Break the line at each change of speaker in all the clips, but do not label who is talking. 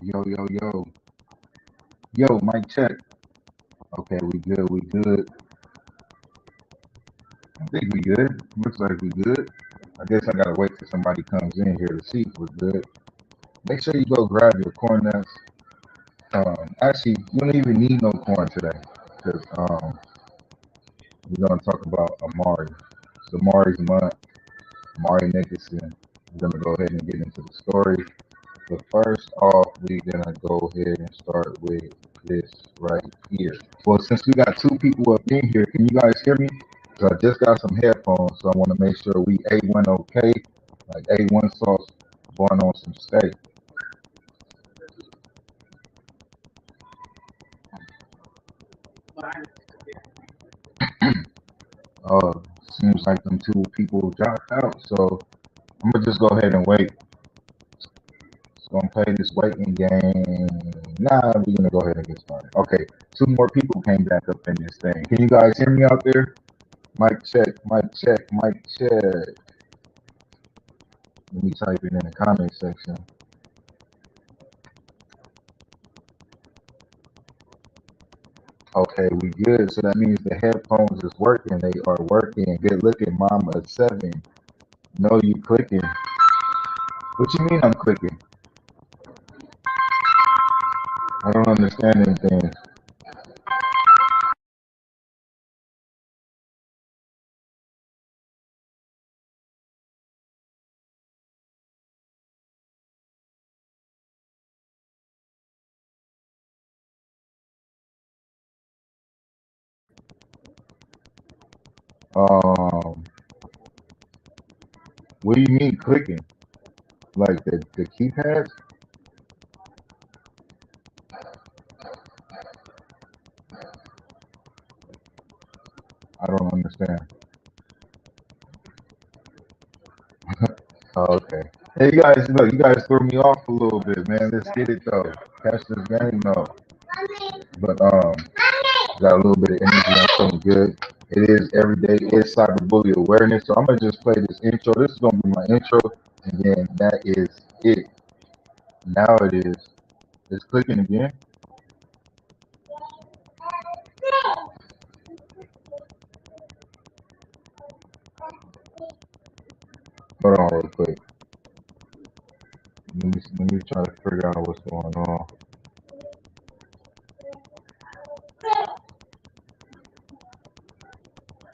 Yo, yo, yo. Yo, mic check. Okay, we good, we good. I think we good. Looks like we good. I guess I gotta wait till somebody comes in here to see if we're good. Make sure you go grab your corn nuts. Actually, you don't even need no corn today. Because we're gonna talk about Amari. It's Amari's month. Amari Nicholson. We're gonna go ahead and get into the story. But first off, we're gonna go ahead and start with this right here. Well, since we got two people up in here, can you guys hear me? So I just got some headphones, so I want to make sure we A1 okay, like A1 sauce going on some steak. Uh, Seems like them two people dropped out, so I'm gonna just go ahead and wait. Just gonna play this waiting game. Nah, we're gonna go ahead and get started. Okay, two more people came back up in this thing. Can you guys hear me out there? Mic check, mic check, mic check. Let me type it in the comment section. Okay, we good. So that means the headphones is working. They are working. Good looking, Mama 7. No, you clicking. What you mean I'm clicking? I don't understand anything. Um, what do you mean clicking? Like the keypads? I don't understand. Oh, okay. Hey, you guys, look, you guys threw me off a little bit, man. Let's get it though. Catch this game though. But got a little bit of energy. I'm feeling good. It is every day. It's cyberbully awareness. So I'm gonna just play this intro. This is gonna be my intro, and then that is it. Now it is. It's clicking again. Hold on real quick. Let me try to figure out what's going on.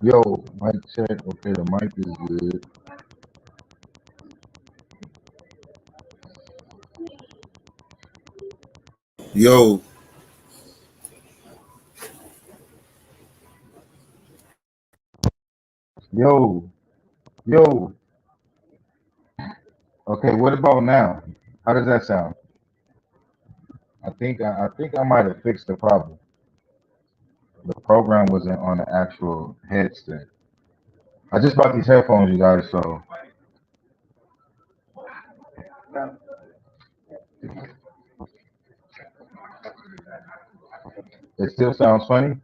Yo, mic check. Okay, the mic is good.
Yo,
Yo, yo. Okay, what about now? How does that sound? I think I might have fixed the problem. The program wasn't on the actual headset. I just bought these headphones, you guys, so it still sounds funny.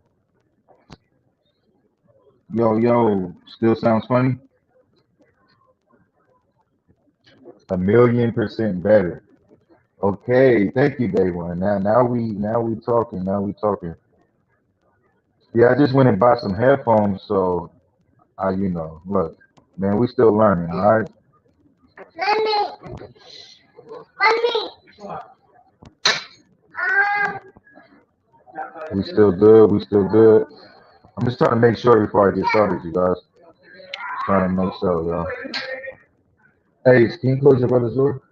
Yo, yo, still sounds funny. 1,000,000% better. Okay, thank you, day one. Now we talking. Now we talking. Yeah, I just went and bought some headphones, so look, man, we still learning. All right, we still good. We still good. I'm just trying to make sure before I get started, you guys. Trying to make sure, y'all. Hey, can you close your brother's door?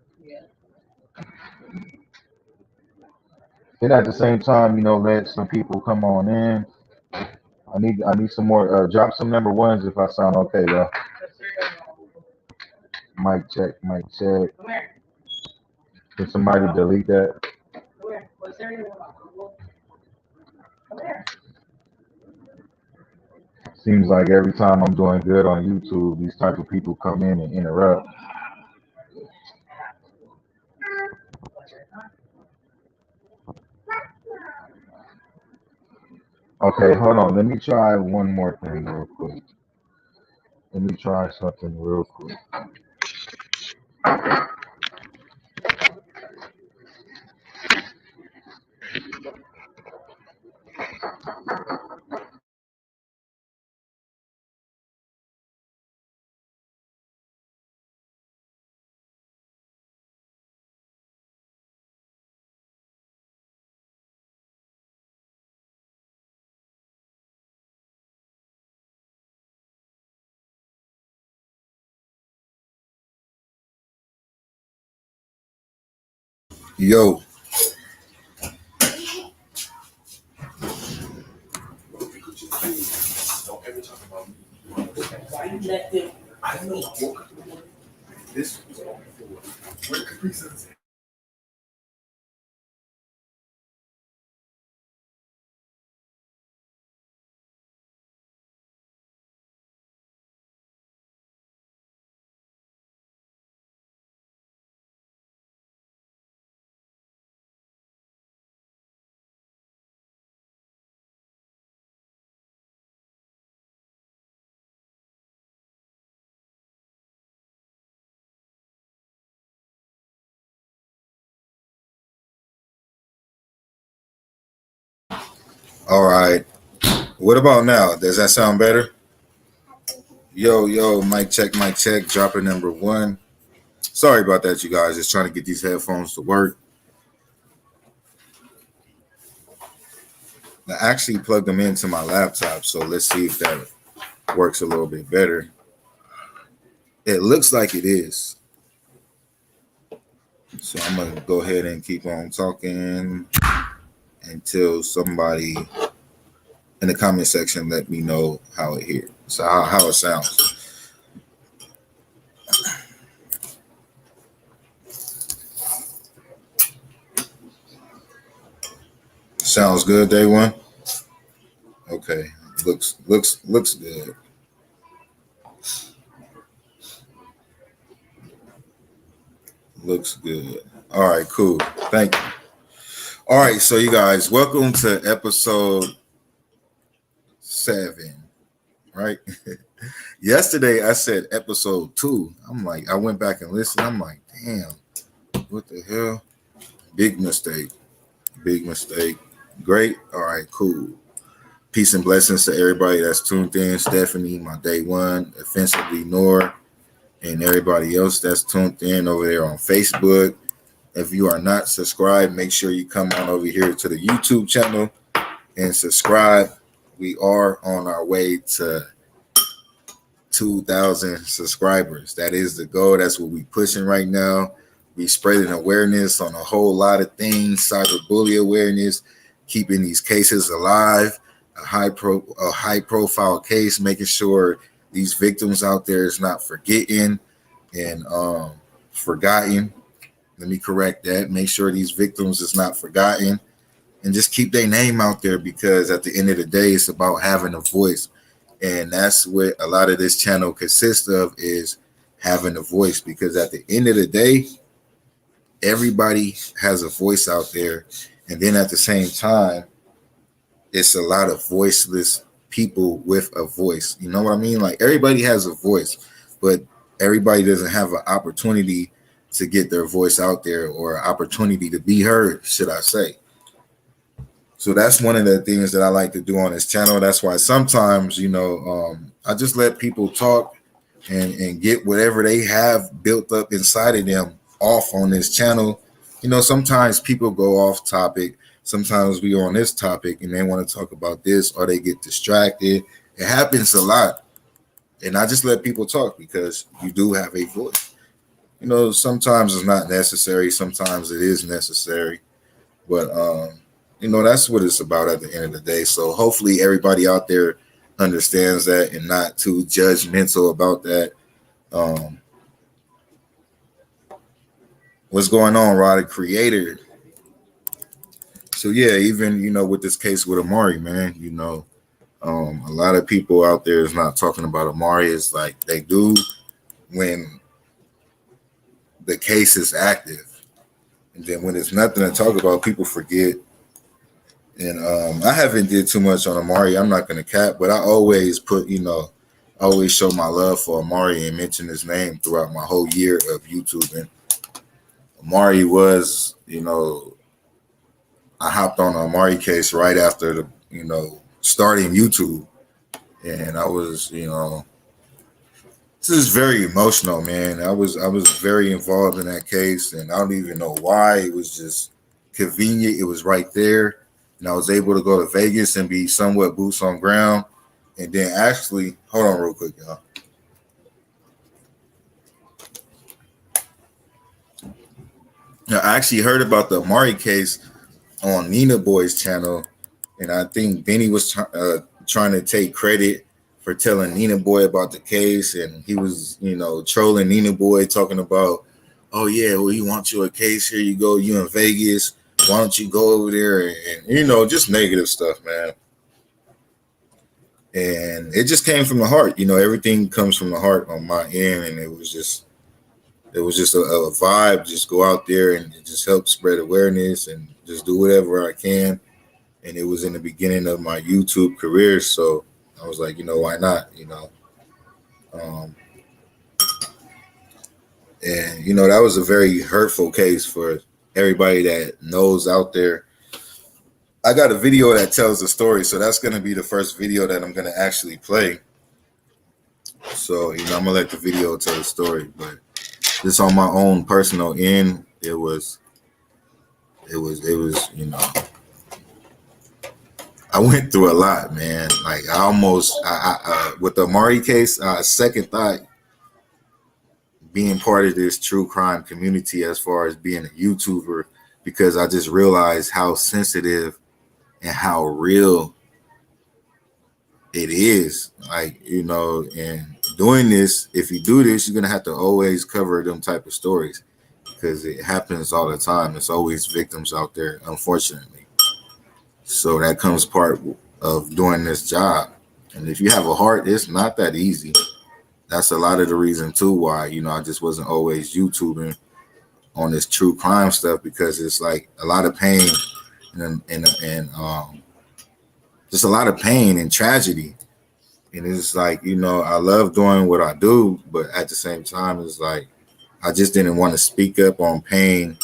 And at the same time, let some people come on in. I need some more. Drop some number ones if I sound okay, though. Mic check, mic check. Can somebody delete that? Seems like every time I'm doing good on YouTube, these type of people come in and interrupt. Okay, hold on. Let me try one more thing real quick. Let me try something real quick. Yo. All right. What about now? Does that sound better? Yo, mic check, dropping number one. Sorry about that, you guys. Just trying to get these headphones to work. I actually plugged them into my laptop, so let's see if that works a little bit better. It looks like it is. So I'm going to go ahead and keep on talking until somebody in the comment section let me know how it here. So how it sounds. Sounds good, day one. Okay, looks good. Looks good. All right, cool. Thank you. All right, so you guys, welcome to episode 7. Right? Yesterday I said episode 2. I'm like, I went back and listened. I'm like, damn, what the hell? Big mistake. Great. All right, cool. Peace and blessings to everybody that's tuned in. Stephanie, my day one, offensively Nor, and everybody else that's tuned in over there on Facebook. If you are not subscribed, make sure you come on over here to the YouTube channel and subscribe. We are on our way to 2,000 subscribers. That is the goal. That's what we're pushing right now. We spreading awareness on a whole lot of things, cyberbully awareness, keeping these cases alive, a high profile case, making sure these victims out there is not forgotten and forgotten. Let me correct that. Make sure these victims is not forgotten and just keep their name out there, because at the end of the day, it's about having a voice. And that's what a lot of this channel consists of, is having a voice, because at the end of the day, everybody has a voice out there. And then at the same time, it's a lot of voiceless people with a voice. You know what I mean? Like, everybody has a voice, but everybody doesn't have an opportunity to get their voice out there, or opportunity to be heard, should I say. So that's one of the things that I like to do on this channel. That's why sometimes, I just let people talk and get whatever they have built up inside of them off on this channel. Sometimes people go off topic. Sometimes we on this topic and they want to talk about this, or they get distracted. It happens a lot. And I just let people talk, because you do have a voice. Sometimes it's not necessary. Sometimes it is necessary. But, that's what it's about at the end of the day. So hopefully everybody out there understands that and not too judgmental about that. What's going on, Rod, creator? So yeah, even, with this case with Amari, man, a lot of people out there is not talking about Amari. It's like they do when the case is active. And then when there's nothing to talk about, people forget. And I haven't did too much on Amari. I'm not going to cap, but I always put, always show my love for Amari and mention his name throughout my whole year of YouTube. And Amari was, I hopped on the Amari case right after the, starting YouTube. And I was, this is very emotional, man. I was very involved in that case, and I don't even know why. It was just convenient. It was right there. And I was able to go to Vegas and be somewhat boots on ground. And then actually, hold on real quick, y'all.
I actually heard about the Amari case on Nina Boy's channel, and I think Benny was trying to take credit for telling Nina Boy about the case, and he was, trolling Nina Boy, talking about, oh yeah, well, you want you a case, here you go, you in Vegas, why don't you go over there, and just negative stuff, man. And it just came from the heart, everything comes from the heart on my end, and it was just a vibe. Just go out there and just help spread awareness and just do whatever I can. And it was in the beginning of my YouTube career, so I was like, why not? Um, and that was a very hurtful case for everybody that knows out there. I got a video that tells the story, so that's going to be the first video that I'm going to actually play. So I'm gonna let the video tell the story, but just on my own personal end, it was I went through a lot, man. Like I with the Amari case, second thought being part of this true crime community as far as being a YouTuber, because I just realized how sensitive and how real it is. Like, and doing this, if you do this, you're gonna have to always cover them type of stories, because it happens all the time. There's always victims out there, unfortunately. So that comes part of doing this job. And if you have a heart, it's not that easy. That's a lot of the reason too why, I just wasn't always YouTubing on this true crime stuff, because it's like a lot of pain and just a lot of pain and tragedy. And it's like, I love doing what I do, but at the same time, it's like I just didn't want to speak up on pain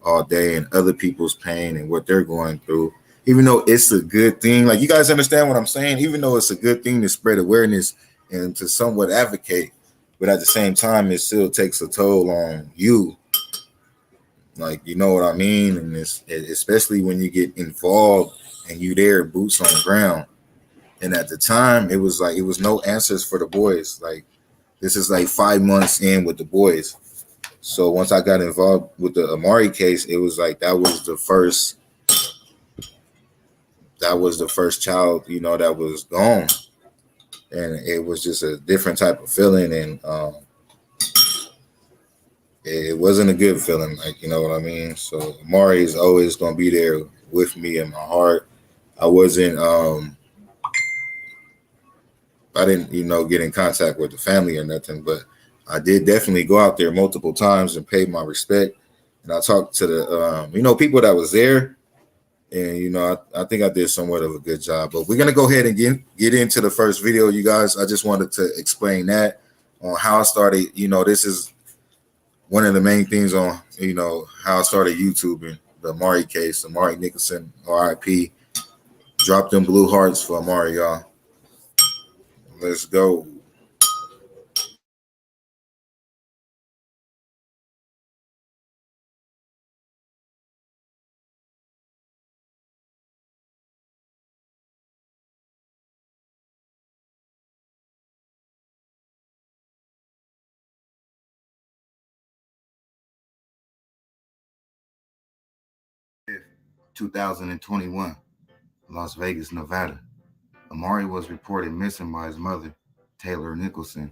all day and other people's pain and what they're going through. Even though it's a good thing, like, you guys understand what I'm saying? Even though it's a good thing to spread awareness and to somewhat advocate, but at the same time, it still takes a toll on you. Like, you know what I mean? And especially when you get involved and you there, boots on the ground. And at the time, it was like, it was no answers for the boys. Like, this is like 5 months in with the boys. So once I got involved with the Amari case, it was like that was the first child, that was gone. And it was just a different type of feeling. And it wasn't a good feeling, like, you know what I mean? So Amari is always going to be there with me in my heart. I didn't, get in contact with the family or nothing, but I did definitely go out there multiple times and pay my respect. And I talked to the, people that was there. And, I think I did somewhat of a good job. But we're going to go ahead and get into the first video, you guys. I just wanted to explain that on how I started. This is one of the main things on, how I started YouTubing, the Amari case, Amari Nicholson, RIP. Drop them blue hearts for Amari, y'all. Let's go.
Fifth, 2021, Las Vegas, Nevada. Amari was reported missing by his mother, Taylor Nicholson.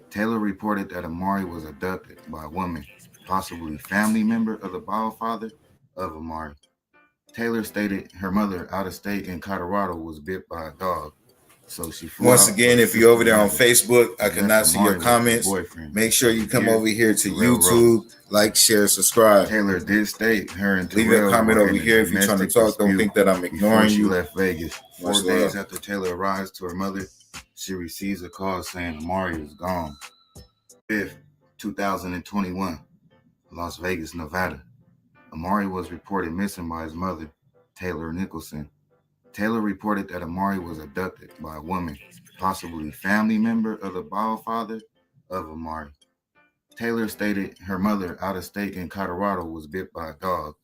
Taylor reported that Amari was abducted by a woman, possibly family member of the father of Amari. Taylor stated her mother, out of state in Colorado, was bit by a dog. So she flew
Once
out
again,
to
if you're over there on
mother
Facebook, I
and
cannot
left
see your
Amari with her
comments.
boyfriend
Make sure you come over here to
Terrell
YouTube,
Rose.
like, share, subscribe.
Taylor did state her and
Leave
Terrell
a comment
were
over
in a
here if you're trying to
domestic
talk. Don't
dispute
think that I'm
before
ignoring
she
you.
left Vegas. 4
Much
days
love.
after Taylor arrives to her mother, she receives a call saying Amari is gone. 5th, 2021, Las Vegas, Nevada. Amari was reported missing by his mother, Taylor Nicholson. Taylor reported that Amari was abducted by a woman, possibly family member of the father of Amari. Taylor stated her mother, out of state in Colorado, was bit by a dog,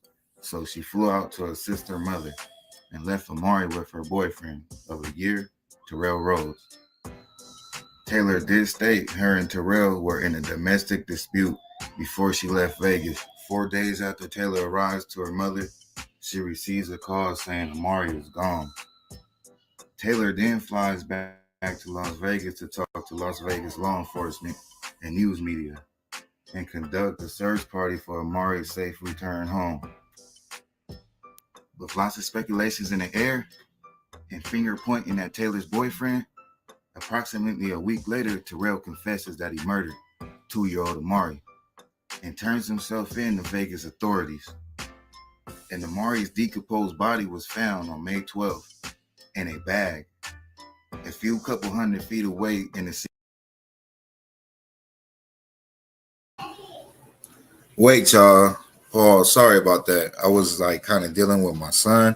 so she flew out to assist her mother and left Amari with her boyfriend of a year, Terrell Rose. Taylor did state her and Terrell were in a domestic dispute before she left Vegas. 4 days after Taylor arrives to her mother, she receives a call saying Amari is gone. Taylor then flies back to Las Vegas to talk to Las Vegas law enforcement and news media and conduct a search party for Amari's safe return home. With lots of speculations in the air and finger pointing at Taylor's boyfriend, approximately a week later, Terrell confesses that he murdered 2-year-old Amari and turns himself in to Vegas authorities. And Amari's decomposed body was found on May 12th in a bag a few couple hundred feet away in the city.
Wait, y'all. Paul, sorry about that. I was like kind of dealing with my son.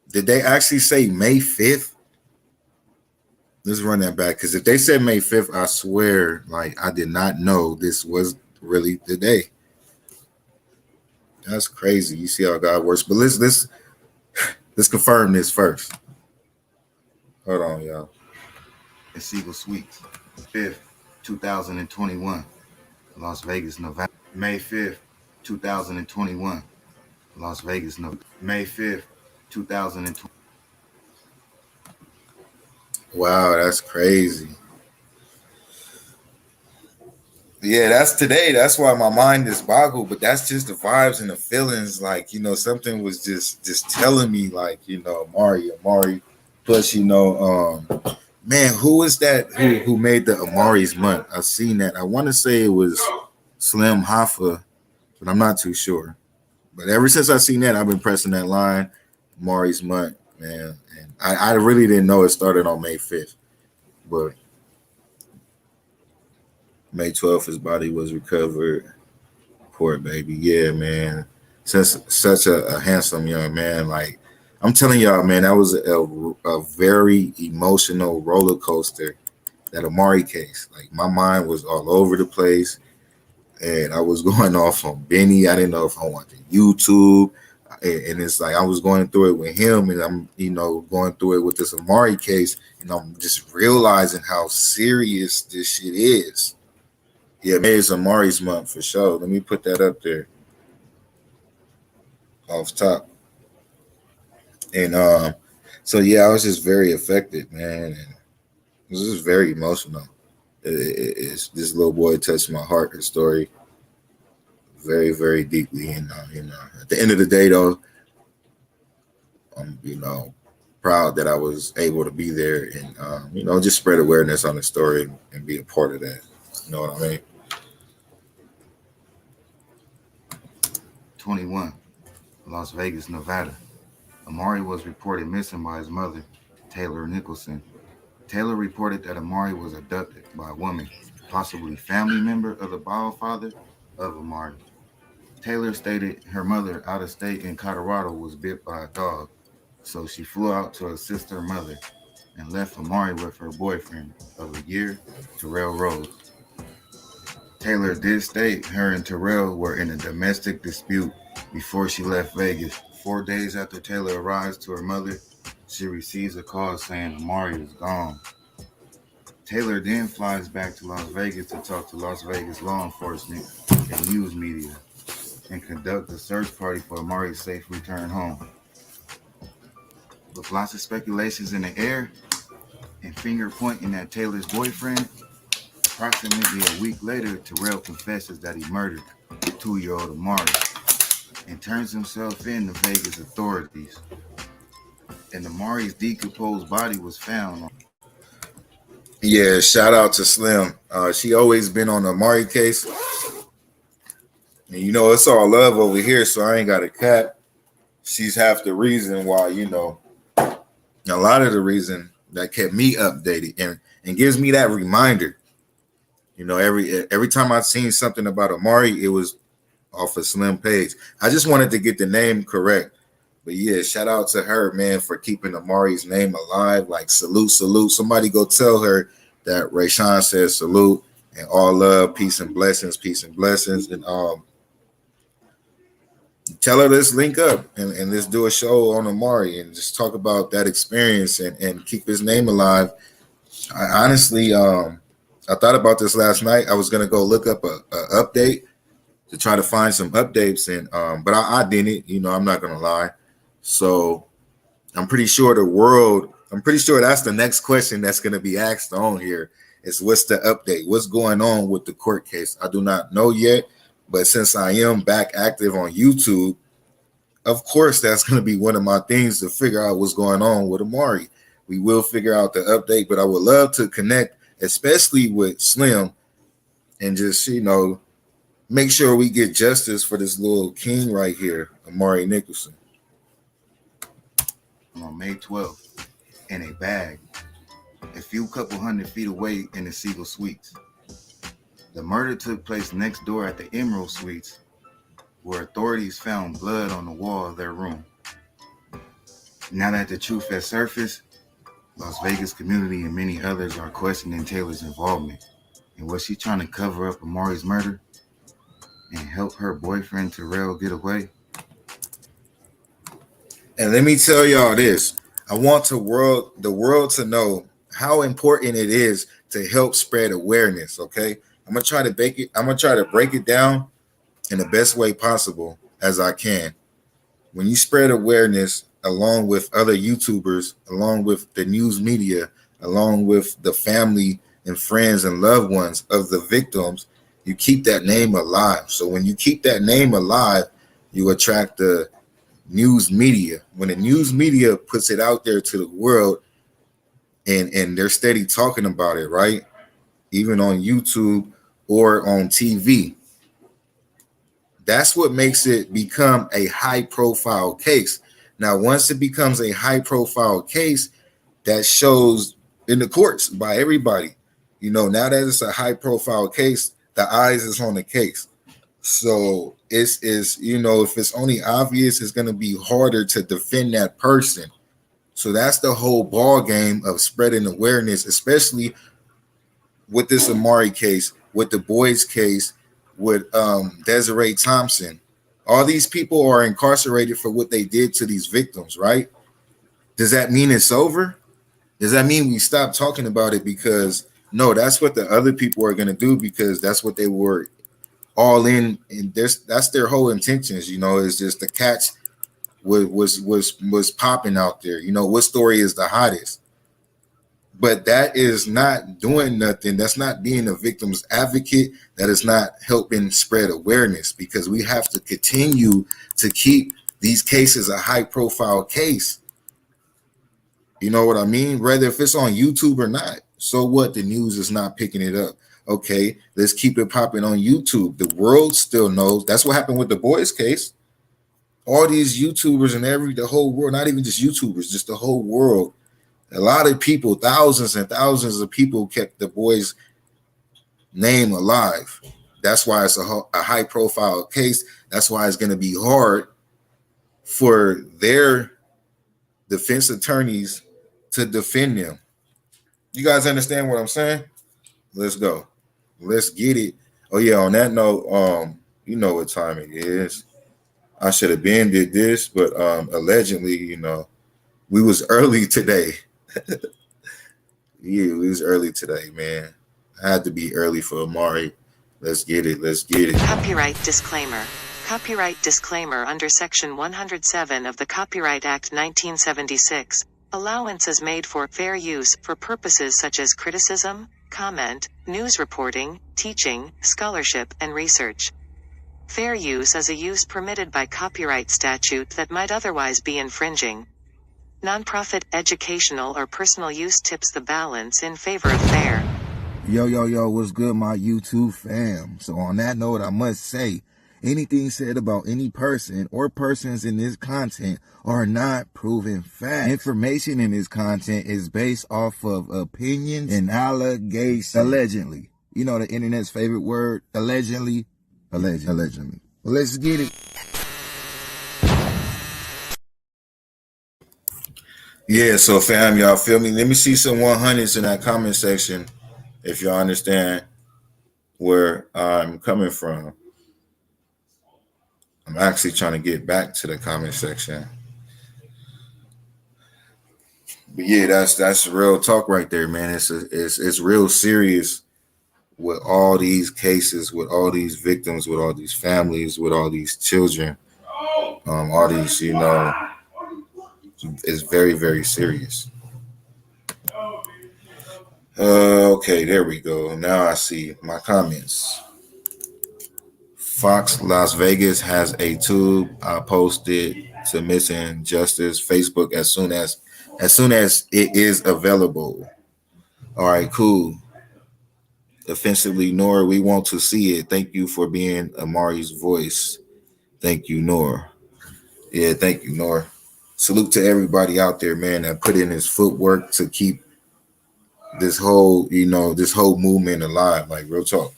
Did they actually say May 5th? Let's run that back, because if they said May 5th, I swear, like, I did not know this was really the day. That's crazy. You see how God works. But let's confirm this first. Hold on, y'all.
At Siegel Suites, 5th, 2021, Las Vegas, Nevada. May 5th, 2021, Las Vegas, Nevada. May 5th, 2020.
Wow, that's crazy. Yeah, that's today. That's why my mind is boggled, but that's just the vibes and the feelings. Like, you know, something was just telling me, like, you know, Amari. Plus, you know, man, who is that who made the Amari's month? I've seen that. I want to say it was Slim Hoffa, but I'm not too sure. But ever since I've seen that, I've been pressing that line, Amari's month, man. And I really didn't know it started on May 5th, but May 12th, his body was recovered. Poor baby. Yeah, man. Such a handsome young man. Like, I'm telling y'all, man, that was a very emotional roller coaster, that Amari case. Like, my mind was all over the place, and I was going off on Benny. I didn't know if I wanted YouTube. And it's like I was going through it with him, and I'm, you know, going through it with this Amari case, and I'm just realizing how serious this shit is. Yeah, May is Amari's month for sure. Let me put that up there off top. And so yeah, I was just very affected, man, and it was just very emotional. It's this little boy touched my heart. Her story very, very deeply, and you know, at the end of the day, though, I'm, you know, proud that I was able to be there and you know, just spread awareness on the story and be a part of that. You know what I mean?
21, Las Vegas, Nevada. Amari was reported missing by his mother, Taylor Nicholson. Taylor reported that Amari was abducted by a woman, possibly family member of the biological father of Amari. Taylor stated her mother, out of state in Colorado, was bit by a dog, so she flew out to assist her mother and left Amari with her boyfriend of a year, Terrell Rose. Taylor did state her and Terrell were in a domestic dispute before she left Vegas. 4 days after Taylor arrives to her mother, she receives a call saying Amari is gone. Taylor then flies back to Las Vegas to talk to Las Vegas law enforcement and news media and conduct a search party for Amari's safe return home. With lots of speculations in the air and finger pointing at Taylor's boyfriend, approximately a week later, Terrell confesses that he murdered 2-year-old Amari and turns himself in to Vegas authorities. And Amari's decomposed body was found.
Yeah, shout out to Slim. She always been on the Amari case. And you know, it's all love over here, so I ain't got a cap. She's half the reason why, you know, a lot of the reason that kept me updated and gives me that reminder. You know, every time I've seen something about Amari, it was off a Slim page. I just wanted to get the name correct. But yeah, shout out to her, man, for keeping Amari's name alive. Like, salute. Somebody go tell her that Rayshawn says salute and all love, peace and blessings. And tell her let's link up and let's do a show on Amari and just talk about that experience and keep his name alive. I honestly, I thought about this last night. I was gonna go look up a update to try to find some updates, and but I didn't. You know, I'm not gonna lie. So I'm pretty sure I'm pretty sure that's the next question that's gonna be asked on here is what's the update? What's going on with the court case? I do not know yet, but since I am back active on YouTube, of course that's gonna be one of my things to figure out what's going on with Amari. We will figure out the update, but I would love to connect, especially with Slim, and just, you know, make sure we get justice for this little king right here, Amari Nicholson.
On May 12th, in a bag, a few couple 100 feet away in the Siegel Suites. The murder took place next door at the Emerald Suites, where authorities found blood on the wall of their room. Now that the truth has surfaced, Las Vegas community and many others are questioning Taylor's involvement. And was she trying to cover up Amari's murder and help her boyfriend Terrell get away?
And let me tell y'all this. I want the world to know how important it is to help spread awareness, okay? I'm gonna try to break it down in the best way possible as I can. When you spread awareness along with other YouTubers, along with the news media, along with the family and friends and loved ones of the victims, you keep that name alive. So when you keep that name alive, you attract the news media. When the news media puts it out there to the world and they're steady talking about it, right? Even on YouTube or on TV, that's what makes it become a high profile case. Now, once it becomes a high profile case, that shows in the courts by everybody. You know, now that it's a high profile case, the eyes is on the case. So it's you know, if it's only obvious, it's going to be harder to defend that person. So that's the whole ball game of spreading awareness, especially with this Amari case, with the boys case, with Desiree Thompson. All these people are incarcerated for what they did to these victims, right? Does that mean it's over? Does that mean we stop talking about it? Because no, that's what the other people are going to do, because that's what they were all in, and that's their whole intentions. You know, is just the catch was popping out there. You know, what story is the hottest? But that is not doing nothing. That's not being a victim's advocate. That is not helping spread awareness, because we have to continue to keep these cases a high profile case. You know what I mean? Whether if it's on YouTube or not. So what? The news is not picking it up. Okay, let's keep it popping on YouTube. The world still knows. That's what happened with the boys case. All these YouTubers and the whole world, not even just YouTubers, just the whole world. A lot of people, thousands and thousands of people kept the boys' name alive. That's why it's a high profile case. That's why it's going to be hard for their defense attorneys to defend them. You guys understand what I'm saying? Let's go. Let's get it. Oh yeah, on that note, you know what time it is. I should have been did this, but allegedly, you know, we was early today. Yeah, we was early today, man. I had to be early for Amari. Let's get it. Let's get it.
Copyright disclaimer. Copyright disclaimer under Section 107 of the Copyright Act 1976. Allowance is made for fair use for purposes such as criticism, comment, news reporting, teaching, scholarship, and research. Fair use is a use permitted by copyright statute that might otherwise be infringing. Nonprofit, educational, or personal use tips the balance in favor of fair.
Yo, what's good, my YouTube fam? So on that note, I must say, anything said about any person or persons in this content are not proven facts. Information in this content is based off of opinions and allegations. Allegedly. You know the internet's favorite word, allegedly. Allegedly. Well, let's get it.
Yeah, so fam, y'all feel me? Let me see some 100s in that comment section if y'all understand where I'm coming from. I'm actually trying to get back to the comment section. But yeah, that's real talk right there, man. It's real serious with all these cases, with all these victims, with all these families, with all these children, all these, is very, very serious. Okay, there we go. Now I see my comments. Fox Las Vegas has a tube posted to Missing Justice Facebook as soon as it is available. All right, cool. Offensively, Nora, we want to see it. Thank you for being Amari's voice. Thank you, Nora. Yeah, thank you, Nora. Salute to everybody out there, man, that put in his footwork to keep this whole movement alive. Like, real talk.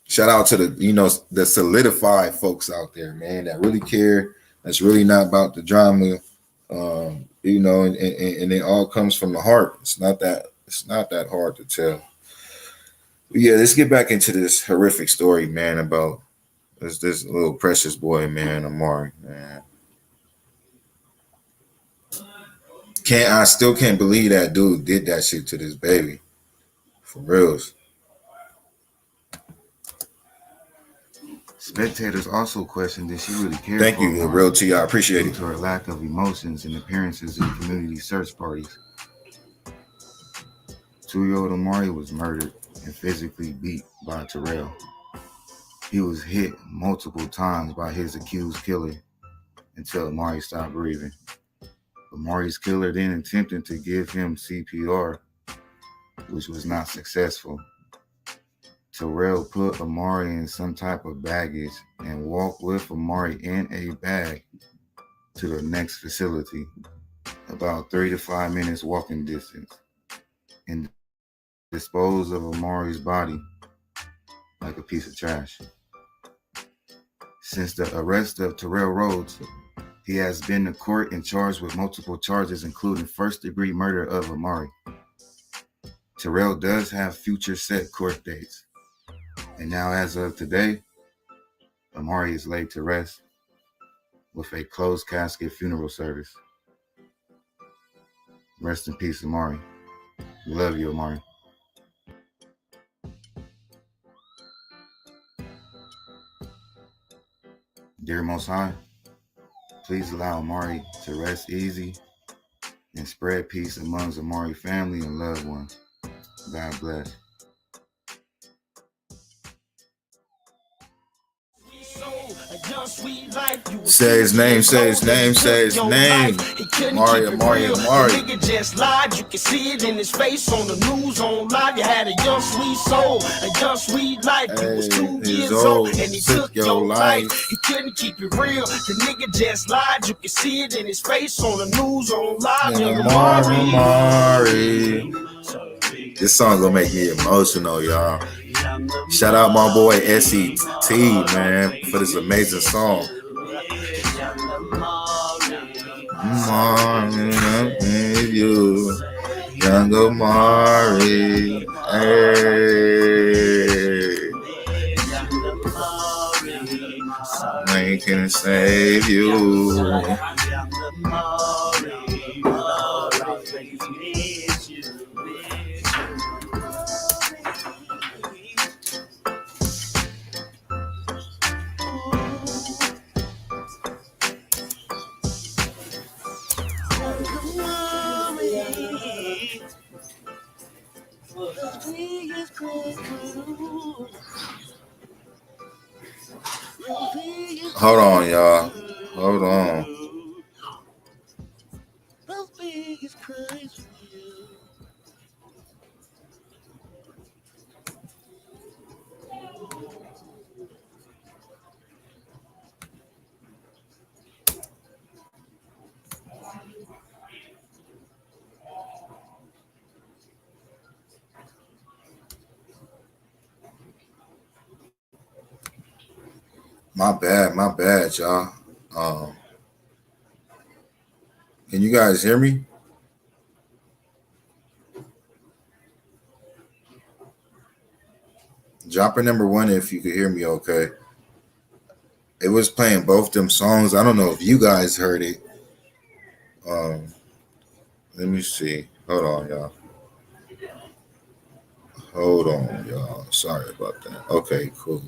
Shout out to the solidified folks out there, man, that really care. That's really not about the drama, and it all comes from the heart. It's not that hard to tell. But yeah, let's get back into this horrific story, man, about this little precious boy, man, Amari, man. I still can't believe that dude did that shit to this baby. For reals.
Spectators also questioned if she really cared.
Thank you, real T. I appreciate it.
To her lack of emotions and appearances in community search parties. 2-year-old Amari was murdered and physically beat by Terrell. He was hit multiple times by his accused killer until Amari stopped breathing. Amari's killer then attempted to give him CPR, which was not successful. Terrell put Amari in some type of baggage and walked with Amari in a bag to the next facility, about 3 to 5 minutes walking distance, and disposed of Amari's body like a piece of trash. Since the arrest of Terrell Rhodes, he has been to court and charged with multiple charges, including first-degree murder of Amari. Terrell does have future set court dates. And now, as of today, Amari is laid to rest with a closed casket funeral service. Rest in peace, Amari. We love you, Amari. Dear Most High, please allow Amari to rest easy and spread peace amongst Amari family and loved ones. God bless.
Say his name. Amari.
Nigga just lied. You can see it in his face on the news, on live. You had a young sweet soul, a young sweet life. He was 2 years old and he took your life. He couldn't keep it real. The nigga just lied. You can see it in his face on the news, on live.
Amari. This song gonna make me emotional, y'all. Shout out my boy SET, man, for this amazing song. You, young Amari. Hey. I can save you. Hold on, y'all. Hold on. My bad, y'all. Can you guys hear me? Drop a number 1 if you could hear me okay. It was playing both them songs. I don't know if you guys heard it. Let me see. Hold on, y'all. Hold on, y'all. Sorry about that. Okay, cool.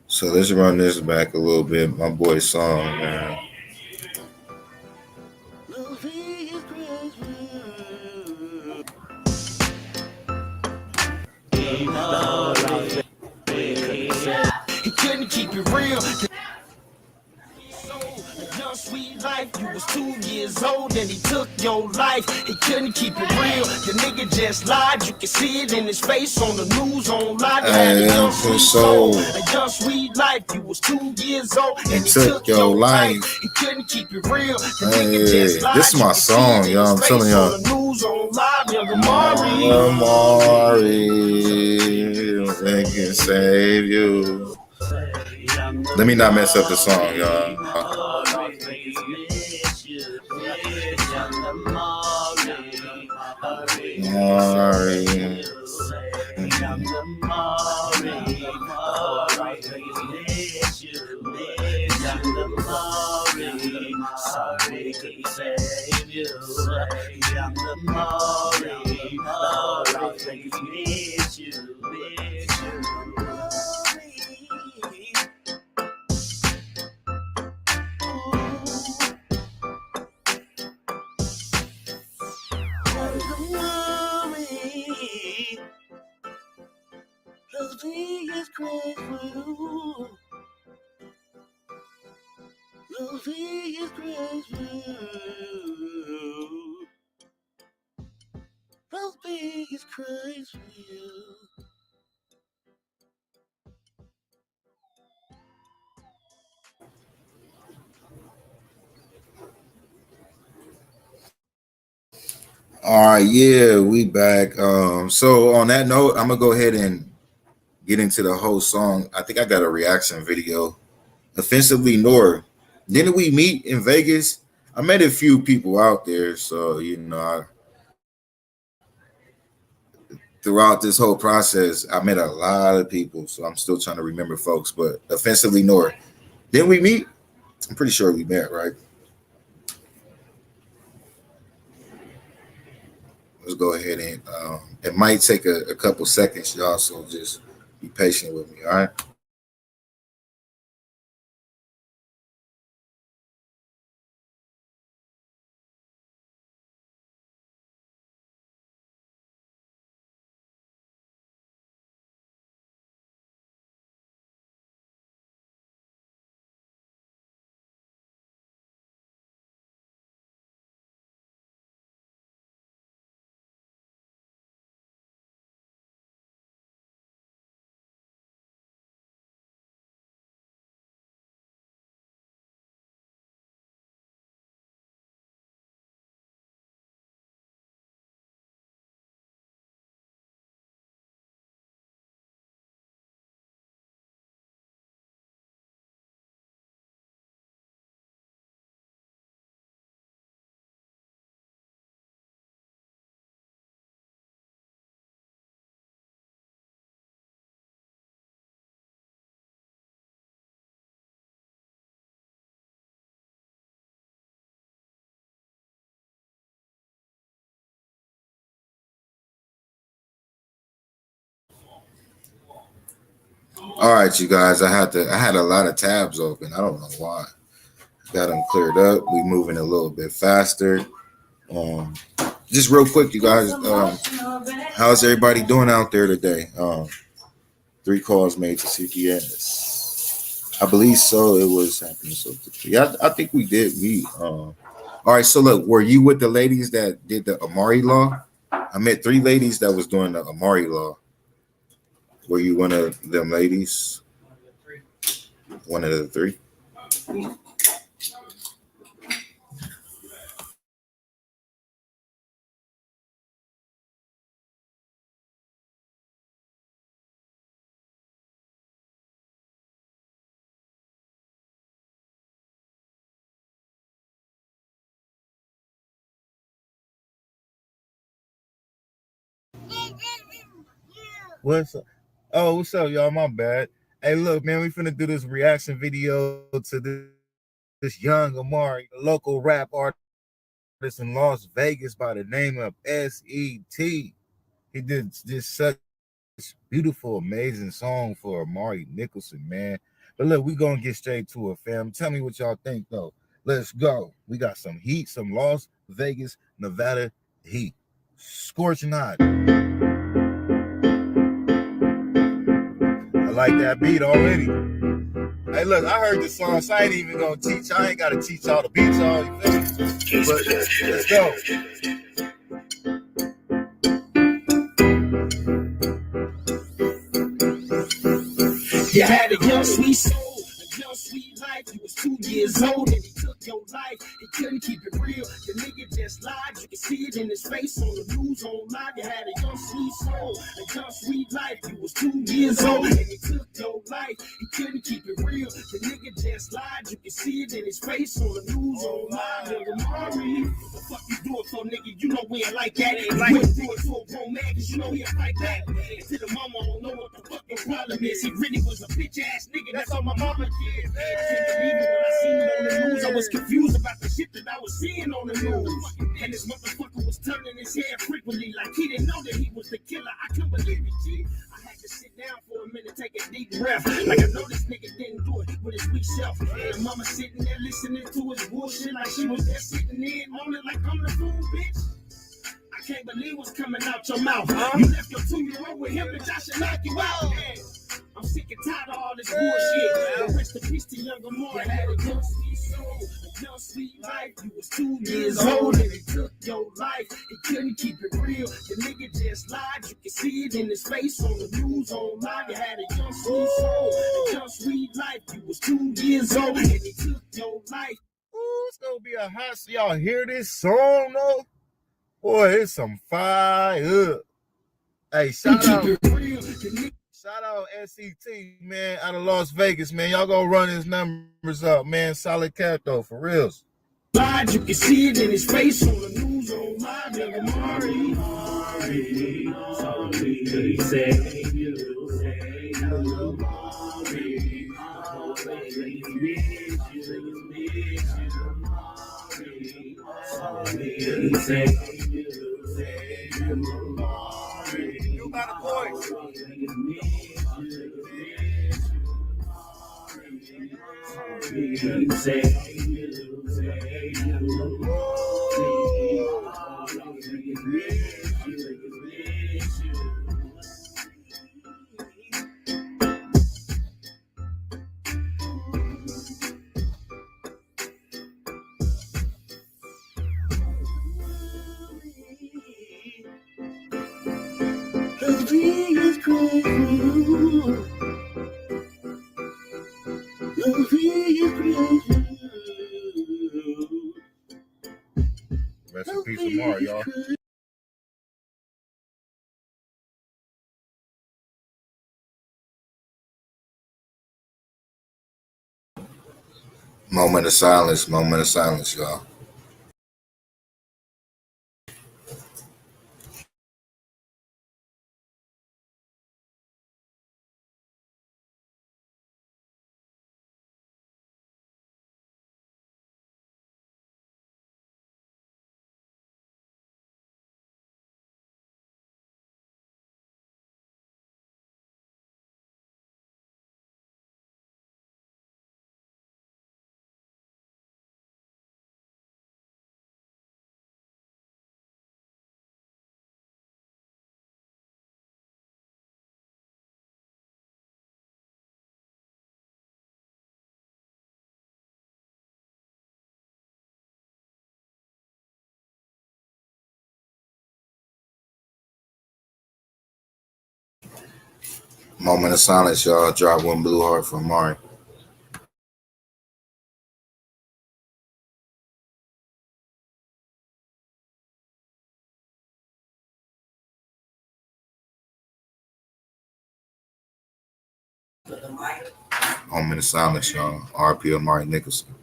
So let's run this back a little bit. My boy's song, man.
He couldn't keep it real. Young sweet life, you was 2 years old and he took your life. He couldn't keep it real. The nigga just lied. You can see it in his face on the news, on live. You had a young sweet soul. A young sweet life, you was 2 years old and he took your life. He couldn't keep it real. The nigga just lied.
This is my song, y'all. I'm telling y'all.
On the news, on live, young
Amari, they can save you. Let me not mess up the song, y'all. Amari. All right, yeah, we back. So on that note, I'm gonna go ahead and get into the whole song. I think I got a reaction video. Offensively Nor. Didn't we meet in Vegas? I met a few people out there, so you know, throughout this whole process, I met a lot of people. So I'm still trying to remember folks. But Offensively Nor. Didn't we meet? I'm pretty sure we met, right? Let's go ahead and it might take a couple seconds, y'all, so just be patient with me, all right? All right, you guys. I had a lot of tabs open. I don't know why. Got them cleared up. We moving a little bit faster. Just real quick, you guys. How's everybody doing out there today? 3 calls made to CPS. I believe so. It was happening. So yeah, I think we did meet. All right. So look, were you with the ladies that did the Amari law? I met 3 ladies that was doing the Amari law. Were you one of them ladies? One of the 3? What's up? Oh, what's up, y'all? My bad. Hey, look, man, we finna do this reaction video to this young Amari, a local rap artist in Las Vegas by the name of SET.
He did just such beautiful, amazing song for Amari Nicholson, man. But look, we gonna get straight to it, fam. Tell me what y'all think, though. Let's go. We got some heat, some Las Vegas, Nevada heat. Scorching hot. I like that beat already. Hey, look, I heard this song, so I ain't even gonna teach. I ain't gotta teach y'all the beats, all you feel me? But let's go.
You had a young sweet soul, a young sweet life. You was 2 years old and he took your life. He couldn't keep it real. The nigga just lied. You can see it in his face on the news online. You had a young sweet soul, a young sweet life. You was 2 years old and he took your life. He couldn't keep it real. The nigga just lied. You can see it in his face on the news online. Nigga, Mari, what the fuck you do it for, nigga? You know we ain't like that. Ain't like it do it to a grown man, cause you know he ain't like that. And to the mama, don't know what the fucking problem is. He really was a bitch ass nigga. That's all my mama did. Even when I seen it on the news, I was confused about the shit that I was seeing on the news. And this motherfucker was turning his head frequently like he didn't know that he was the killer. I couldn't believe it, G. I had to sit down for a minute, take a deep breath. Like I know this nigga didn't do it with his weak self. And mama sitting there listening to his bullshit like she was there sitting in on it like I'm the fool, bitch. I can't believe what's coming out your mouth. You left your 2-year-old with him, bitch. I should knock you out, man. I'm sick and tired of all this bullshit. Rest in peace to young Amari. You had a young sweet soul, a young sweet life. You was 2 years old and it took your life. He couldn't keep it real. The nigga just lied. You can see it in his face on the news online. You had a young sweet soul, a young sweet life. You was 2 years old and it took your life.
Ooh, it's gonna be a hot. So y'all hear this song, though? Boy, it's some fire. Hey, shout out SET, man, out of Las Vegas, man. Y'all gonna run his numbers up, man. Solid cat, though, for reals.
You can see it in his face on the news on my nigga Mari.
You got a voice. Rest in peace, Amari, y'all.
Moment of silence, y'all. Moment of silence, y'all. Drop one blue heart for Amari. Moment of silence, y'all. RP Amari Nicholson.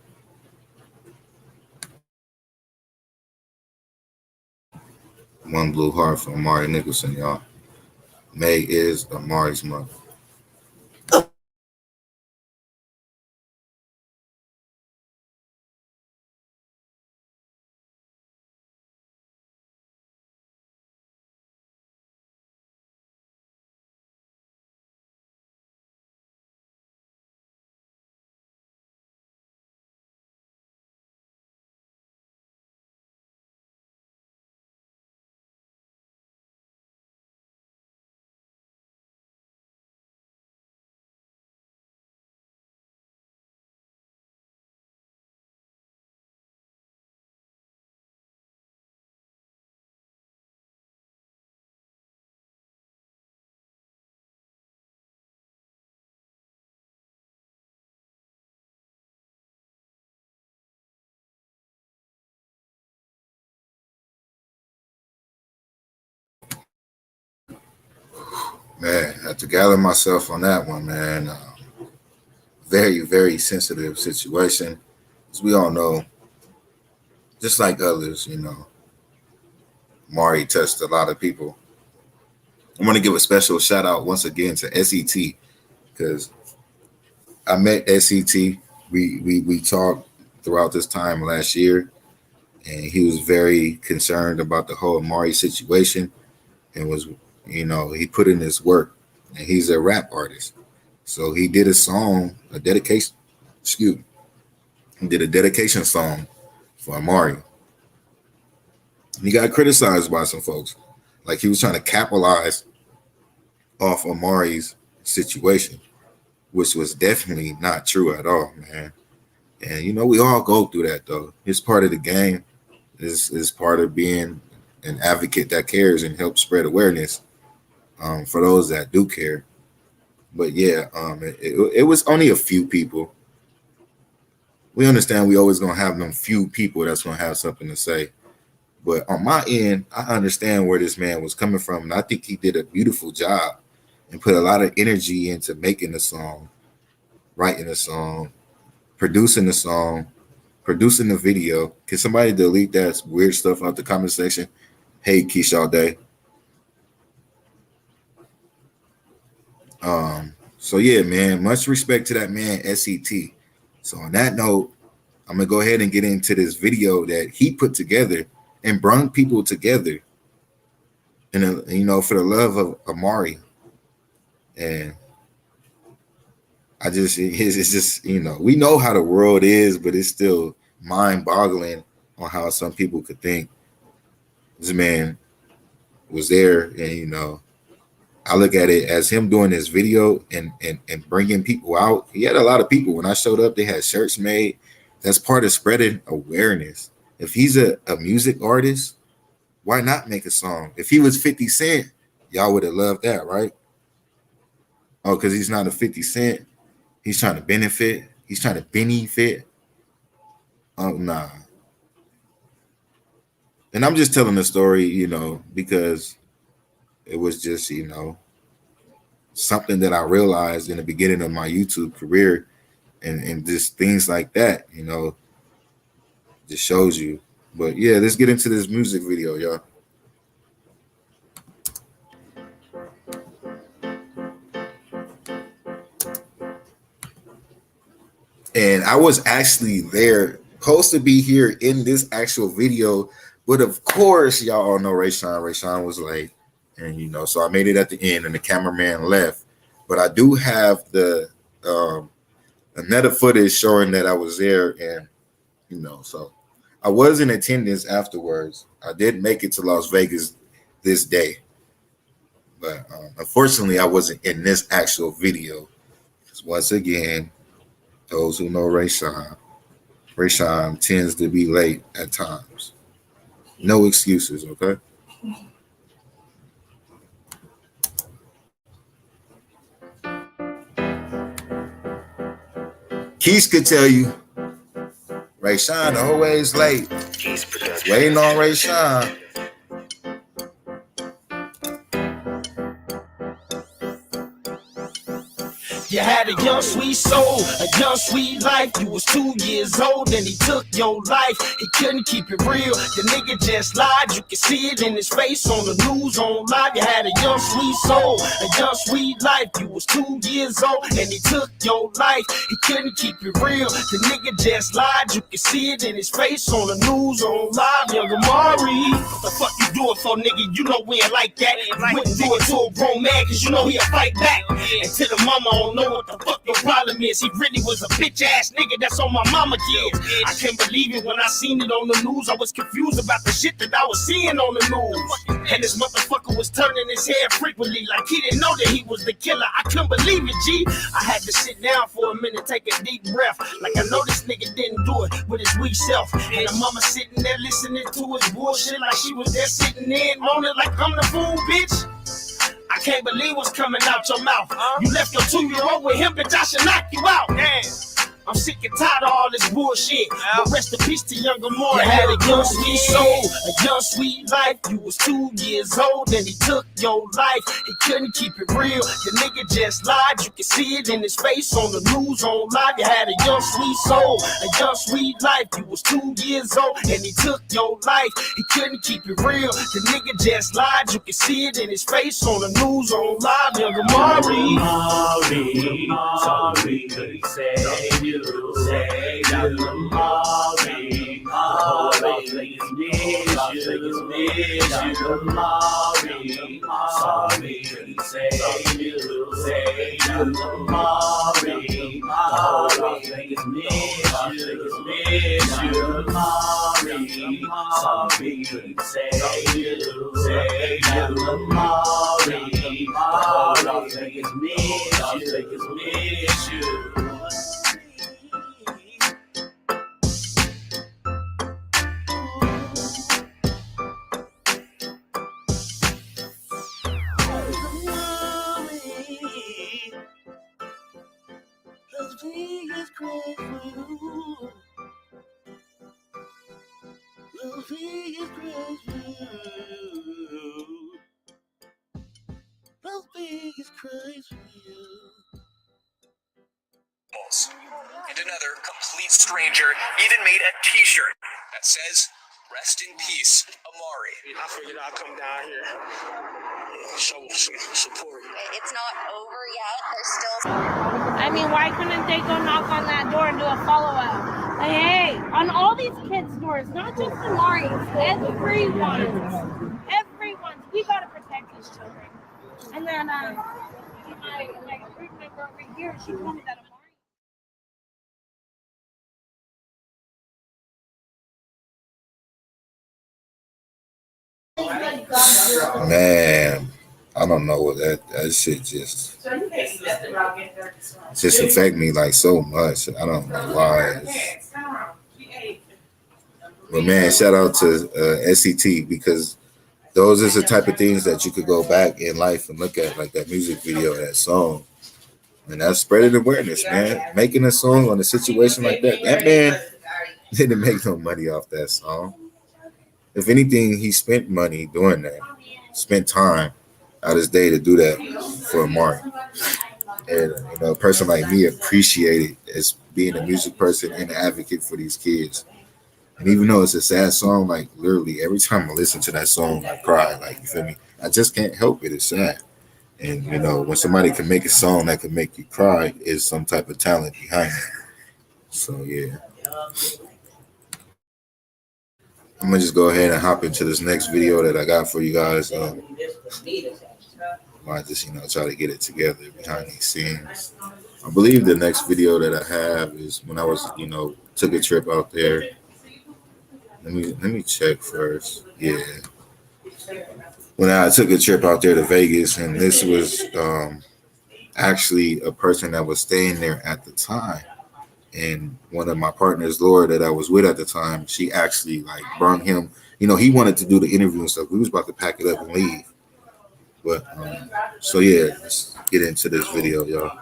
One blue heart for Amari Nicholson, y'all. May is Amari's month. to gather myself on that one, man. Very, very sensitive situation. As we all know, just like others, Amari touched a lot of people. I want to give a special shout out once again to SET, because I met SET. We talked throughout this time last year, and he was very concerned about the whole Amari situation, and was, he put in his work, and he's a rap artist. So he did a song, he did a dedication song for Amari. He got criticized by some folks, like he was trying to capitalize off Amari's situation, which was definitely not true at all, man. And we all go through that, though. It's part of the game. It's part of being an advocate that cares and help spread awareness for those that do care. But yeah, it was only a few people. We understand we always gonna have them few people that's gonna have something to say. But on my end, I understand where this man was coming from, and I think he did a beautiful job and put a lot of energy into making the song, writing the song, producing the song, producing the video. Can somebody delete that weird stuff out the comment section? Hey, Keisha Day. So yeah, man, much respect to that man, SET. So on that note, I'm gonna go ahead and get into this video that he put together and brought people together, and for the love of Amari. And it's just, we know how the world is, but it's still mind-boggling on how some people could think this man was there. And I look at it as him doing this video and bringing people out. He had a lot of people. When I showed up, they had shirts made. That's part of spreading awareness. If he's a music artist, why not make a song? If he was 50 Cent, y'all would have loved that, right? Oh, because he's not a 50 Cent. He's trying to benefit. He's trying to benefit. Oh, nah. And I'm just telling the story, because it was just, something that I realized in the beginning of my YouTube career, and just things like that, just shows you. But yeah, let's get into this music video, y'all. And I was actually there, supposed to be here in this actual video, but of course, y'all all know Rayshawn. Rayshawn was late. And so I made it at the end, and the cameraman left. But I do have the another footage showing that I was there, and so I was in attendance afterwards. I did make it to Las Vegas this day, but unfortunately, I wasn't in this actual video. Because once again, those who know Rayshawn tends to be late at times. No excuses, okay? Keith could tell you, Rayshawn always late. Waiting on Rayshawn.
You had a young sweet soul, a young sweet life. You was 2 years old and he took your life. He couldn't keep it real. The nigga just lied. You can see it in his face on the news, on live. You had a young sweet soul, a young sweet life. You was 2 years old and he took your life. He couldn't keep it real. The nigga just lied. You can see it in his face on the news, on live. Young Amari, what the fuck you doing for, nigga? You know we ain't like that. Wouldn't do it to a grown man, cause you know he'll fight back. And to the mama on know what the fuck your problem is. He really was a bitch ass nigga, that's on my mama kids. I can't believe it when I seen it on the news. I was confused about the shit that I was seeing on the news. And this motherfucker was turning his head frequently like he didn't know that he was the killer. I couldn't believe it, G. I had to sit down for a minute, take a deep breath. Like I know this nigga didn't do it with his weak self. And the mama sitting there listening to his bullshit like she was there sitting in moaning like I'm the fool, bitch. I can't believe what's coming out your mouth. You left your 2-year-old with him, bitch, I should knock you out. Damn. I'm sick and tired of all this bullshit. But rest in peace to young Amari. You had a young sweet soul, a young sweet life. You was 2 years old and he took your life. He couldn't keep it real. The nigga just lied. You can see it in his face on the news, on live. You had a young sweet soul, a young sweet life. You was 2 years old and he took your life. He couldn't keep it real. The nigga just lied. You can see it in his face on the news, on live. Young Amari.
Sorry, couldn't save you. Save you, Amari. Las Vegas miss you, Amari. Sorry, couldn't save you. Save you, Amari. Las Vegas miss you, Amari. Sorry, couldn't save you. Save you, Amari. Las Vegas miss you.
Las Vegas crazy for you. Las Vegas crazy for you. Las Vegas crazy for you.
And another complete stranger even made a t-shirt that says, "Rest in peace, Amari."
I figured I'd come down here and show some support.
It's not over yet. There's still.
I mean, why couldn't they go knock on that door and do a follow-up? Like, hey, on all these kids' doors, not just Amari's, everyone's. We gotta protect these children. And then, my group member over here, she told me that
Man, I don't know what that shit just affect me like so much. I don't know why. But man, shout out to SCT, because those is the type of things that you could go back in life and look at, like that music video, that song, and that's spreading awareness, man. Making a song on a situation like that. That man didn't make no money off that song. If anything, he spent money doing that, spent time out his day to do that for Amari. And a person like me appreciate it as being a music person and an advocate for these kids. And even though it's a sad song, like literally every time I listen to that song, I cry. Like, you feel me? I just can't help it. It's sad. And when somebody can make a song that can make you cry, is some type of talent behind it. So yeah. I'm gonna just go ahead and hop into this next video that I got for you guys. I might just try to get it together behind these scenes. I believe the next video that I have is when I was took a trip out there. Let me check first. Yeah, when I took a trip out there to Vegas, and this was actually a person that was staying there at the time. And one of my partners, Laura, that I was with at the time, she actually brought him. He wanted to do the interview and stuff. We was about to pack it up and leave. But so yeah, let's get into this video, y'all.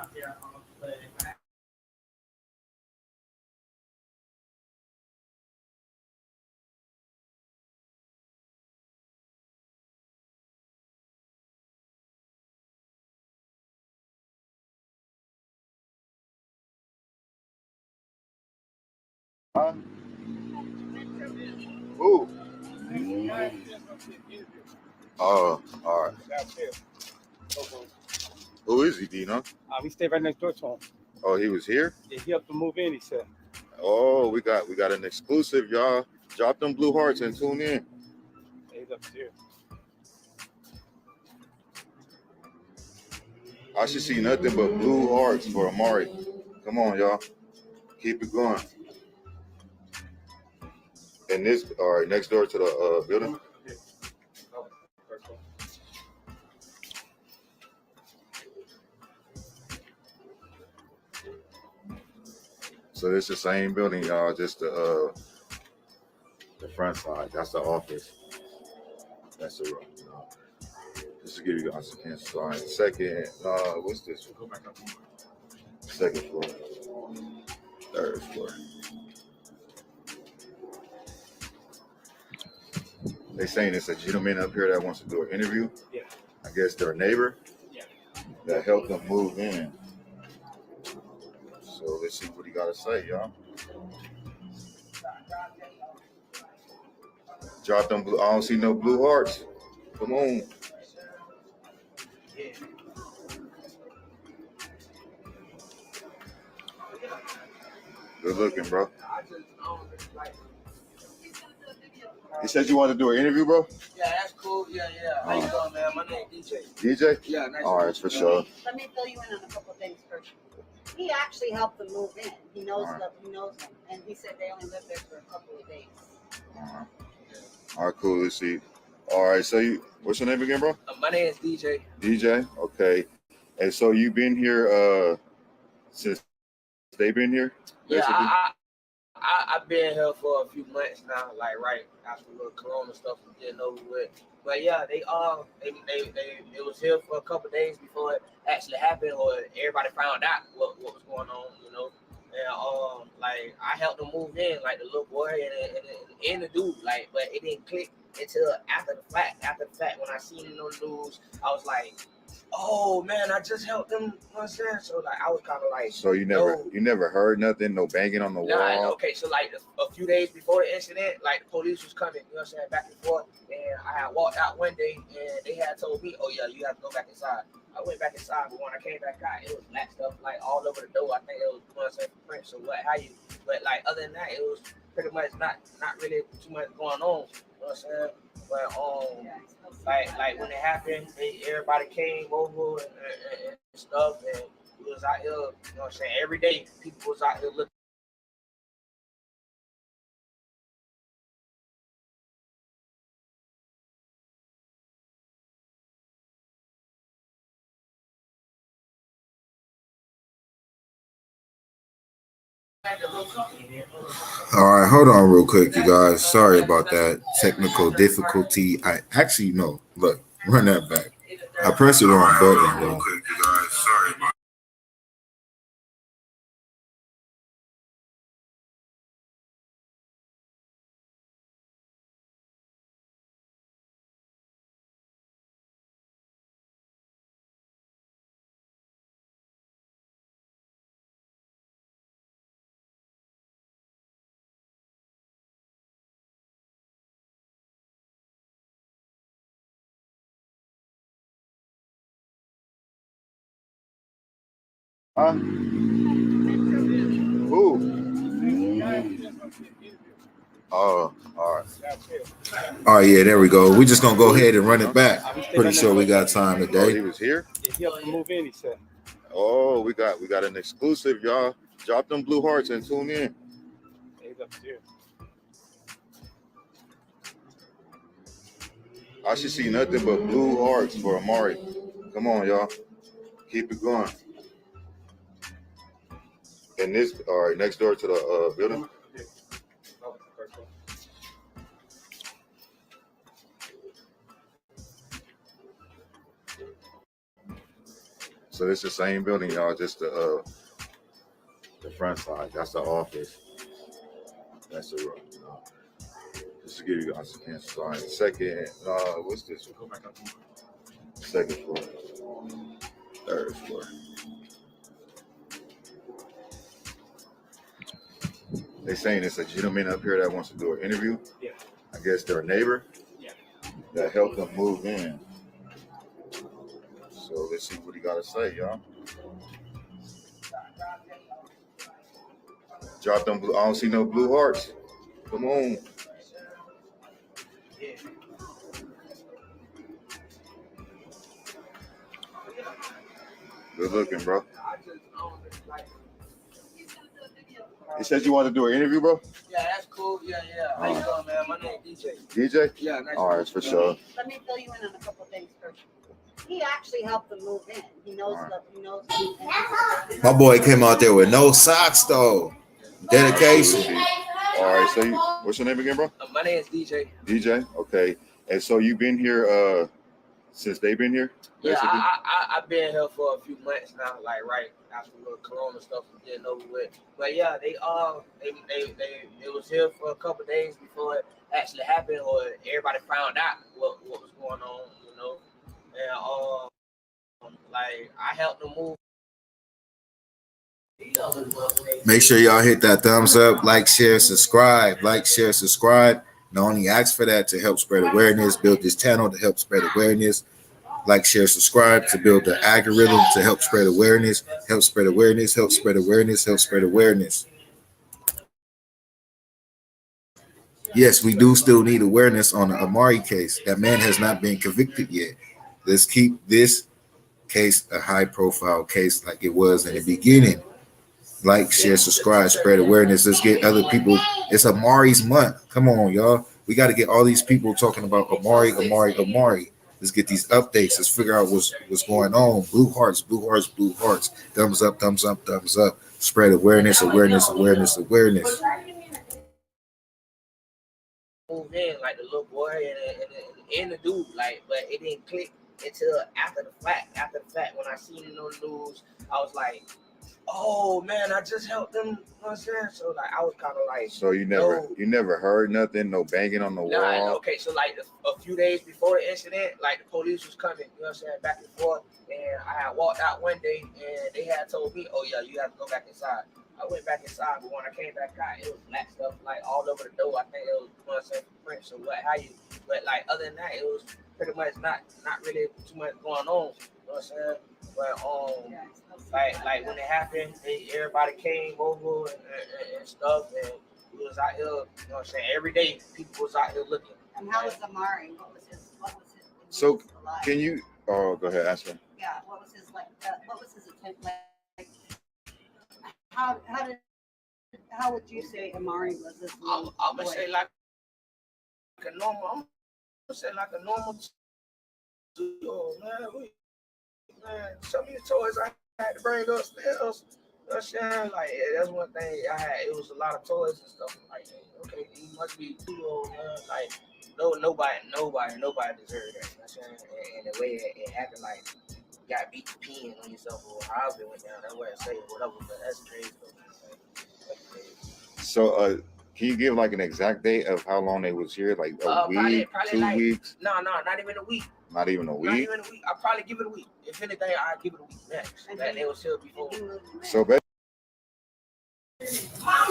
Ooh. Oh, all right. Who is he, Dino?
We stayed right next door to him.
Oh, he was here?
Yeah, he helped him move in, he said.
Oh, we got an exclusive, y'all. Drop them blue hearts and tune in.
Yeah, he's upstairs.
I should see nothing but blue hearts for Amari. Come on, y'all. Keep it going. And this, all right, next door to the building. So it's the same building, y'all. Just the front side. That's the office. That's the room. Just to give you guys an insight. Second, what's this? Go back up. Second floor. Third floor. They saying it's a gentleman up here that wants to do an interview.
Yeah.
I guess their neighbor.
Yeah.
That helped them move in. So let's see what he got to say, y'all. Drop them blue. I don't see no blue hearts. Come on. Good looking, bro. You said you wanted to do an interview, bro?
Yeah, that's cool. Yeah. How you doing, man? My name is DJ.
DJ?
Yeah, nice.
All right, for sure.
Let me fill you in on a couple of things first. He actually helped them move in. He knows them, and he said they only lived there for a couple of days.
All right, cool. Let's see. All right, so what's your name again, bro?
My name is DJ.
DJ? Okay. And so you've been here since they've been here?
Basically? Yeah, I've been here for a few months now, like right after the corona stuff was getting over with. But yeah, they was here for a couple of days before it actually happened, or everybody found out what was going on, you know. And like I helped them move in, like the little boy and the dude, like, but it didn't click until after the fact. After the fact, when I seen it on the news, I was like, oh man, I just helped them. You know what I'm saying? So like I was kind of like,
so you never heard nothing, no banging on the wall?
Okay, so like a few days before the incident, like the police was coming, you know what I'm saying, back and forth, and I had walked out one day and they had told me, oh yeah, you have to go back inside. I went back inside, but when I came back out, it was black stuff like all over the door. I think it was, you know what I'm saying, prints or what have you. But like other than that, it was pretty much not really too much going on. You know what I'm saying? But like when it happened, everybody came over and stuff, and we was out here, you know what I'm saying, every day people was out here looking.
All right, hold on real quick, you guys. Sorry about that technical difficulty. I actually no. Look, run that back. I pressed the wrong button, though.
Quick, you guys. Sorry about
Huh? Who? Oh, all right. Oh, yeah, there we go. We're just going to go ahead and run it back. Pretty sure we got time
Oh,
today.
he was here?
He helped him move in, he said.
Oh, we got an exclusive, y'all. Drop them blue hearts and tune in.
He's upstairs.
I should see nothing but blue hearts for Amari. Come on, y'all. Keep it going. And this, all right, next door to the building. So it's the same building, y'all, just the front side. That's the office. That's the room. Just to give you guys a chance. Sorry. Second, what's this? Go back up. Second floor. Third floor. They saying it's a gentleman up here that wants to do an interview.
Yeah.
I guess their neighbor.
Yeah.
That helped them move in. So let's see what he got to say, y'all. Drop them blue. I don't see no blue hearts. Come on. Good looking, bro. You said you wanted to do an interview, bro?
Yeah, that's cool. Yeah. How you doing, man? My name is DJ.
DJ?
Yeah, nice.
All right, for sure.
Let me fill you in on a couple of things first. He actually helped them move in. He knows them.
My boy came out there with no socks, though. Dedication.
All right, so what's your name again, bro?
My name is DJ.
DJ? Okay. And so you've been here since they've been here?
Yeah,
Basically?
I've been here for a few months now, like right after the corona stuff was getting over with. But yeah, they was here for a couple of days before it actually happened, or everybody found out what was going on, you know. And like I helped them move.
Make sure y'all hit that thumbs up, like, share, subscribe, like, share, subscribe. And I only ask for that to help spread awareness, build this channel to help spread awareness. Like, share, subscribe to build the algorithm to help spread awareness, help spread awareness, help spread awareness, help spread awareness. Yes, we do still need awareness on the Amari case. That man has not been convicted yet. Let's keep this case a high profile case like it was in the beginning. Like, share, subscribe, spread awareness. Let's get other people. It's Amari's month. Come on, y'all. We got to get all these people talking about Amari. Let's get these updates. Let's figure out what's going on. Blue hearts. Thumbs up, thumbs up, thumbs up. Spread awareness.
Move in like the little boy and the dude, like, but it didn't click until after the fact. After the fact, when I seen it on the news, I was like, oh man, I just helped them. You know what I'm saying? So like I was kind of like,
so you never heard nothing, no banging on the wall.
Okay, so like a few days before the incident, like the police was coming, you know what I'm saying, back and forth, and I had walked out one day and they had told me, oh yeah, you have to go back inside. I went back inside, but when I came back out, it was black stuff like all over the door. I think it was, you know what I'm saying, prints or what have you. But like other than that, it was pretty much not really too much going on. You know what I'm saying? But like when it happened, everybody came over and stuff, and we was out here. You know what I'm saying? Every day, people was out here looking.
And how was Amari? What was his?
So can you? Oh, go ahead, answer.
Yeah. What was his what was his attempt like? How would you say Amari was this?
I'm gonna say like a normal. I'm gonna say like a normal. Oh man, some of the toys I had to bring upstairs. You know what I'm saying? Like that's one thing I had. It was a lot of toys and stuff like that. Okay, he must be too old, man. Like nobody deserved that. You know what I'm saying? And the way it happened, like you got beat the pen on yourself or however it went down. That's what I say, whatever. But that's crazy.
So can you give like an exact date of how long they was here? Like a week,
probably
2
like,
weeks?
No, not even a week.
Not even a week?
Not even a week. I'll probably give it a week. If anything, I'll give it a week next. That they was here before.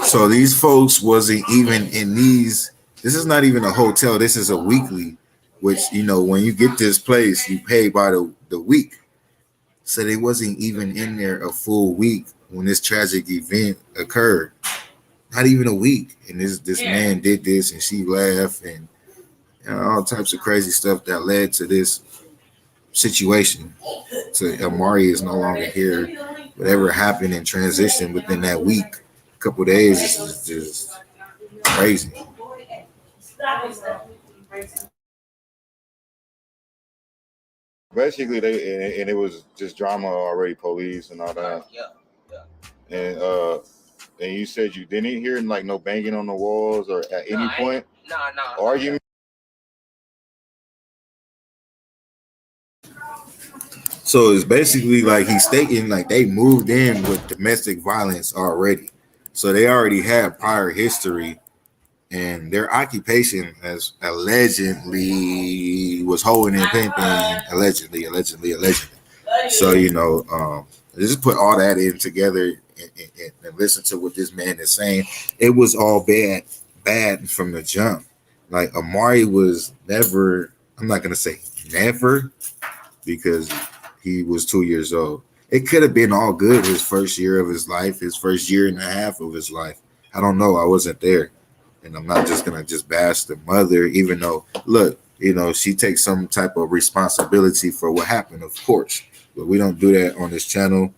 So these folks wasn't even in these. This is not even a hotel. This is a weekly, which, you know, when you get this place, you pay by the week. So they wasn't even in there a full week when this tragic event occurred. Not even a week. And this man did this, and she laughed, and all types of crazy stuff that led to this situation. So Amari is no longer here. Whatever happened in transition within that week, a couple of days, is just crazy.
Basically, it was just drama already, police and all that.
Yeah.
And you said you didn't hear like no banging on the walls or at any point?
No.
Argument?
So it's basically like he's stating like they moved in with domestic violence already. So they already had prior history, and their occupation as allegedly was holding and pimping, allegedly. So, you know, just put all that in together and listen to what this man is saying. It was all bad from the jump. Like Amari was never, I'm not going to say never, because he was 2 years old. It could have been all good his first year of his life, his first year and a half of his life. I don't know. I wasn't there. And I'm not just going to just bash the mother, even though, look, you know, she takes some type of responsibility for what happened, of course. But we don't do that on this channel.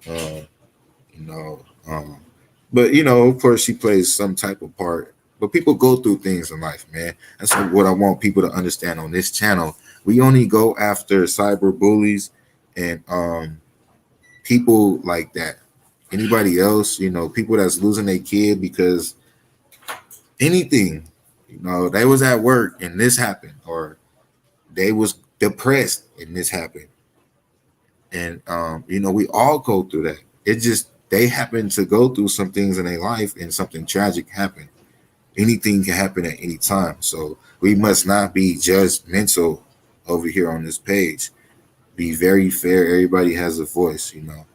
But, you know, of course, she plays some type of part. But people go through things in life, man. That's what I want people to understand on this channel. We only go after cyber bullies and people like that. Anybody else, you know, people that's losing their kid because anything, you know, they was at work and this happened, or they depressed and this happened. And you know, we all go through that. It just they happen to go through some things in their life and something tragic happened. Anything can happen at any time. So we must not be judgmental over here on this page. Be very fair. Everybody has a voice, you know.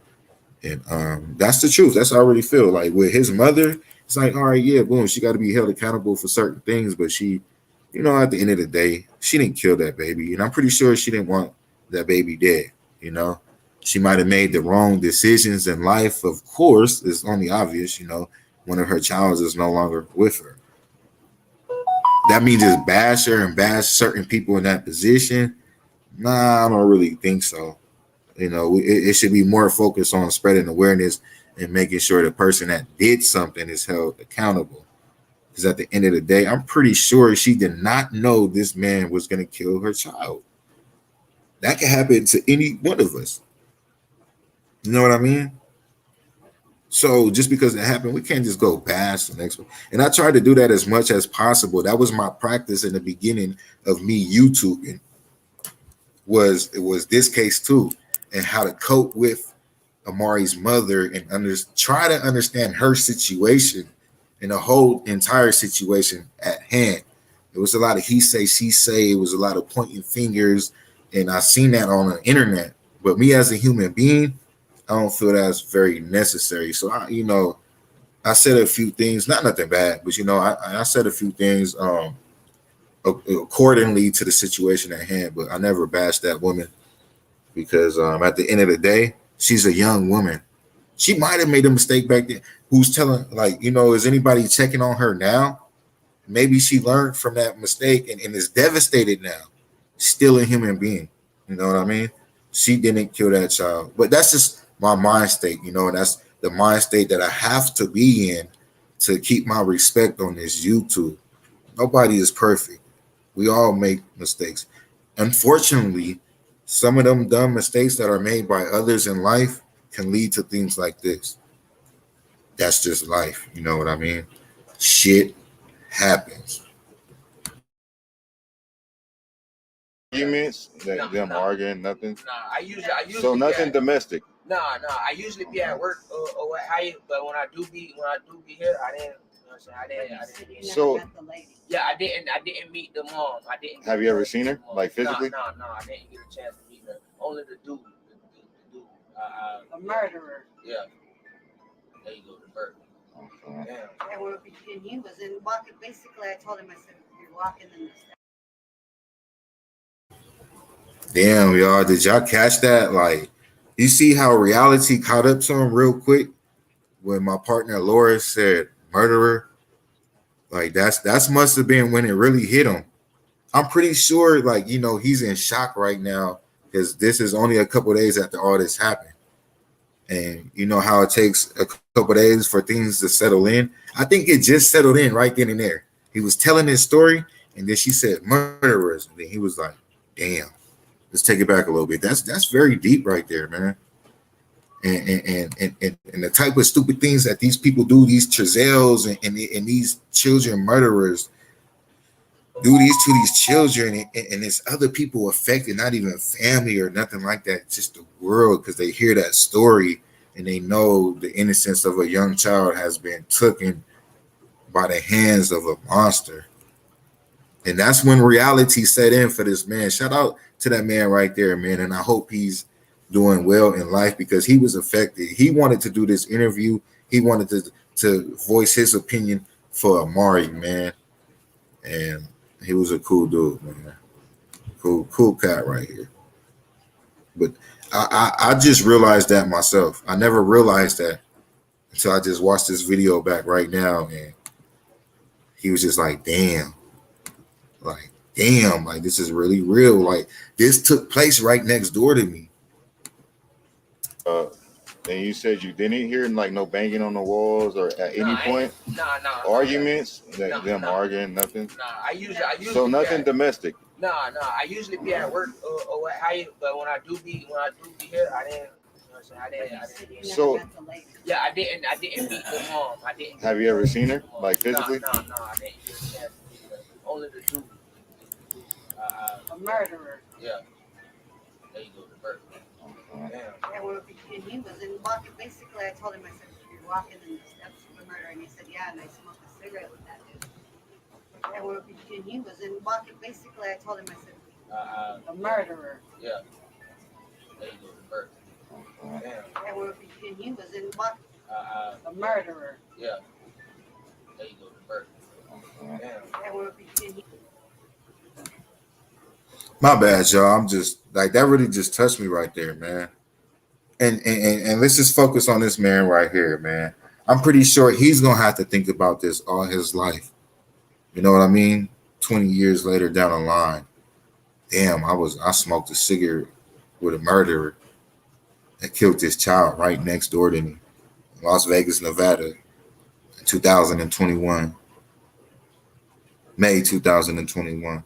And that's the truth. That's how I really feel. Like with his mother, it's like, all right, yeah, boom, she got to be held accountable for certain things, but she, you know, at the end of the day, she didn't kill that baby. And I'm pretty sure she didn't want that baby dead, you know. She might have made the wrong decisions in life, of course. It's only obvious, you know, one of her child is no longer with her. That means just bash her and bash certain people in that position. Nah, I don't really think so. You know, it should be more focused on spreading awareness and making sure the person that did something is held accountable. Because at the end of the day, I'm pretty sure she did not know this man was going to kill her child. That can happen to any one of us. You know what I mean? So just because it happened, we can't just go bash the next one. And I tried to do that as much as possible. That was my practice in the beginning of me YouTubing. It was this case too, and how to cope with Amari's mother and try to understand her situation and the whole entire situation at hand. It was a lot of he say, she say. It was a lot of pointing fingers, and I seen that on the internet. But me as a human being, I don't feel that's very necessary. So I said a few things, not nothing bad, but I said a few things accordingly to the situation at hand. But I never bashed that woman because at the end of the day, she's a young woman. She might have made a mistake back then. Who's telling, is anybody checking on her now? Maybe she learned from that mistake and is devastated now. Still a human being. You know what I mean? She didn't kill that child. But that's just my mind state, and that's the mind state that I have to be in to keep my respect on this YouTube. Nobody is perfect. We all make mistakes. Unfortunately, some of them dumb mistakes that are made by others in life can lead to things like this. That's just life. You know what I mean? Shit happens.
Arguments, them arguing, nothing.
I usually.
So nothing domestic.
I usually be at work or what have you, but when I do be here, I didn't. I didn't.
So
yeah, I didn't meet the mom. I didn't.
Have you ever seen her, like physically?
No, I didn't get a chance to meet her. Only the dude.
A murderer.
Yeah. There you go, the bird.
Okay.
Yeah, well, and he was in walking. Basically, I told him, I said, "You're walking in the."
Damn, y'all, did y'all catch that? Like, you see how reality caught up to him real quick when my partner Laura said murderer? Like, that's must have been when it really hit him. I'm pretty sure, he's in shock right now because this is only a couple days after all this happened. And you know how it takes a couple days for things to settle in? I think it just settled in right then and there. He was telling his story, and then she said murderers. And then he was like, damn. Let's take it back a little bit. That's very deep right there, man. And the type of stupid things that these people do, these Chazelles and these children murderers do these to these children, and it's other people affected, not even family or nothing like that, just the world, because they hear that story and they know the innocence of a young child has been taken by the hands of a monster. And that's when reality set in for this man. Shout out to that man right there, man. And I hope he's doing well in life because he was affected. He wanted to do this interview. He wanted to voice his opinion for Amari, man. And he was a cool dude, man. Cool cat right here. But I just realized that myself. I never realized that until I just watched this video back right now. And he was just like, damn. Like this is really real. Like this took place right next door to me.
And you said you didn't hear no banging on the walls or at any point? Arguments? Them arguing, nothing?
I usually.
So nothing domestic?
I usually be at work or what have you, but when I do be here, I didn't. I didn't.
So
yeah, I didn't meet the mom. I didn't.
Have you ever seen her, physically?
No, I didn't get a chance to meet her. Only the dude.
A murderer.
Yeah. There you go, the bird. Damn.
And he was in walking. Basically, I told him, I said, "You're walking in the steps of the murder," and he said, "Yeah." And I smoked a cigarette with that dude. And he was in walking. Basically, I told him, I said, "A murderer."
Yeah. There you go, the bird. Damn.
And he was in walking. A murderer.
Yeah. There you go, the bird. Damn.
My bad, y'all. I'm just like that. Really just touched me right there, man. And let's just focus on this man right here, man. I'm pretty sure he's gonna have to think about this all his life. You know what I mean? 20 years later down the line, damn, I smoked a cigarette with a murderer that killed this child right next door to me, in Las Vegas, Nevada, in 2021, May 2021.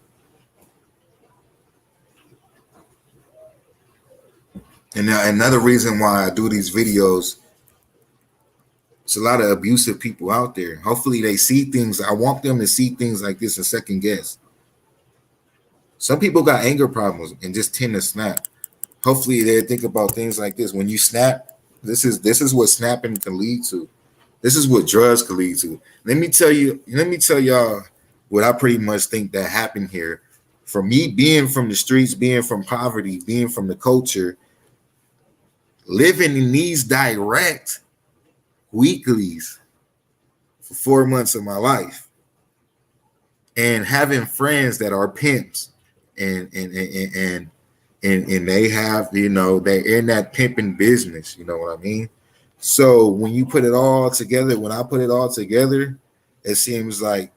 And another reason why I do these videos, it's a lot of abusive people out there. Hopefully they see things. I want them to see things like this and second guess. Some people got anger problems and just tend to snap. Hopefully they think about things like this. When you snap, this is what snapping can lead to. This is what drugs can lead to. Let me tell y'all what I pretty much think that happened here. For me, being from the streets, being from poverty, being from the culture, living in these direct weeklies for 4 months of my life, and having friends that are pimps, and they have, you know, they're in that pimping business. You know what I mean? So when you put it all together, when I put it all together, it seems like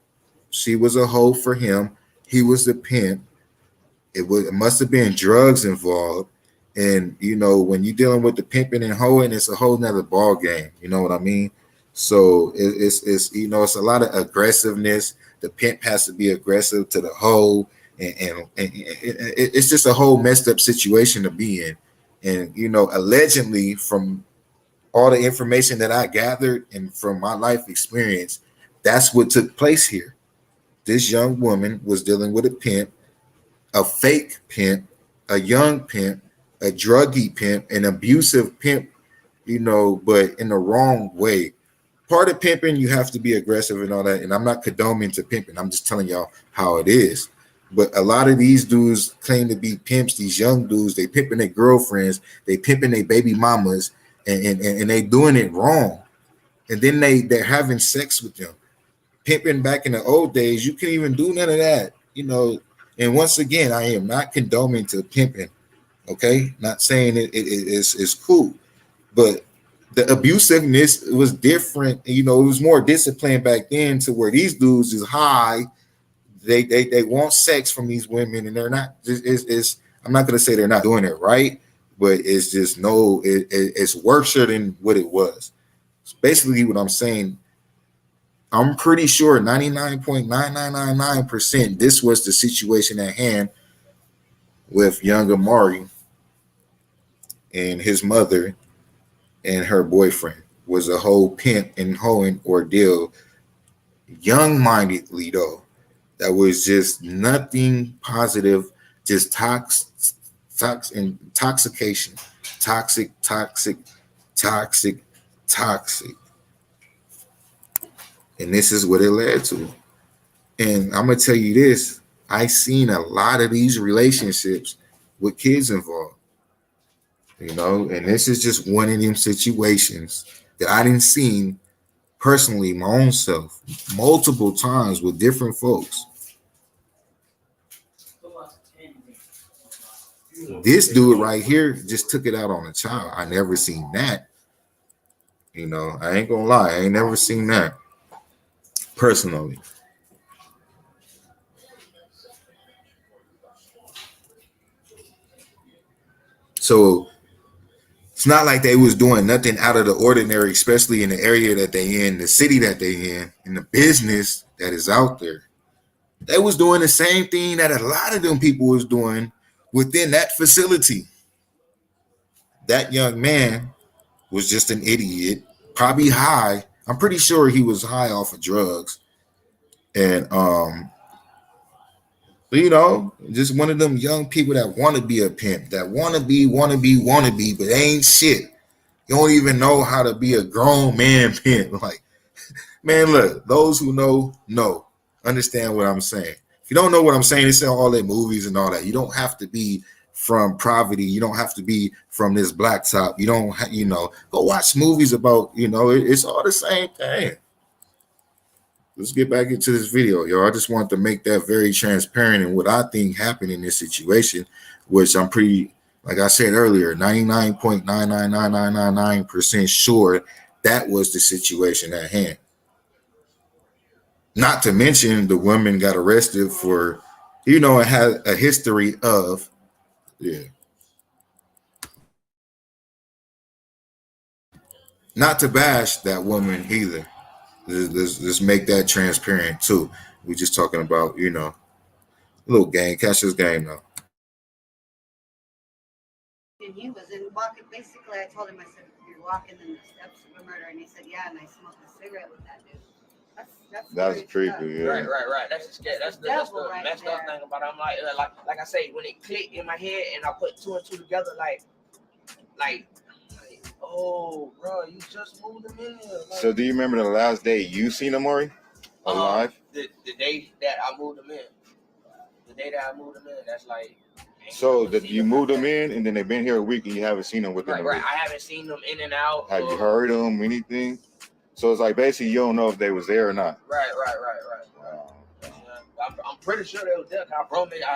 she was a hoe for him. He was the pimp. It must have been drugs involved. And, you know, when you're dealing with the pimping and hoeing, it's a whole nother ball game. You know what I mean? So it's you know, it's a lot of aggressiveness. The pimp has to be aggressive to the hoe. And it's just a whole messed up situation to be in. And, you know, allegedly, from all the information that I gathered and from my life experience, that's what took place here. This young woman was dealing with a pimp, a fake pimp, a young pimp, a druggy pimp, an abusive pimp, you know, but in the wrong way. Part of pimping, you have to be aggressive and all that. And I'm not condoning to pimping. I'm just telling y'all how it is. But a lot of these dudes claim to be pimps, these young dudes, they pimping their girlfriends, they pimping their baby mamas, and they doing it wrong. And then they're having sex with them. Pimping back in the old days, you couldn't even do none of that, you know. And once again, I am not condoning to pimping. Okay, not saying it's cool, but the abusiveness was different. You know, it was more disciplined back then, to where these dudes is high. They want sex from these women, and they're not. I'm not gonna say they're not doing it right, but it's just it's worse than what it was. It's basically what I'm saying. I'm pretty sure 99.9999% this was the situation at hand with young Amari and his mother and her boyfriend. Was a whole pimp and hoeing ordeal, young-mindedly though. That was just nothing positive, just intoxication, toxic. And this is what it led to. And I'm gonna tell you this, I seen a lot of these relationships with kids involved. You know, and this is just one of them situations that I didn't see personally, my own self, multiple times with different folks. This dude right here just took it out on a child. I never seen that. You know, I ain't gonna lie, I ain't never seen that personally. So it's not like they was doing nothing out of the ordinary, especially in the area that they in, the city that they in the business that is out there. They was doing the same thing that a lot of them people was doing within that facility. That young man was just an idiot, probably high. I'm pretty sure he was high off of drugs. And You know, just one of them young people that want to be a pimp, that want to be, but they ain't shit. You don't even know how to be a grown man pimp. Like, man, look, those who know, understand what I'm saying. If you don't know what I'm saying, it's in all their movies and all that. You don't have to be from poverty. You don't have to be from this blacktop. You don't, go watch movies about, it's all the same thing. Let's get back into this video, y'all. I just want to make that very transparent and what I think happened in this situation, which I'm pretty, like I said earlier, 99.99999% sure that was the situation at hand. Not to mention the woman got arrested for, it had a history of, not to bash that woman either. Let's make that transparent too. We're just talking about, a little game. Catch this game now.
And he was in walking. Basically, I told him, I said, "You're walking in the steps of a murder," and he said, "Yeah." And I smoked a cigarette with that dude. That's
creepy. Yeah.
Right. That's the scary. That's the messed up thing about it. I'm like I say, when it clicked in my head and I put two and two together, like, oh, bro, you just moved him in here. Like,
so, do you remember the last day you seen Amari alive?
The day that I moved him in. That's like.
So that you moved them in, and then they've been here a week, and you haven't seen them within a week.
Right. I haven't seen them in and out.
Have you heard them? Anything? So it's like basically you don't know if they was there or not.
Right. I'm pretty sure they was there. I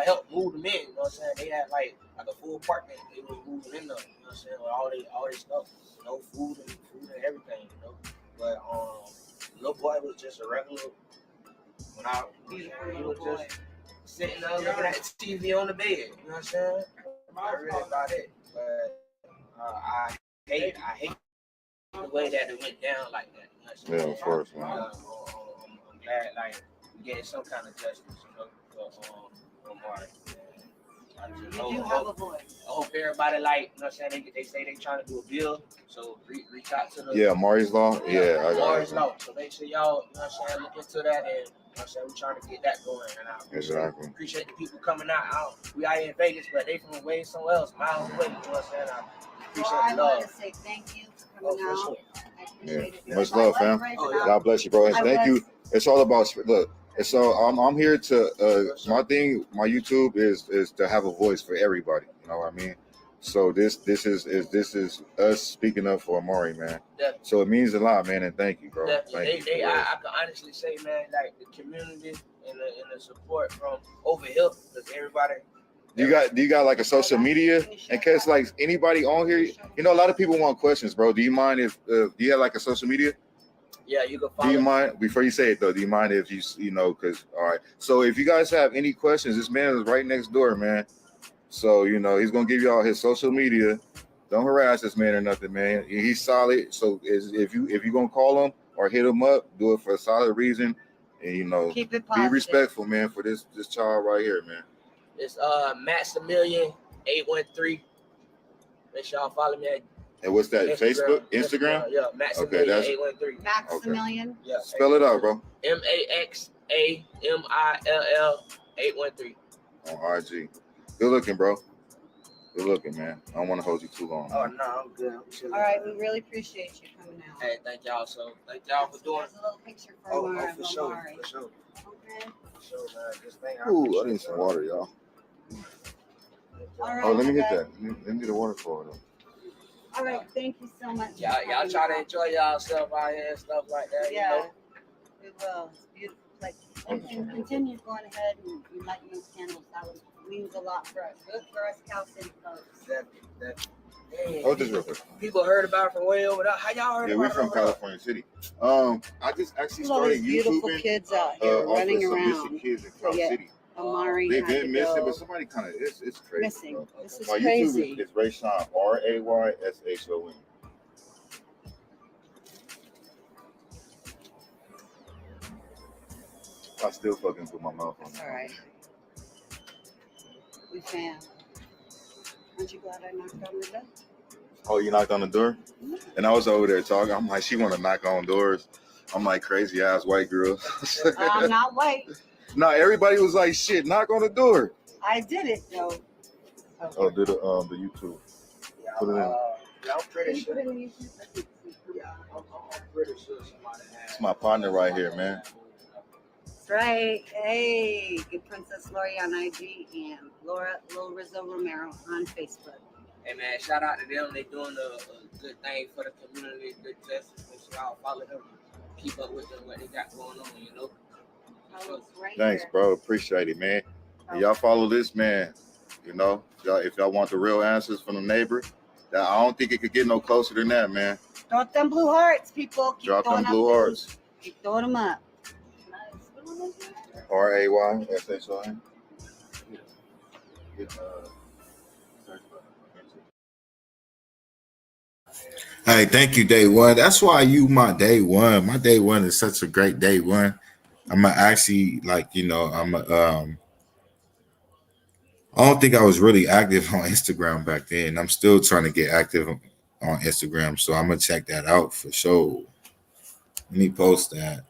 helped move them in. You know what I'm saying? They had like a full apartment. They was moving in there. You know what I'm saying? With all this stuff, no food and everything. But little boy was just a regular. He was just sitting there looking at the TV on the bed. You know what I'm saying? Not really about it. But I hate the way that it went down like that. You know what I'm saying?
Yeah, of course, man.
I'm glad like we getting some kind of justice, for Mark.
You do have a voice.
I hope everybody they say they trying to do a bill, so reach out to the
Amari's Law. Yeah, I got
Amari's Law. So make sure y'all, look into that, and we're trying to get that going. And I appreciate the people coming out. We out here in Vegas, but they from way somewhere else, miles away. You know what I'm saying? I appreciate the love.
I want to say thank you for coming out.
Sure.
I appreciate it.
Much love, fam. God bless you, bro. And thank you. It's all about look. And so I'm here to my YouTube is to have a voice for everybody. You know what I mean? So this is us speaking up for Amari, man.
Definitely.
So it means a lot, man, and thank you, bro. Thank you.
I can honestly say, man, like the community and the support from over here, because everybody.
Do you got like a social media in case like anybody on here? A lot of people want questions, bro. Do you mind if do you have like a social media?
Yeah, you can follow.
Do you mind, before you say it though, do you mind if because, all right. So if you guys have any questions, this man is right next door, man. So, he's going to give you all his social media. Don't harass this man or nothing, man. He's solid. So if you're going to call him or hit him up, do it for a solid reason. And,
keep it
be respectful, man, for this child right here, man.
It's Maximilian 813. Make sure y'all follow me at
and what's that? Facebook? Instagram?
Yeah, Maximilian 813.
Maximilian?
Okay. Yeah. Spell it out, bro.
MAXAMILL 813.
On IG. Good looking, bro. Good looking, man. I don't want to hold you too long.
Oh, no, I'm good.
All right, we really appreciate you coming out.
Hey, thank y'all. Thank y'all for doing it.
There's a little picture for Amari.
For sure.
Okay.
For sure, man. This thing,
Ooh, I need some water, y'all.
All right,
let me get that. Let me get the water for it.
All right, thank you so much.
Y'all try to enjoy yourself out here and stuff like that.
Yeah, we will. It's a beautiful place. And continue going ahead and lighting those candles. That means a lot for us. Good for us, Cal City folks.
Definitely.
Oh, just real quick.
People heard about it from way over there. How y'all heard about it?
Yeah, we're from California City. I just actually started
beautiful
YouTubing.
kids out here running around.
Missing kids in Cal City.
Amari
they've been missing, but somebody kind of it's crazy.
Missing.
Bro.
This is
My
crazy.
YouTube is Rayshon, RAYSHON. I still fucking put my mouth on it.
All right. We fan. Aren't you glad I knocked on the door?
Oh, you knocked on the door? Mm-hmm. And I was over there talking. I'm like, she want to knock on doors. I'm like crazy ass white girl.
I'm not white.
Nah, everybody was like, "Shit, knock on the door."
I did it though.
Oh, did the YouTube?
Yeah,
Put it in.
I'm pretty
Can you
sure.
put it in YouTube?
Yeah, I'm pretty sure somebody has.
It's my partner right here, man.
That's right. Hey, good Princess Lori on IG and Laura Lil Rizzo Romero on Facebook.
Hey man, shout out to them. They doing a good thing for the community, good justice. Make sure y'all follow them, keep up with them, what they got going on, you know.
Right
Thanks,
here.
bro. Appreciate it, man. And y'all follow this, man. You know, if y'all want the real answers from the neighbor, I don't think it could get no closer than that, man.
Drop them blue hearts, people. Keep
Drop them
throwing
blue
up
hearts.
those. Keep throwing them up.
RAYSHI. Hey, thank you, day one. That's why you my day one. My day one is such a great day one. I'm actually like, you know, I don't think I was really active on Instagram back then. I'm still trying to get active on Instagram, so I'm gonna check that out for sure. Let me post that.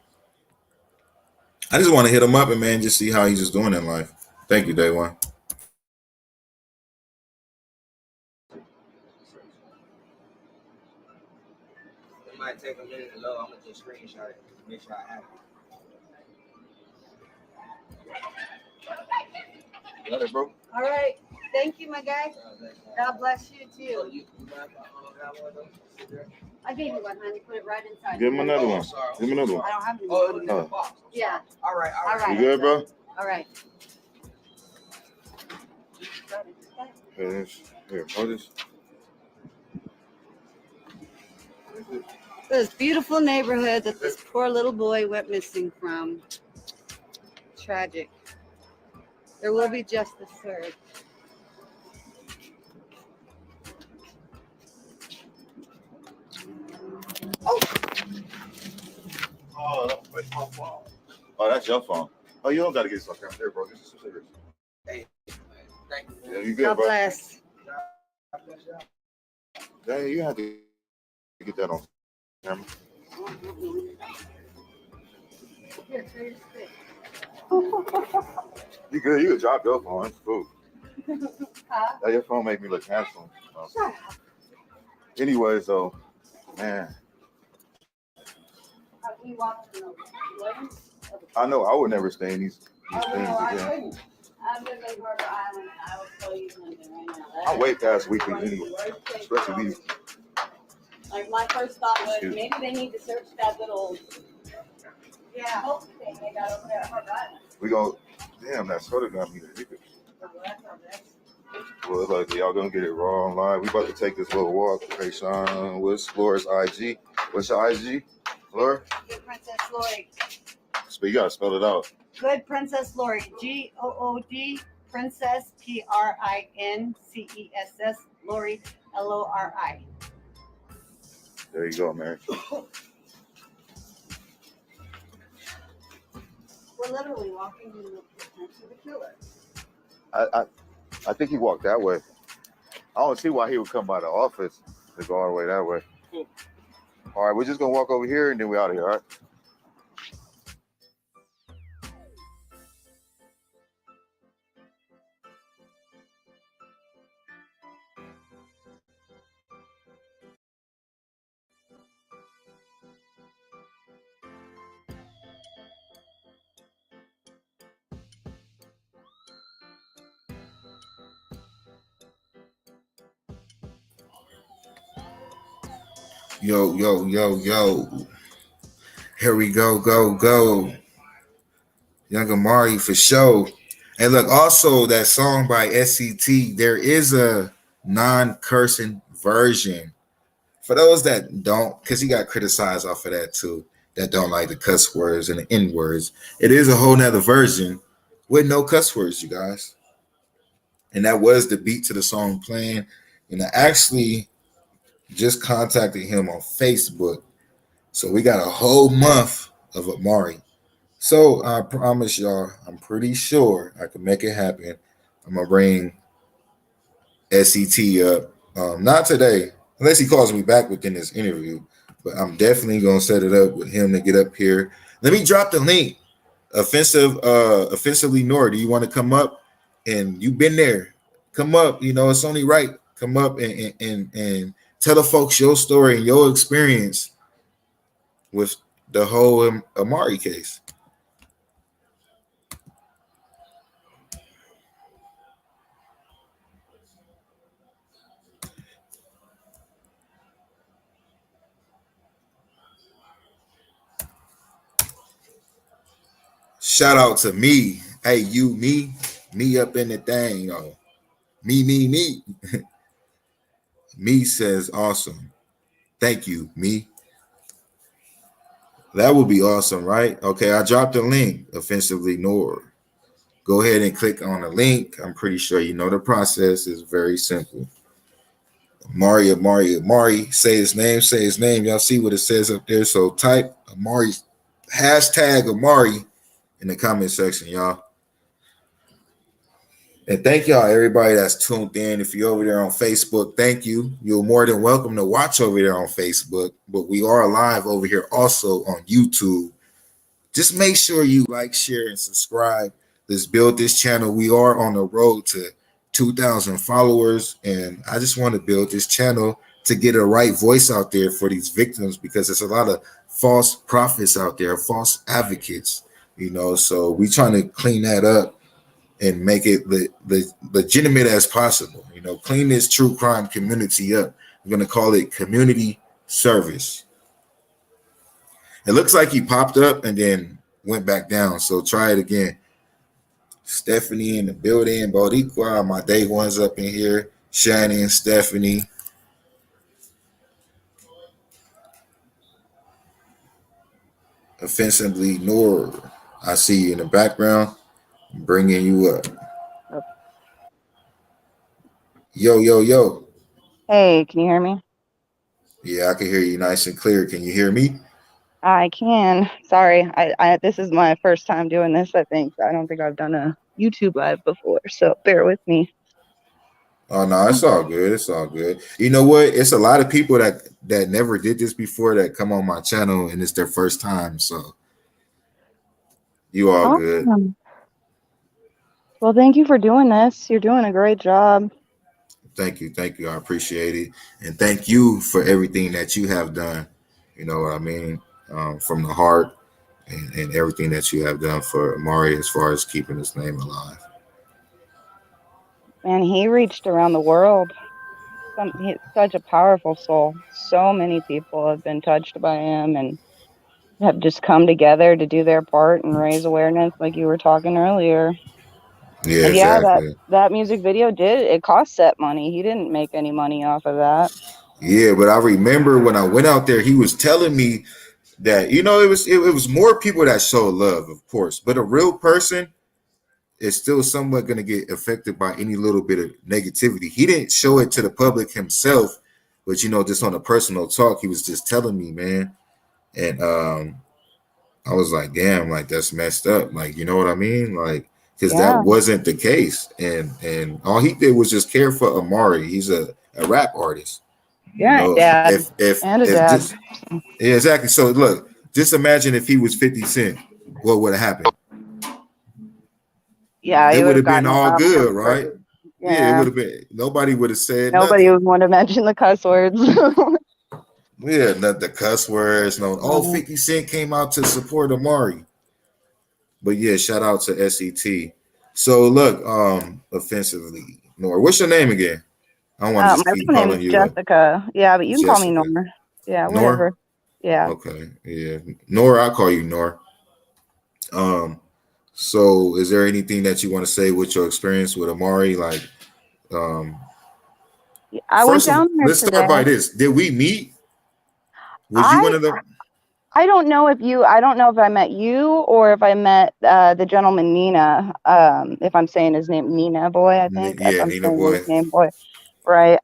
I just want to hit him up and man, just see how he's just doing in life. Thank you, day one.
It might take a minute to load. I'm gonna just screenshot it. Make sure I have it.
Got it, bro.
All right. Thank you, my guy. God bless you too. I gave you one, honey. Put it right inside.
Give him another one. Give him another one.
I don't have any.
Oh, it was in the box.
Yeah.
All right.
All right.
You good, bro?
All right.
Here, hold this.
This beautiful neighborhood that this poor little boy went missing from. Tragic. There will be justice served.
Oh, that's your phone. Oh, you don't got to get stuck down there, bro. This is some cigarettes.
Hey, thank you.
Yeah, you good,
God
bro?
bless.
Dang, you have to get that on camera.
Here, try your stick.
You good? You could drop your phone. It's cool.
Huh?
Now your phone make me look handsome.
Shut up.
Anyways, though, man,
How can you walk in the wedding?
I know I would never stay in these
Oh,
things
no, I
again.
couldn't. I'm living in Rhode Island, and I will tell you London right now.
I'm way past weekends anyway, especially these.
Like my first thought was
Excuse me.
maybe they need to search that little
Yeah.
hope thing they got over there at Rhode Island.
We go, damn, that soda got me addicted. Well, it's like y'all gonna get it raw online. We about to take this little walk. Hey, Sean, what's Laura's IG? What's your IG, Laura?
Good Princess Lori.
But you gotta spell it out.
Good Princess Lori. GOOD Princess PRINCESS Lori LORI.
There you go, man.
We're literally walking in the potential of the killer.
I think he walked that way. I don't see why he would come by the office to go all the way that way.
Cool.
All right, we're just gonna walk over here and then we're out of here, all right? Yo, yo, yo, yo. Here we go, go. Young Amari for sure. And look, also that song by SCT, there is a non-cursing version. For those that don't, because he got criticized off of that too, that don't like the cuss words and the N words. It is a whole nother version with no cuss words, you guys. And that was the beat to the song playing. And I actually just contacted him on Facebook. So we got a whole month of Amari. So I promise y'all, I'm pretty sure I can make it happen. I'm going to bring SCT up. Not today, unless he calls me back within this interview. But I'm definitely going to set it up with him to get up here. Let me drop the link Offensively Nor, do you want to come up? And you've been there. Come up. You know, it's only right. Come up and tell the folks your story and your experience with the whole Amari case. Shout out to me. Hey, you, me up in the thing, you know. Me. Me says awesome. Thank you, me. That would be awesome, right? Okay, I dropped the link, Offensively Nor. Go ahead and click on the link. I'm pretty sure you know the process is very simple. Amari, say his name. Y'all see what it says up there. So type Amari, hashtag Amari in the comment section, y'all. And thank y'all, everybody that's tuned in. If you're over there on Facebook, thank you. You're more than welcome to watch over there on Facebook. But we are live over here also on YouTube. Just make sure you like, share, and subscribe. Let's build this channel. We are on the road to 2,000 followers. And I just want to build this channel to get a right voice out there for these victims, because there's a lot of false prophets out there, false advocates, you know. So we trying to clean that up and make it legitimate as possible. You know, clean this true crime community up. We're going to call it community service. It looks like he popped up and then went back down. So try it again. Stephanie in the building. Boricua, my day ones up in here. Shannon, Stephanie. Offensively Nor. I see you in the background. I'm bringing you up. Yo.
Hey, can you hear me?
Yeah, I can hear you nice and clear. Can you hear me?
I can. Sorry, I this is my first time doing this, I think. I don't think I've done a YouTube live before, so bear with me.
Oh, no, it's all good. It's all good. You know what? It's a lot of people that never did this before that come on my channel, and it's their first time, so you all good.
Well, thank you for doing this. You're doing a great job.
Thank you. I appreciate it. And thank you for everything that you have done. You know what I mean? From the heart, and everything that you have done for Amari as far as keeping his name alive.
Man, he reached around the world. He's such a powerful soul. So many people have been touched by him and have just come together to do their part and raise awareness, like you were talking earlier.
Yeah,
And
exactly.
that music video it cost Set money. He didn't make any money off of that.
Yeah, but I remember when I went out there, he was telling me that, you know, it was more people that show love, of course, but a real person is still somewhat going to get affected by any little bit of negativity. He didn't show it to the public himself, but, you know, just on a personal talk, he was just telling me, man. And I was like, damn, like, that's messed up. Like, you know what I mean? Like, because that wasn't the case. And all he did was just care for Amari. He's a rap artist.
Yeah,
you know,
dad. Dad.
Yeah, exactly. So look, just imagine if he was 50 Cent, what would have happened?
Yeah,
it would have been all good, right? Yeah, it would have been. Nobody would have said
nobody
nothing.
would want to mention the cuss words.
Yeah, not the cuss words. No, 50 Cent came out to support Amari. But yeah, shout out to SET. So look, offensively, Nor. What's your name again? I don't want to just keep calling you
Jessica. Yeah, but you can call me Nor. Yeah, whatever.
Nor?
Yeah.
Okay. Yeah. Nor, I'll call you Nor. So is there anything that you want to say with your experience with Amari? Like,
I went down there.
Let's start by this. Did we meet? Was you one of them?
I don't know if I met you or if I met the gentleman Nina. If I'm saying his name, Nina Boy, I think.
Yeah, Nina Boy.
His name Boy. Right.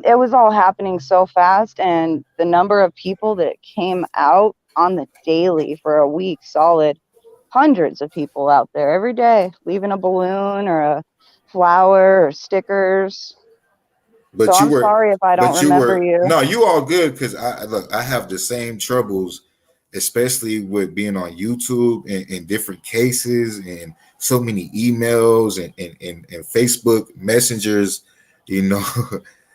It was all happening so fast, and the number of people that came out on the daily for a week solid, hundreds of people out there every day, leaving a balloon or a flower or stickers.
But
so I'm sorry if I don't remember you.
No, you all good, because I have the same troubles especially with being on YouTube and different cases and so many emails and Facebook messengers, you know,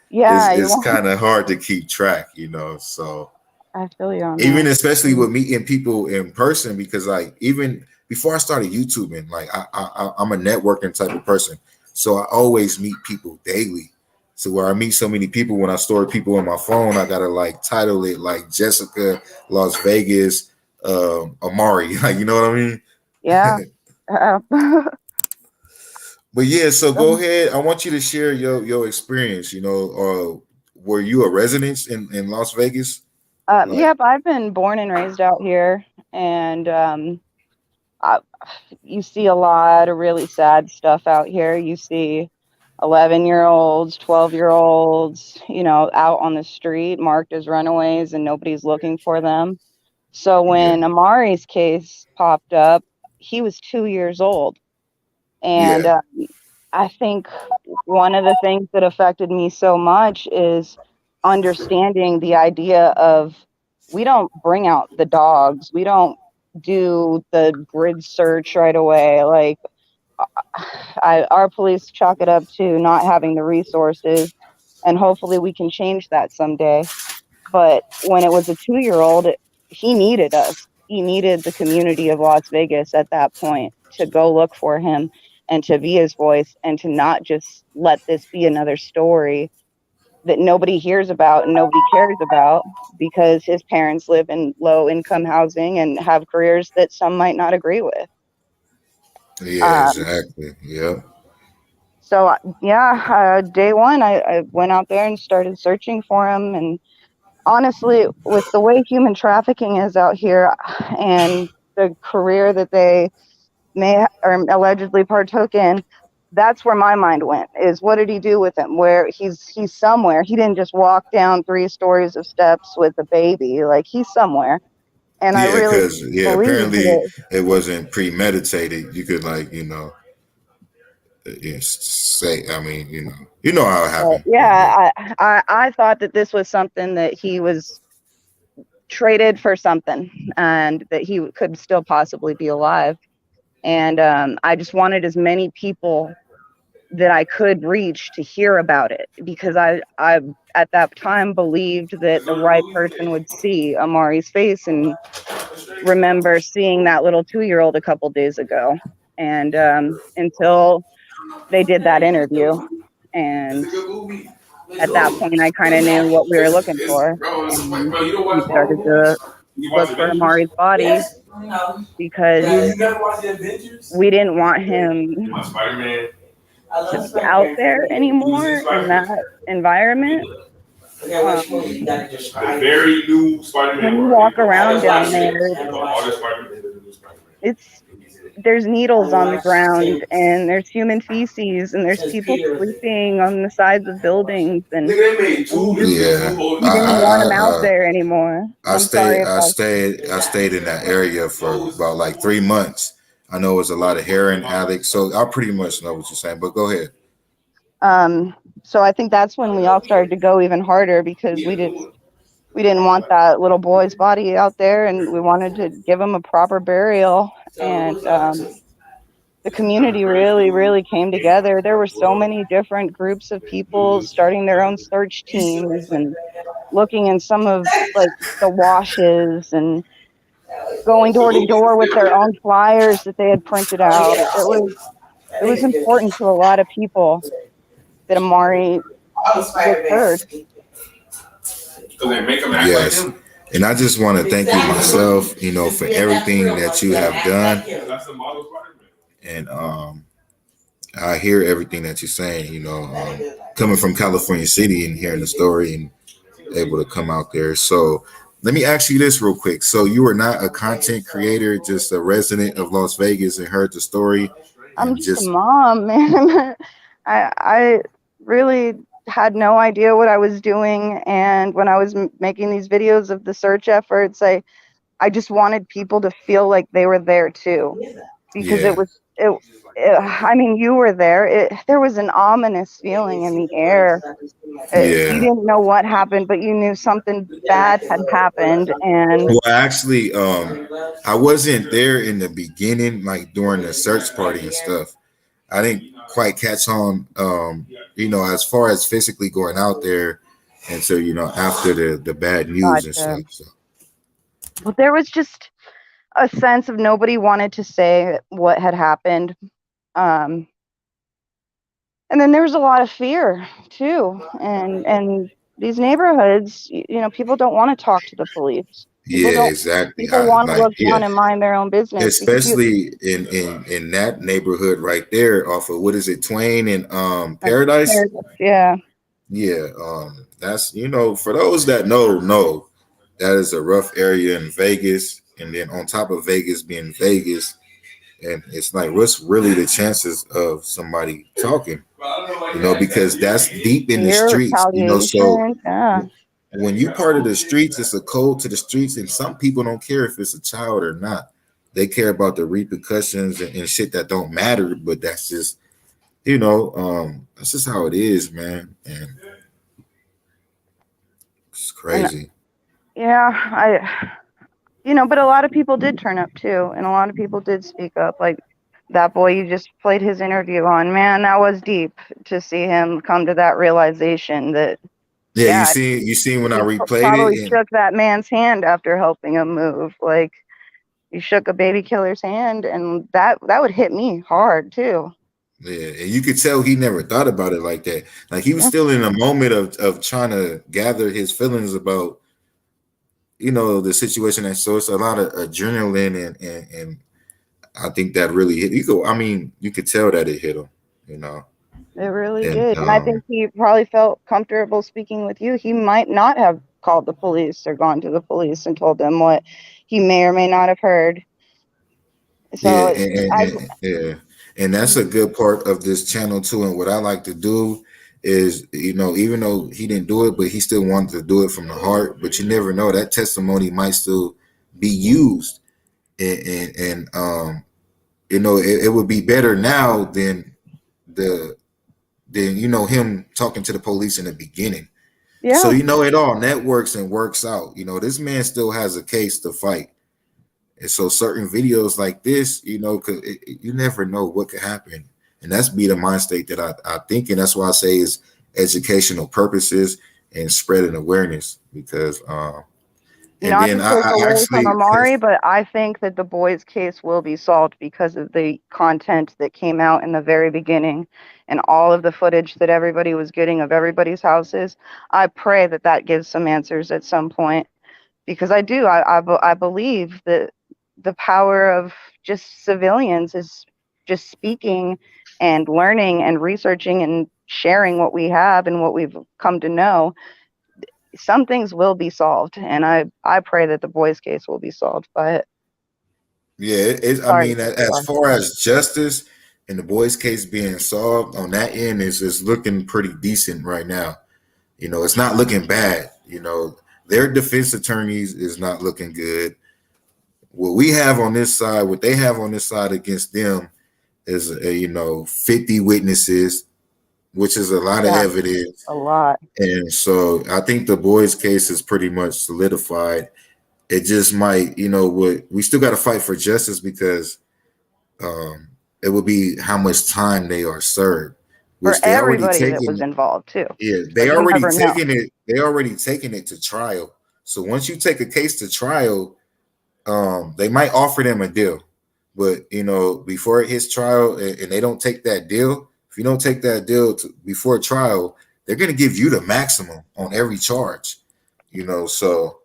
Yeah,
it's kind of hard to keep track, you know. So
I feel you on
even
that.
especially with meeting people in person, because like even before I started YouTubing, like I'm a networking type of person, so I always meet people daily. So where I meet so many people, when I store people on my phone, I gotta like title it like Jessica, Las Vegas, Amari, like, you know what I mean?
Yeah.
But yeah, so go ahead. I want you to share your experience. You know, were you a resident in Las Vegas?
Yep, I've been born and raised out here, and you see a lot of really sad stuff out here. You see 11-year-olds, 12-year-olds, you know, out on the street marked as runaways and nobody's looking for them. So when Amari's case popped up, he was 2 years old. And I think one of the things that affected me so much is understanding the idea of, we don't bring out the dogs. We don't do the grid search right away. Like, our police chalk it up to not having the resources, and hopefully we can change that someday. But when it was a 2-year-old, he needed us. He needed the community of Las Vegas at that point to go look for him and to be his voice, and to not just let this be another story that nobody hears about and nobody cares about because his parents live in low income housing and have careers that some might not agree with.
Yeah, exactly. Yeah.
So yeah, day one, I went out there and started searching for him. And honestly, with the way human trafficking is out here and the career that they may or allegedly partook in, that's where my mind went, is what did he do with him? Where he's somewhere. He didn't just walk down 3 stories of steps with a baby. Like, he's somewhere. And I really
because apparently it wasn't premeditated. You could, like, you know, say, I mean, you know how it happened.
Yeah, I thought that this was something that he was traded for something, and that he could still possibly be alive. And I just wanted as many people that I could reach to hear about it, because I at that time believed that the right person would see Amari's face and remember seeing that little 2-year-old a couple days ago. And until they did that interview, and at that point I kind of knew what we were looking for, and we started to look for Amari's body, because we didn't want him to be out there anymore in that environment.
Very new Spider-Man.
When you walk around down there, there's needles on the ground, and there's human feces, and there's people sleeping on the sides of buildings, and you didn't want them out there anymore.
I stayed in that area for about like 3 months. I know it was a lot of heroin addicts, so I pretty much know what you're saying, but go ahead.
So I think that's when we all started to go even harder, because we didn't want that little boy's body out there, and we wanted to give him a proper burial. And the community really, really came together. There were so many different groups of people starting their own search teams and looking in some of like the washes and going door to door with their own flyers that they had printed out. It was important to a lot of people that Amari was heard.
Yes. And I just want to thank you myself, you know, for everything that you have done. And I hear everything that you're saying, you know, coming from California City and hearing the story and able to come out there. So let me ask you this real quick. So you were not a content creator, just a resident of Las Vegas and heard the story?
I'm just a mom, man. I really had no idea what I was doing, and when I was making these videos of the search efforts, I just wanted people to feel like they were there too. because I mean, you were there. There was an ominous feeling in the air. You didn't know what happened, but you knew something bad had happened. And
well, actually, I wasn't there in the beginning, like during the search party and stuff. I didn't quite catch on, as far as physically going out there until, after the bad news and stuff. So.
Well, there was just a sense of nobody wanted to say what had happened. And then there was a lot of fear too. And these neighborhoods, people don't want to talk to the police.
Exactly.
People want to look down and mind their own business.
Especially in that neighborhood right there off of, what is it, Twain and Paradise?
Yeah.
Yeah. That's, for those that know, that is a rough area in Vegas. And then on top of Vegas being Vegas, and it's like, what's really the chances of somebody talking? Because that's deep in the streets. So when you part of the streets, it's a code to the streets, and some people don't care if it's a child or not. They care about the repercussions and shit that don't matter. But that's just, that's just how it is, man. And it's crazy.
But a lot of people did turn up too, and a lot of people did speak up. Like that boy you just played his interview on, man, that was deep to see him come to that realization that.
Yeah, you see when I replayed
probably
it.
Shook that man's hand after helping him move. Like you shook a baby killer's hand, and that would hit me hard too.
Yeah, and you could tell he never thought about it like that. Like he was still in a moment of trying to gather his feelings about, the situation. And so it's a lot of adrenaline and I think that really hit. You could tell that it hit him,
It really did. And I think he probably felt comfortable speaking with you. He might not have called the police or gone to the police and told them what he may or may not have heard. So
and that's a good part of this channel too. And what I like to do is, even though he didn't do it, but he still wanted to do it from the heart. But you never know, that testimony might still be used, and it would be better now than him talking to the police in the beginning. Yeah. So it all networks and works out. This man still has a case to fight. And so certain videos like this, cause you never know what could happen. And that's be the mind state that I think. And that's why I say is educational purposes and spreading awareness, because
not to take away from Amari, but I think that the boy's case will be solved because of the content that came out in the very beginning and all of the footage that everybody was getting of everybody's houses. I pray that gives some answers at some point, because I believe that the power of just civilians is just speaking and learning and researching and sharing what we have and what we've come to know. Some things will be solved, and I pray that the boy's case will be solved by it.
Yeah, as far as justice and the boy's case being solved on that end is looking pretty decent right now. It's not looking bad. Their defense attorneys is not looking good. What they have on this side against them is 50 witnesses, which is a lot of evidence.
A lot.
And so I think the boys' case is pretty much solidified. It just might, we still got to fight for justice, because it will be how much time they are served.
For everybody that was involved too.
Yeah, they already taken it. They already taken it to trial. So once you take a case to trial, they might offer them a deal. But before it hits trial and they don't take that deal, if you don't take that deal before trial, they're going to give you the maximum on every charge. So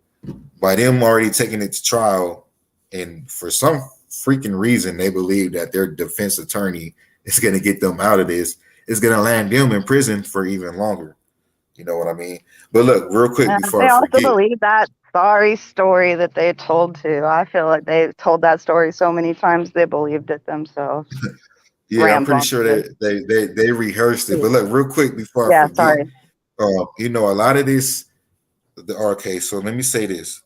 by them already taking it to trial, and for some freaking reason they believe that their defense attorney is going to get them out of this, it's going to land them in prison for even longer. You know what I mean? But look, real quick before I forget.
They also believe that sorry story that they told too. I feel like they've told that story so many times they believed it themselves.
Yeah, I'm pretty sure they rehearsed it. But look, real quick before I forget.
Sorry.
A lot of this, okay, so let me say this.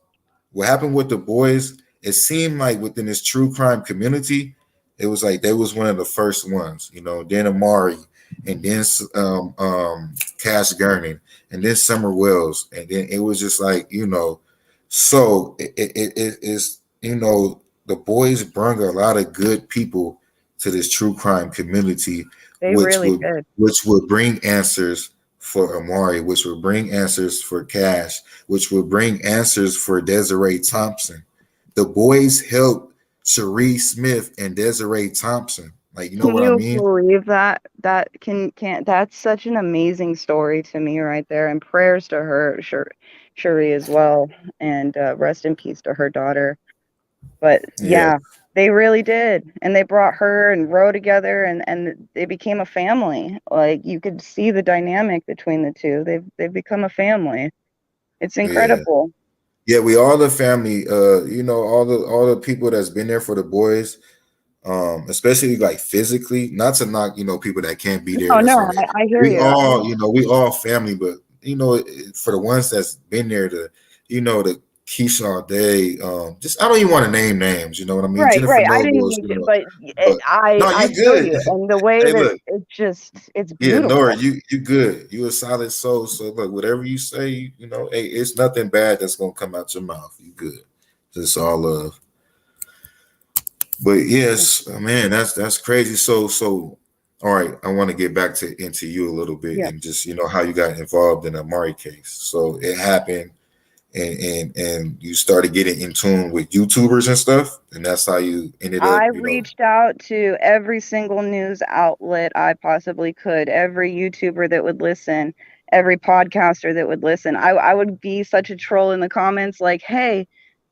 What happened with the boys, it seemed like within this true crime community, It was like they was one of the first ones, you know. Then Amari, and then Cash Gurney, and then Summer Wells, and then it was just like, you know. So it is, you know, the boys bring a lot of good people to this true crime community,
They really did.
which would bring answers for Amari, which would bring answers for Cash, which would bring answers for Desiree Thompson. The boys helped Cherie Smith and Desiree Thompson. Like, you know
Can
what I
you
mean?
believe that? That can that's such an amazing story to me right there. And prayers to her, Cherie as well, and rest in peace to her daughter. But
Yeah.
yeah, they really did, and they brought her and Ro together, and they became a family. Like, you could see the dynamic between the two. They've become a family. It's incredible.
Yeah, we all the family, you know, all the people that's been there for the boys, especially like physically, not to knock, you know, people that can't be there.
Oh
That's
no,
on it.
I hear
We
you.
all, you know, we all family, but you know, for the ones that's been there, to, you know, the Keyshawn Day, just I don't even want to name names, you know what I mean?
Right,
Jennifer
right. I didn't
Nobles,
mean
you
to,
know,
but
but no,
I
you
feel
good.
you, and the way
Hey,
that
look,
it's
yeah, Nora,
beautiful.
you good. You a solid soul. So look, whatever you say, you know, hey, it's nothing bad that's gonna come out your mouth. You good. It's all love. But yes, man, that's crazy. So all right, I want to get back to into you a little bit,
Yeah.
and just, you know, how you got involved in the Amari case. So it happened, and you started getting in tune with YouTubers and stuff, and that's how you ended up,
I
you know.
reached out to every single news outlet I possibly could, every YouTuber that would listen, every podcaster that would listen. I would be such a troll in the comments, like, hey,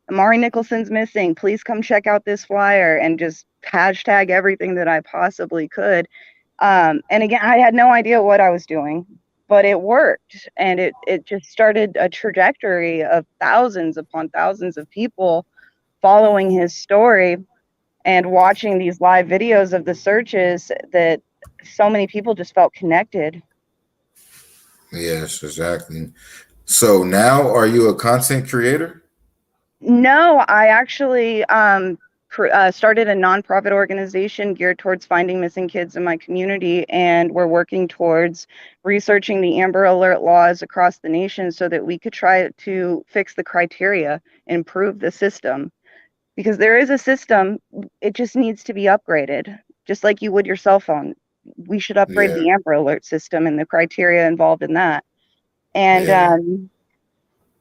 Amari Nicholson's missing. Please come check out this flyer, and just hashtag everything that I possibly could. And again, I had no idea what I was doing, but it worked. And it just started a trajectory of thousands upon thousands of people following his story and watching these live videos of the searches, that so many people just felt connected.
Yes, exactly. So now, are you a content creator?
No, I actually started a nonprofit organization geared towards finding missing kids in my community, and we're working towards researching the Amber Alert laws across the nation so that we could try to fix the criteria, improve the system. Because there is a system, it just needs to be upgraded, just like you would your cell phone. We should upgrade
Yeah.
the Amber Alert system and the criteria involved in that. And
Yeah.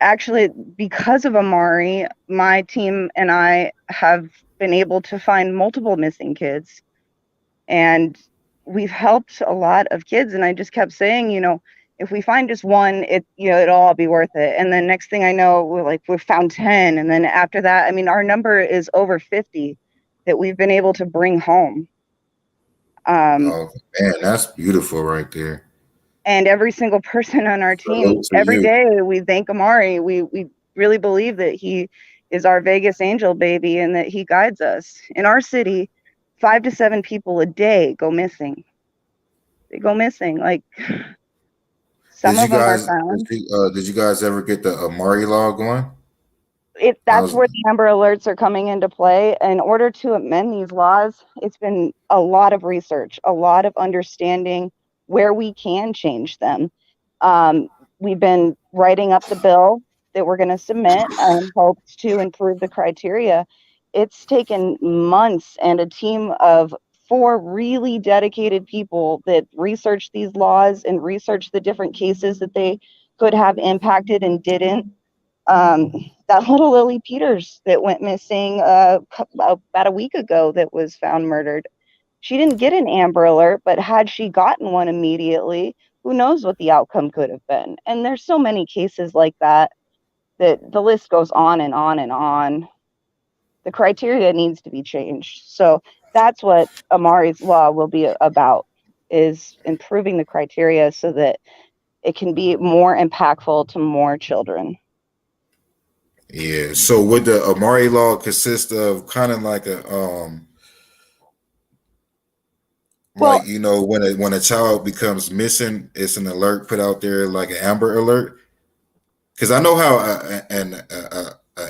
actually, because of Amari, my team and I have been able to find multiple missing kids, and we've helped a lot of kids. And I just kept saying, you know, if we find just one, it'll all be worth it. And then next thing I know, we've found 10, and then after that, I mean, our number is over 50 that we've been able to bring home.
Oh man, that's beautiful right there.
And every single person on our team,
Salute to
every
you.
day we thank Amari. We really believe that he is our Vegas angel baby, and that he guides us. In our city, 5 to 7 people a day go missing. They go missing. Like, some of them are found.
Did you guys ever get the Amari law going?
That's where the Amber Alerts are coming into play. In order to amend these laws, it's been a lot of research, a lot of understanding where we can change them. We've been writing up the bill that we're going to submit and hopes to improve the criteria. It's taken months and a team of 4 really dedicated people that researched these laws and researched the different cases that they could have impacted and didn't. That little Lily Peters that went missing about a week ago, that was found murdered. She didn't get an Amber Alert, but had she gotten one immediately, who knows what the outcome could have been. And there's so many cases like that the list goes on and on and on. The criteria needs to be changed. So that's what Amari's law will be about, is improving the criteria so that it can be more impactful to more children.
Yeah. So would the Amari law consist of kind of like a
Well,
like, you know, when a child becomes missing, it's an alert put out there, like an Amber Alert? Because I know how an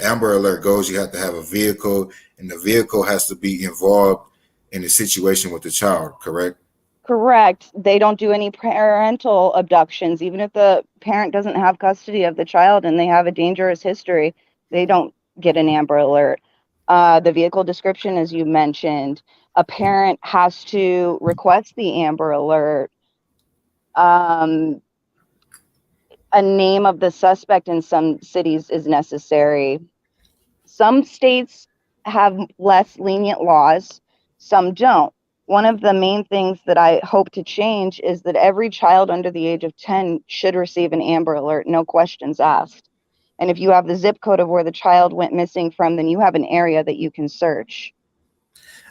Amber Alert goes. You have to have a vehicle, and the vehicle has to be involved in the situation with the child, correct?
Correct. They don't do any parental abductions. Even if the parent doesn't have custody of the child and they have a dangerous history, they don't get an Amber Alert. The vehicle description, as you mentioned, a parent has to request the Amber Alert. A name of the suspect in some cities is necessary. Some states have less lenient laws, some don't. One of the main things that I hope to change is that every child under the age of 10 should receive an Amber Alert, no questions asked. And if you have the zip code of where the child went missing from, then you have an area that you can search.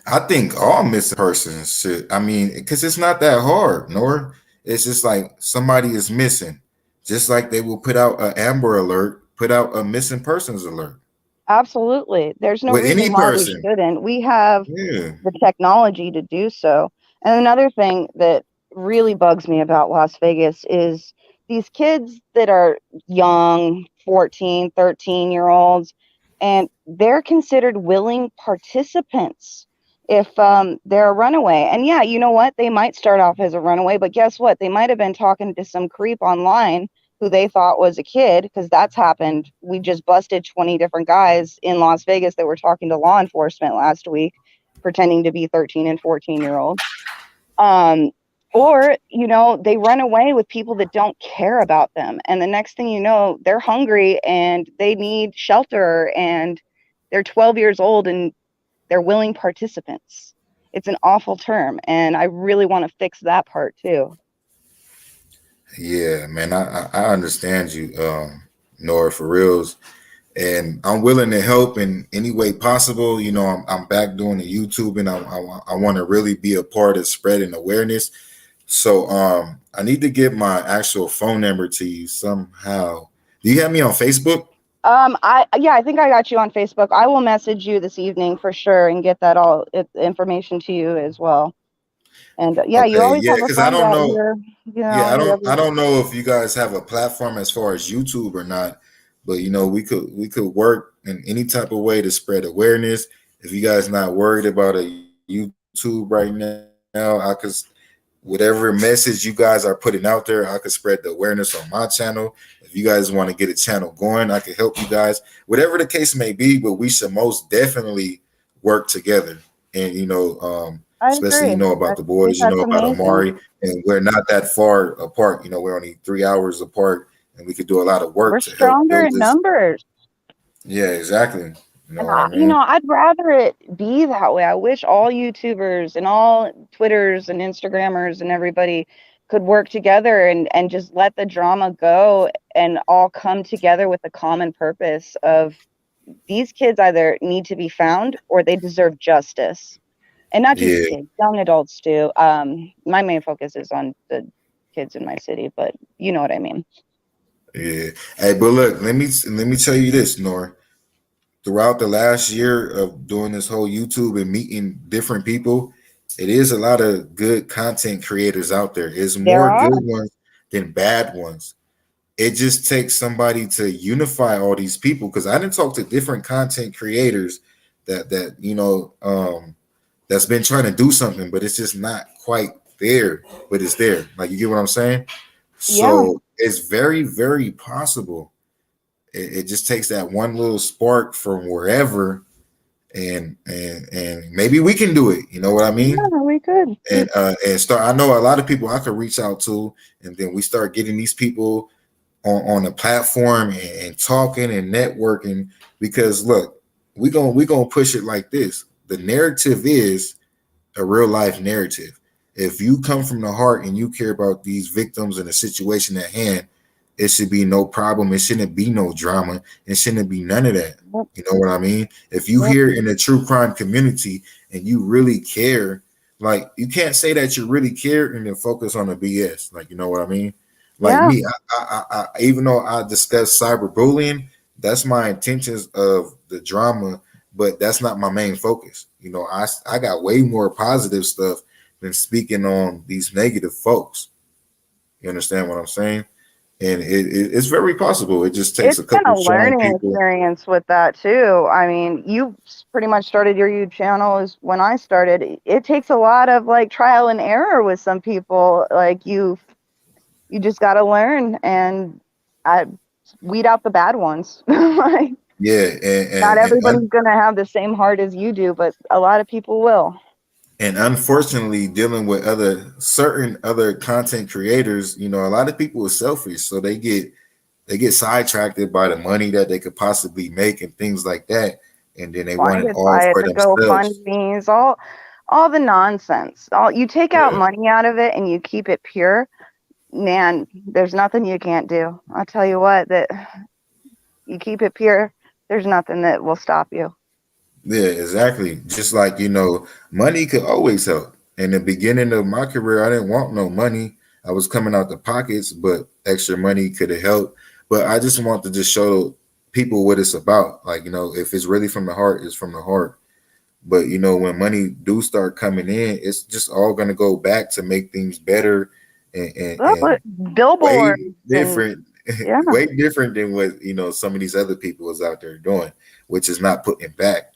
I think all missing persons should. I mean, because it's not that hard, nor it's just like somebody is missing, just like they will put out an Amber Alert, put out a missing persons alert.
Absolutely. There's no
With any
reason why we
person.
shouldn't. We have the technology to do so. And another thing that really bugs me about Las Vegas is these kids that are young, 14, 13-year-olds, and they're considered willing participants if they're a runaway. And yeah, you know what? They might start off as a runaway, but guess what? They might have been talking to some creep online who they thought was a kid, because that's happened. We just busted 20 different guys in Las Vegas that were talking to law enforcement last week, pretending to be 13 and 14-year-olds. Or, you know, they run away with people that don't care about them. And the next thing you know, they're hungry and they need shelter and they're 12 years old and they're willing participants. It's an awful term. And I really want to fix that part too.
Yeah, man, I understand you, Nora, for reals, and I'm willing to help in any way possible. You know, I'm back doing the YouTube, and I want to really be a part of spreading awareness. So I need to get my actual phone number to you somehow. Do you have me on Facebook?
I think I got you on Facebook. I will message you this evening for sure and get that all information to you as well. And you always have a
because I
friend
don't
out
know.
here.
I don't know if you guys have a platform as far as YouTube or not, but you know, we could work in any type of way to spread awareness. If you guys not worried about a YouTube right now, I could, whatever message you guys are putting out there, I could spread the awareness on my channel. If you guys want to get a channel going, I can help you guys, whatever the case may be, but we should most definitely work together. And you know, especially, you know, about the boys, you know, about Amari, and we're not that far apart. You know, we're only 3 hours apart, and we could do a lot of work.
We're
to help
stronger
build
in
this.
numbers.
Yeah, exactly. You know what I mean?
You know, I'd rather it be that way. I wish all YouTubers and all Twitters and Instagrammers and everybody could work together and just let the drama go and all come together with a common purpose of these kids either need to be found or they deserve justice. And not just kids, young adults too. My main focus is on the kids in my city, but you know what I mean.
Yeah. Hey, but look, let me tell you this, Nora. Throughout the last year of doing this whole YouTube and meeting different people, it is a lot of good content creators out there. It's more good ones than bad ones. It just takes somebody to unify all these people, because I didn't talk to different content creators that you know that's been trying to do something, but it's just not quite there, but it's there. Like, you get what I'm saying? So it's very, very possible. It just takes that one little spark from wherever, and maybe we can do it. You know what I mean?
Yeah, we could.
And start. I know a lot of people I could reach out to, and then we start getting these people on a platform and talking and networking. Because look, we're gonna push it like this. The narrative is a real life narrative. If you come from the heart and you care about these victims and the situation at hand, it should be no problem. It shouldn't be no drama. It shouldn't be none of that. You know what I mean? If you here in the true crime community and you really care, like, you can't say that you really care and then focus on the BS. Like, you know what I mean? Like me, I even though I discuss cyberbullying, that's my intentions of the drama, but that's not my main focus. You know, I got way more positive stuff than speaking on these negative folks. You understand what I'm saying? And it's very possible. It just takes
It's
a
been
couple
a
of strong
learning
people.
experience with that too. I mean, you pretty much started your YouTube channel as when I started. It takes a lot of like trial and error with some people. Like you just got to learn and weed out the bad ones. Like,
Yeah,
not everybody's gonna have the same heart as you do, but a lot of people will.
and unfortunately, dealing with certain other content creators, you know, a lot of people are selfish, so they get sidetracked by the money that they could possibly make and things like that, and then they want it
Blinded
all
by it,
for
the
themselves.
GoFundMe's, all the nonsense. All you take out money out of it and you keep it pure, man. There's nothing you can't do. I'll tell you what, that you keep it pure. There's nothing that will stop you.
Yeah, exactly. Just like, you know, money could always help. In the beginning of my career, I didn't want no money. I was coming out the pockets, but extra money could have helped. But I just want to just show people what it's about. Like, you know, if it's really from the heart, it's from the heart. But, you know, when money do start coming in, it's just all going to go back to make things better and
billboards
way different,
yeah.
way different than what, you know, some of these other people is out there doing, which is not putting back.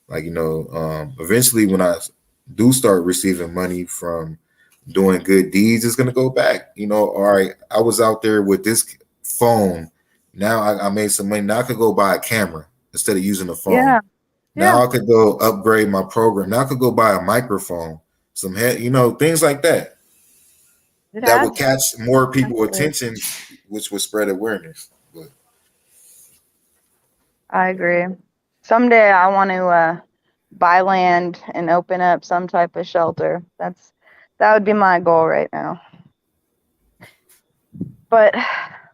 Like, you know, eventually when I do start receiving money from doing good deeds, it's going to go back. You know, all right, I was out there with this phone. Now I made some money. Now I could go buy a camera instead of using a phone.
Yeah.
Now I could go upgrade my program. Now I could go buy a microphone, some head, you know, things like that. That would catch more people attention, which would spread awareness. But
I agree. Someday I want to buy land and open up some type of shelter. That would be my goal right now. But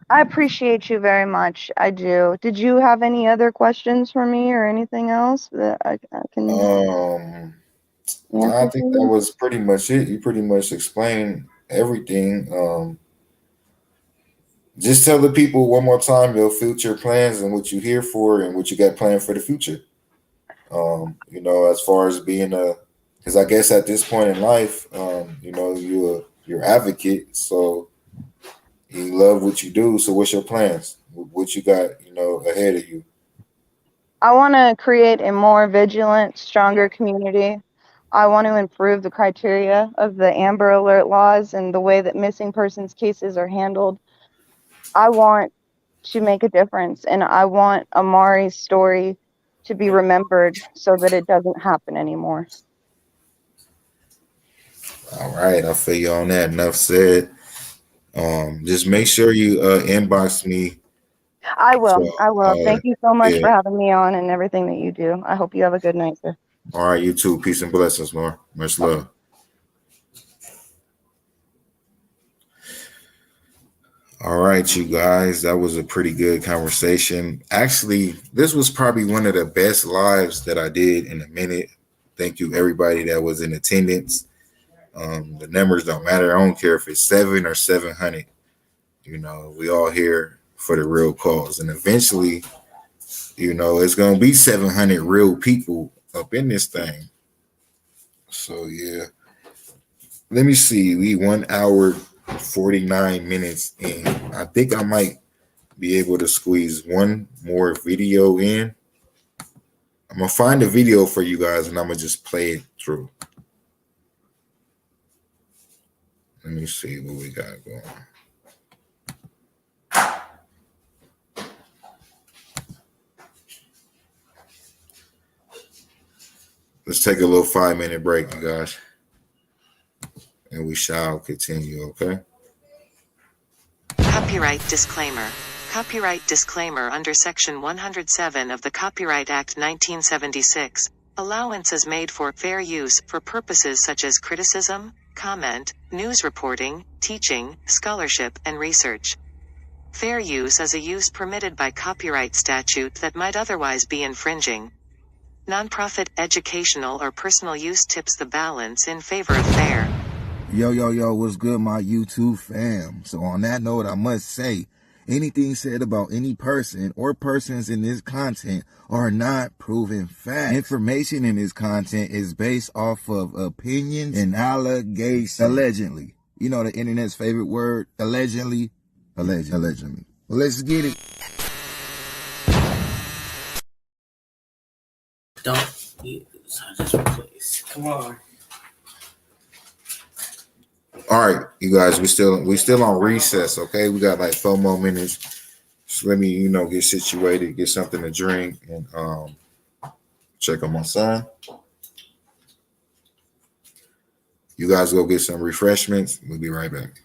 I appreciate you very much. I do. Did you have any other questions for me or anything else that I can?
no, I think that was pretty much it. You pretty much explained everything. Just tell the people one more time your future plans and what you're here for and what you got planned for the future. You know, as far as being because I guess at this point in life, you know, you're advocate, so you love what you do. So what's your plans? What you got, you know, ahead of you?
I want to create a more vigilant, stronger community. I want to improve the criteria of the Amber Alert laws and the way that missing persons cases are handled. I want to make a difference, and I want Amari's story to be remembered so that it doesn't happen anymore.
All right, I feel you on that. Enough said. Just make sure you inbox me.
I will.
So,
I will. Thank you so much
yeah.
for having me on and everything that you do. I hope you have a good night, sir.
All right, you too. Peace and blessings, more. Much love. All right, you guys, that was a pretty good conversation. Actually, this was probably one of the best lives that I did in a minute. Thank you, everybody that was in attendance. The numbers don't matter. I don't care if it's 7 or 700. You know, we all here for the real cause. And eventually, you know, it's going to be 700 real people up in this thing. So, yeah. Let me see. We 1 hour, 49 minutes in. I think I might be able to squeeze one more video in. I'm going to find a video for you guys and I'm going to just play it through. Let me see what we got going on. Let's take a little 5-minute break, you guys. And we shall continue, okay?
Copyright disclaimer. Copyright disclaimer under Section 107 of the Copyright Act 1976. Allowance is made for fair use for purposes such as criticism, comment, news reporting, teaching, scholarship, and research. Fair use is a use permitted by copyright statute that might otherwise be infringing. Nonprofit, educational, or personal use tips the balance in favor of fair.
Yo, what's good, my YouTube fam? So on that note, I must say, anything said about any person or persons in this content are not proven fact. Information in this content is based off of opinions and allegations. Allegedly. You know the internet's favorite word, allegedly. Allegedly. Well, let's get it.
Don't use. I just replace. Come on.
All right, you guys, we still on recess, okay? We got like 4 more minutes. So let me, get situated, get something to drink, and check on my son. You guys go get some refreshments. We'll be right back.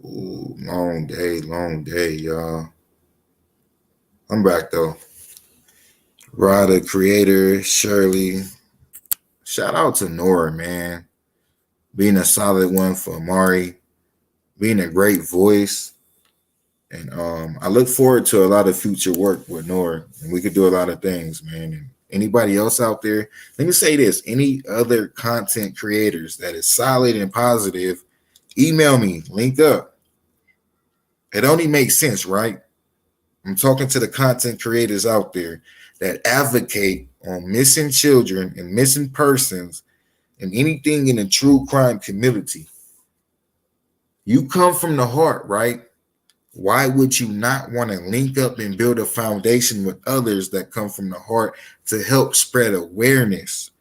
Ooh, long day, y'all. I'm back though. Rada, creator, Shirley. Shout out to Nora, man. Being a solid one for Amari, being a great voice. And I look forward to a lot of future work with Nora. And we could do a lot of things, man. And anybody else out there, let me say this. Any other content creators that is solid and positive, email me, link up. It only makes sense, right? I'm talking to the content creators out there that advocate on missing children and missing persons and anything in the true crime community. You come from the heart, right? Why would you not want to link up and build a foundation with others that come from the heart to help spread awareness?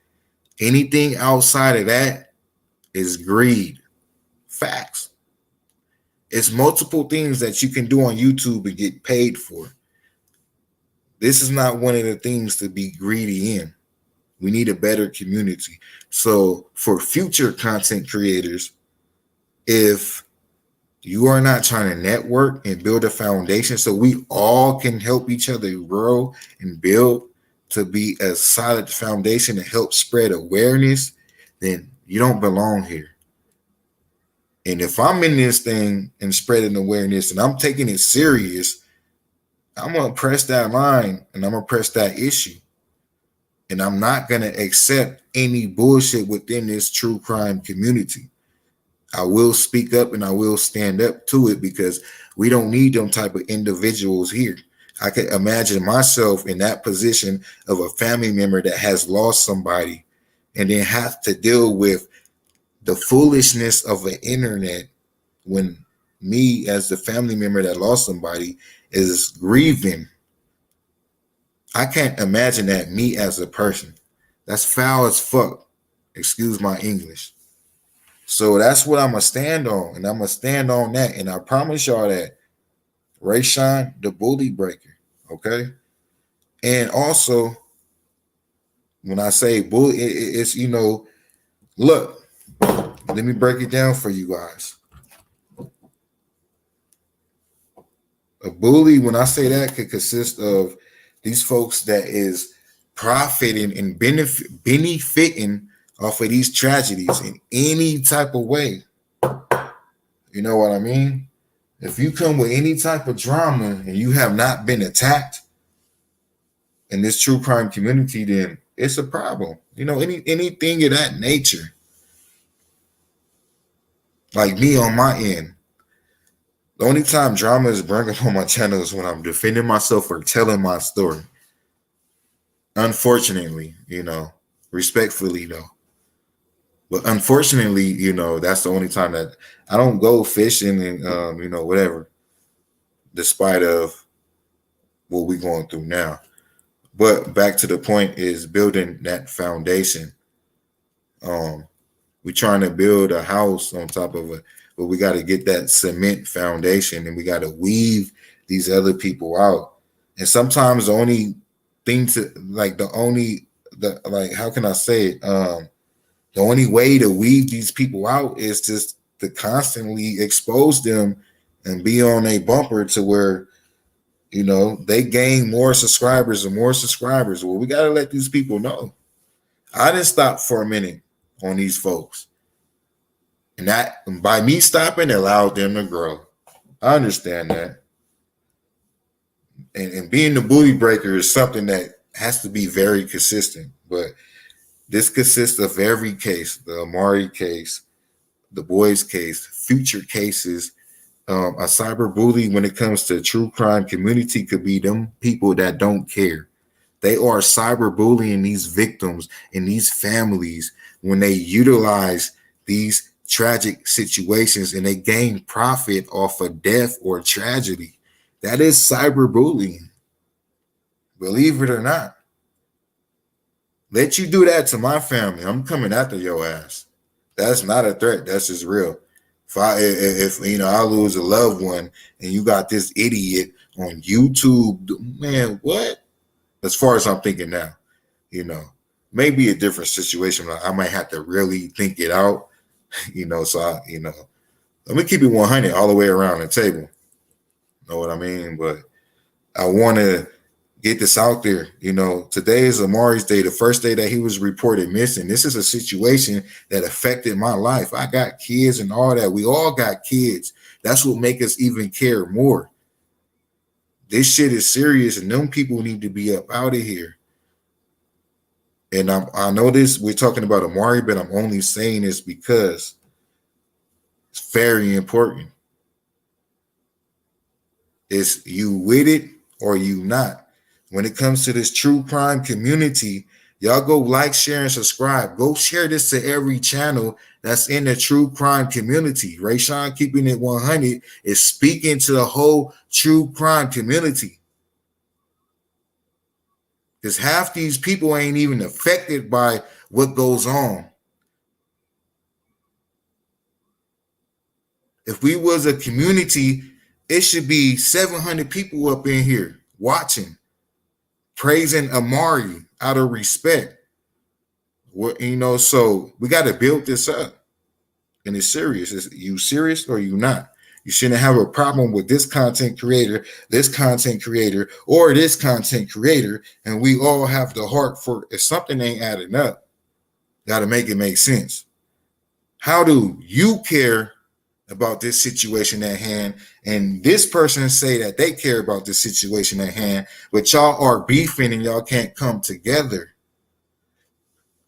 Anything outside of that is greed. Facts. It's multiple things that you can do on YouTube and get paid for. This is not one of the things to be greedy in. We need a better community. So for future content creators, if you are not trying to network and build a foundation so we all can help each other grow and build to be a solid foundation to help spread awareness, then you don't belong here. And if I'm in this thing and spreading awareness and I'm taking it serious, I'm going to press that line and I'm going to press that issue. And I'm not going to accept any bullshit within this true crime community. I will speak up and I will stand up to it because we don't need them type of individuals here. I can imagine myself in that position of a family member that has lost somebody and then have to deal with the foolishness of the internet when me as the family member that lost somebody is grieving. I can't imagine that me as a person. That's foul as fuck. Excuse my English. So that's what I'm going to stand on. And I'm going to stand on that. And I promise y'all that Rayshawn, the bully breaker. Okay. And also, when I say bully, it's, you know, look, let me break it down for you guys. A bully, when I say that, could consist of these folks that is profiting and benefiting off of these tragedies in any type of way. You know what I mean? If you come with any type of drama and you have not been attacked in this true crime community, then it's a problem. You know, anything of that nature. Like me on my end, the only time drama is brought up on my channel is when I'm defending myself or telling my story. Unfortunately, you know, respectfully though. But unfortunately, you know, that's the only time that I don't go fishing and, you know, whatever, despite of what we're going through now. But back to the point is building that foundation. We're trying to build a house on top of it, but we got to get that cement foundation and we got to weave these other people out. And sometimes the only thing to like, how can I say it? The only way to weave these people out is just to constantly expose them and be on a bumper to where, you know, they gain more subscribers and more subscribers. Well, we got to let these people know. I didn't stop for a minute on these folks. And that, by me stopping, allowed them to grow. I understand that. And being the bully breaker is something that has to be very consistent. But this consists of every case, the Amari case, the boys case, future cases. A cyberbully when it comes to true crime community could be them people that don't care. They are cyberbullying these victims and these families when they utilize these tragic situations and they gain profit off of death or tragedy. That is cyberbullying. Believe it or not. Let you do that to my family, I'm coming after your ass. That's not a threat. That's just real. If you know, I lose a loved one and you got this idiot on YouTube, man, what? As far as I'm thinking now, you know, maybe a different situation. I might have to really think it out, you know. So let me keep it 100 all the way around the table. Know what I mean? But I want to get this out there. You know, today is Amari's day, the first day that he was reported missing. This is a situation that affected my life. I got kids and all that. We all got kids. That's what makes us even care more. This shit is serious, and them people need to be up out of here. And I know this, we're talking about Amari, but I'm only saying this because it's very important. It's you with it or you not. When it comes to this true crime community, y'all go like, share, and subscribe. Go share this to every channel that's in the true crime community. Rayshawn keeping it 100 is speaking to the whole true crime community. Because half these people ain't even affected by what goes on. If we was a community, it should be 700 people up in here watching, praising Amari out of respect. You know, so we got to build this up. And it's serious. Is you serious or you not? You shouldn't have a problem with this content creator, or this content creator. And we all have the heart for if something ain't adding up, got to make it make sense. How do you care about this situation at hand, and this person say that they care about the situation at hand, but y'all are beefing and y'all can't come together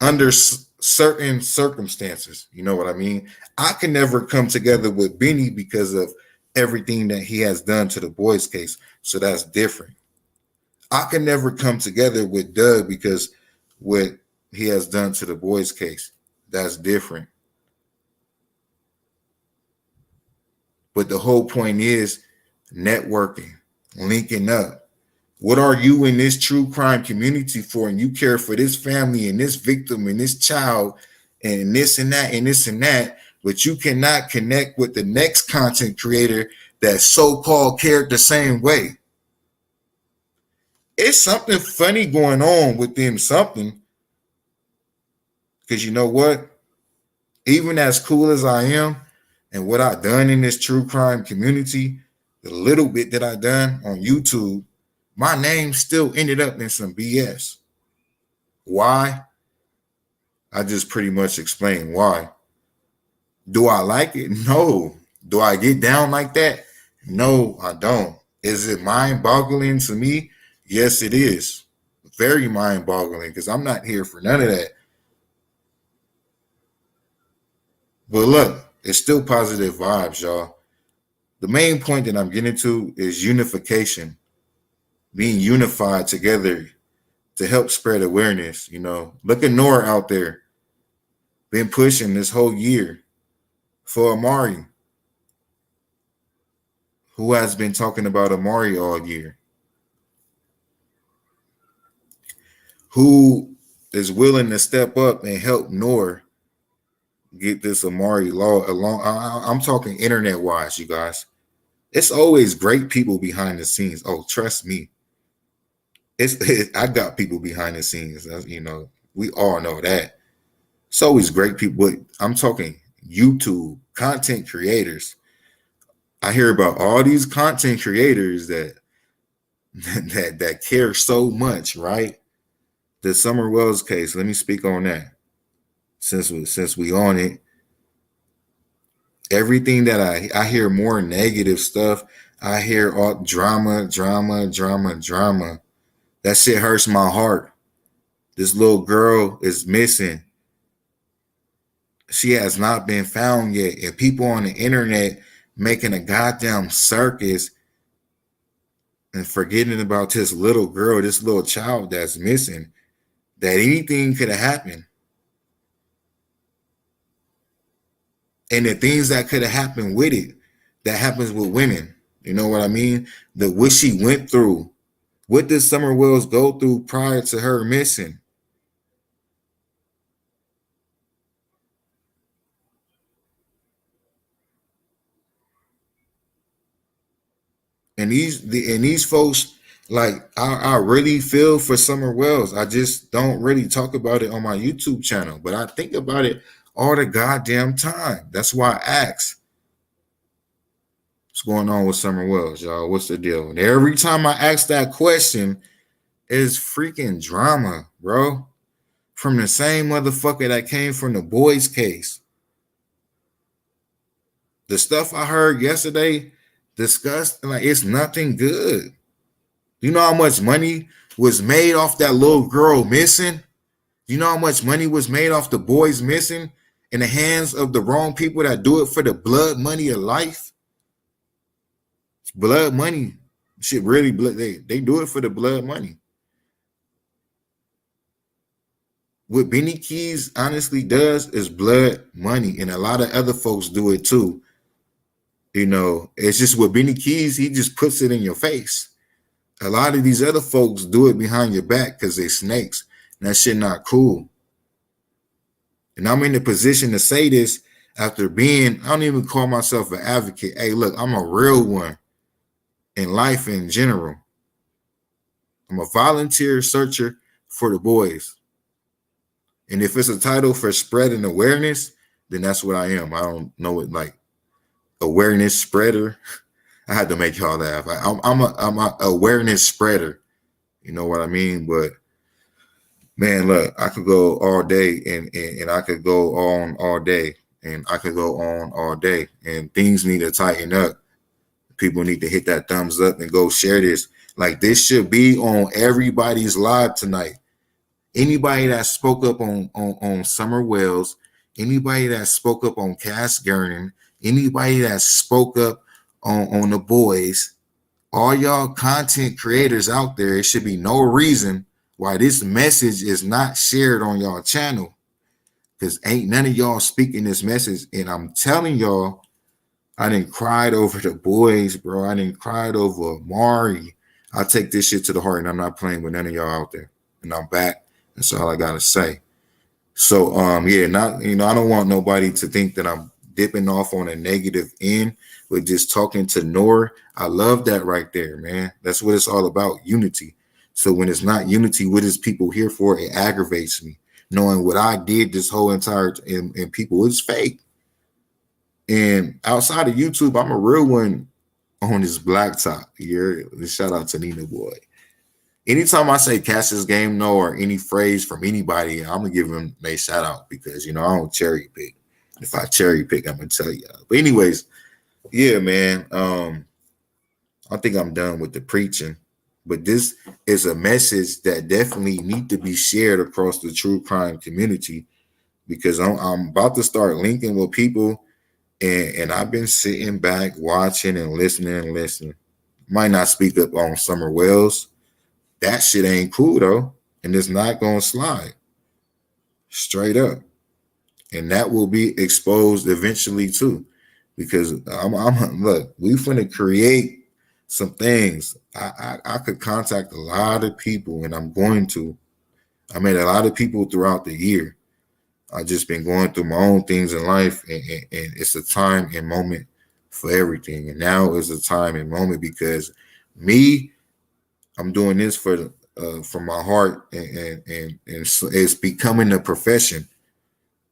under certain circumstances. You know what I mean? I can never come together with Benny because of everything that he has done to the boys case. So that's different. I can never come together with Doug because what he has done to the boys case. That's different. But the whole point is networking, linking up. What are you in this true crime community for? And you care for this family and this victim and this child and this and that and this and that, but you cannot connect with the next content creator that so-called cared the same way. It's something funny going on within something. Because you know what? Even as cool as I am and what I've done in this true crime community, the little bit that I've done on YouTube, my name still ended up in some BS. Why? I just pretty much explained why. Do I like it? No. Do I get down like that? No, I don't. Is it mind-boggling to me? Yes, it is. Very mind-boggling because I'm not here for none of that. But look, it's still positive vibes, y'all. The main point that I'm getting to is unification. Being unified together to help spread awareness. You know, look at Nora out there. Been pushing this whole year for Amari. Who has been talking about Amari all year? Who is willing to step up and help Nora get this Amari law along? I'm talking internet-wise, you guys. It's always great people behind the scenes. Oh, trust me. I got people behind the scenes. You know, we all know that. It's always great people. But I'm talking YouTube content creators. I hear about all these content creators that care so much, right? The Summer Wells case. Let me speak on that. Since we on it, everything that I hear more negative stuff. I hear all drama. That shit hurts my heart. This little girl is missing. She has not been found yet. And people on the internet making a goddamn circus and forgetting about this little girl, this little child that's missing, that anything could have happened. And the things that could have happened with it, that happens with women. You know what I mean? What she went through. What did Summer Wells go through prior to her missing? And these folks, like, I really feel for Summer Wells. I just don't really talk about it on my YouTube channel, but I think about it all the goddamn time. That's why I ask, what's going on with Summer Wells, y'all? What's the deal? And every time I ask that question, it's freaking drama, bro. From the same motherfucker that came from the boys case. The stuff I heard yesterday discussed, like, it's nothing good. You know how much money was made off that little girl missing? You know how much money was made off the boys missing in the hands of the wrong people that do it for the blood money of life? Blood money. Shit, really, they do it for the blood money. What Benny Keys honestly does is blood money, and a lot of other folks do it too. You know, it's just with Benny Keys, he just puts it in your face. A lot of these other folks do it behind your back because they snakes. And that shit not cool. And I'm in the position to say this after being, I don't even call myself an advocate. Hey, look, I'm a real one in life in general. I'm a volunteer searcher for the boys. And if it's a title for spreading awareness, then that's what I am. I don't know it, like awareness spreader. I had to make y'all laugh. I'm a awareness spreader. You know what I mean? But man, look, I could go all day and I could go on all day and I could go on all day. And things need to tighten up. People need to hit that thumbs up and go share this. Like, this should be on everybody's live tonight. Anybody that spoke up on Summer Wells, anybody that spoke up on Cass Gurning, anybody that spoke up on the boys, all y'all content creators out there, it should be no reason why this message is not shared on y'all channel, because ain't none of y'all speaking this message. And I'm telling y'all, I done cried over the boys, bro. I done cried over Amari. I take this shit to the heart, and I'm not playing with none of y'all out there. And I'm back. That's all I gotta say. So yeah, not, you know, I don't want nobody to think that I'm dipping off on a negative end with just talking to Nor. I love that right there, man. That's what it's all about, unity. So when it's not unity, what is people here for? It aggravates me, knowing what I did this whole entire and people, it's fake. And outside of YouTube, I'm a real one on this black top. Shout out to Nina Boy. Anytime I say Cassius Game No or any phrase from anybody, I'm gonna give them a shout out, because, you know, I don't cherry pick. If I cherry pick, I'm gonna tell you. But anyways, yeah, man. I think I'm done with the preaching. But this is a message that definitely need to be shared across the true crime community, because I'm about to start linking with people, and I've been sitting back watching and listening. Might not speak up on Summer Wells. That shit ain't cool though, and it's not gonna slide. Straight up. And that will be exposed eventually too, because look, we finna create some things. I could contact a lot of people, and I'm going to. I met a lot of people throughout the year. I just been going through my own things in life, and it's a time and moment for everything. And now is a time and moment, because I'm doing this from my heart, and it's becoming a profession.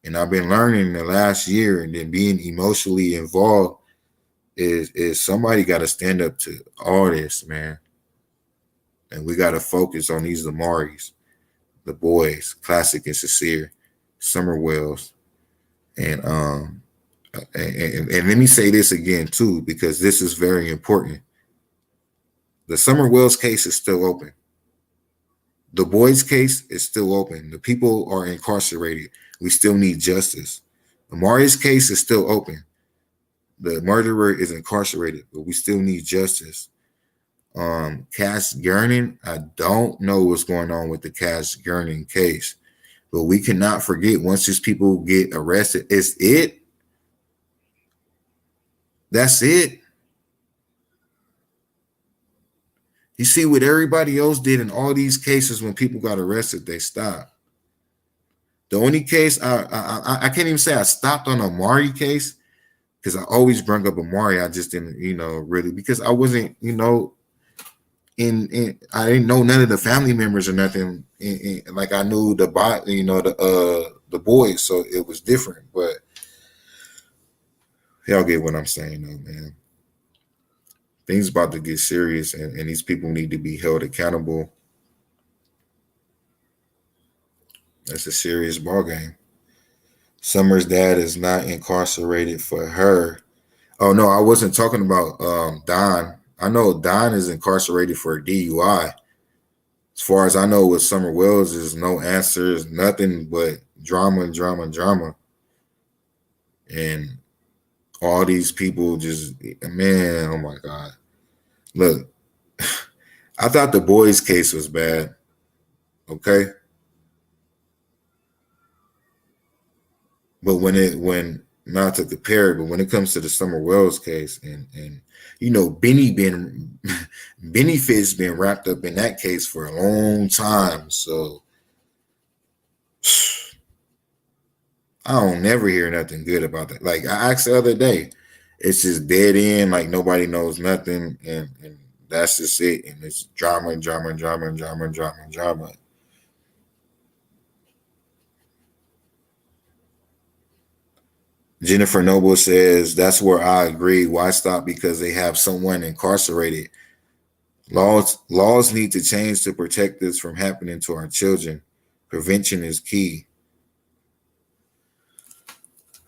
And I've been learning the last year, and then being emotionally involved is somebody got to stand up to all this, man. And we got to focus on these Amari's, the boys, Classic and Sincere, Summer Wells. And let me say this again too, because this is very important. The Summer Wells case is still open. The boys case is still open. The people are incarcerated. We still need justice. Amari's case is still open. The murderer is incarcerated, but we still need justice. Cass Gurning, I don't know what's going on with the Cass Gurning case, but we cannot forget, once these people get arrested, it's it. That's it. You see what everybody else did in all these cases. When people got arrested, they stopped. The only case I can't even say I stopped on Amari case, because I always bring up Amari. I just didn't, really, because I wasn't, I didn't know none of the family members or nothing. Like I knew the boys, so it was different. But y'all get what I'm saying, though, man. Things about to get serious, and these people need to be held accountable. That's a serious ball game. Summer's dad is not incarcerated for her. Oh no, I wasn't talking about Don. I know Don is incarcerated for a DUI. As far as I know, with Summer Wells, is no answers, nothing but drama. And all these people just, man, oh my God. Look, I thought the boys' case was bad. Okay. But when not to compare it, but when it comes to the Summer Wells case, and Benny Fitz been wrapped up in that case for a long time. So I don't never hear nothing good about that. Like I asked the other day, it's just dead end, like nobody knows nothing, and that's just it. And it's drama. Jennifer Noble says, that's where I agree. Why stop because they have someone incarcerated? Laws need to change to protect this from happening to our children. Prevention is key.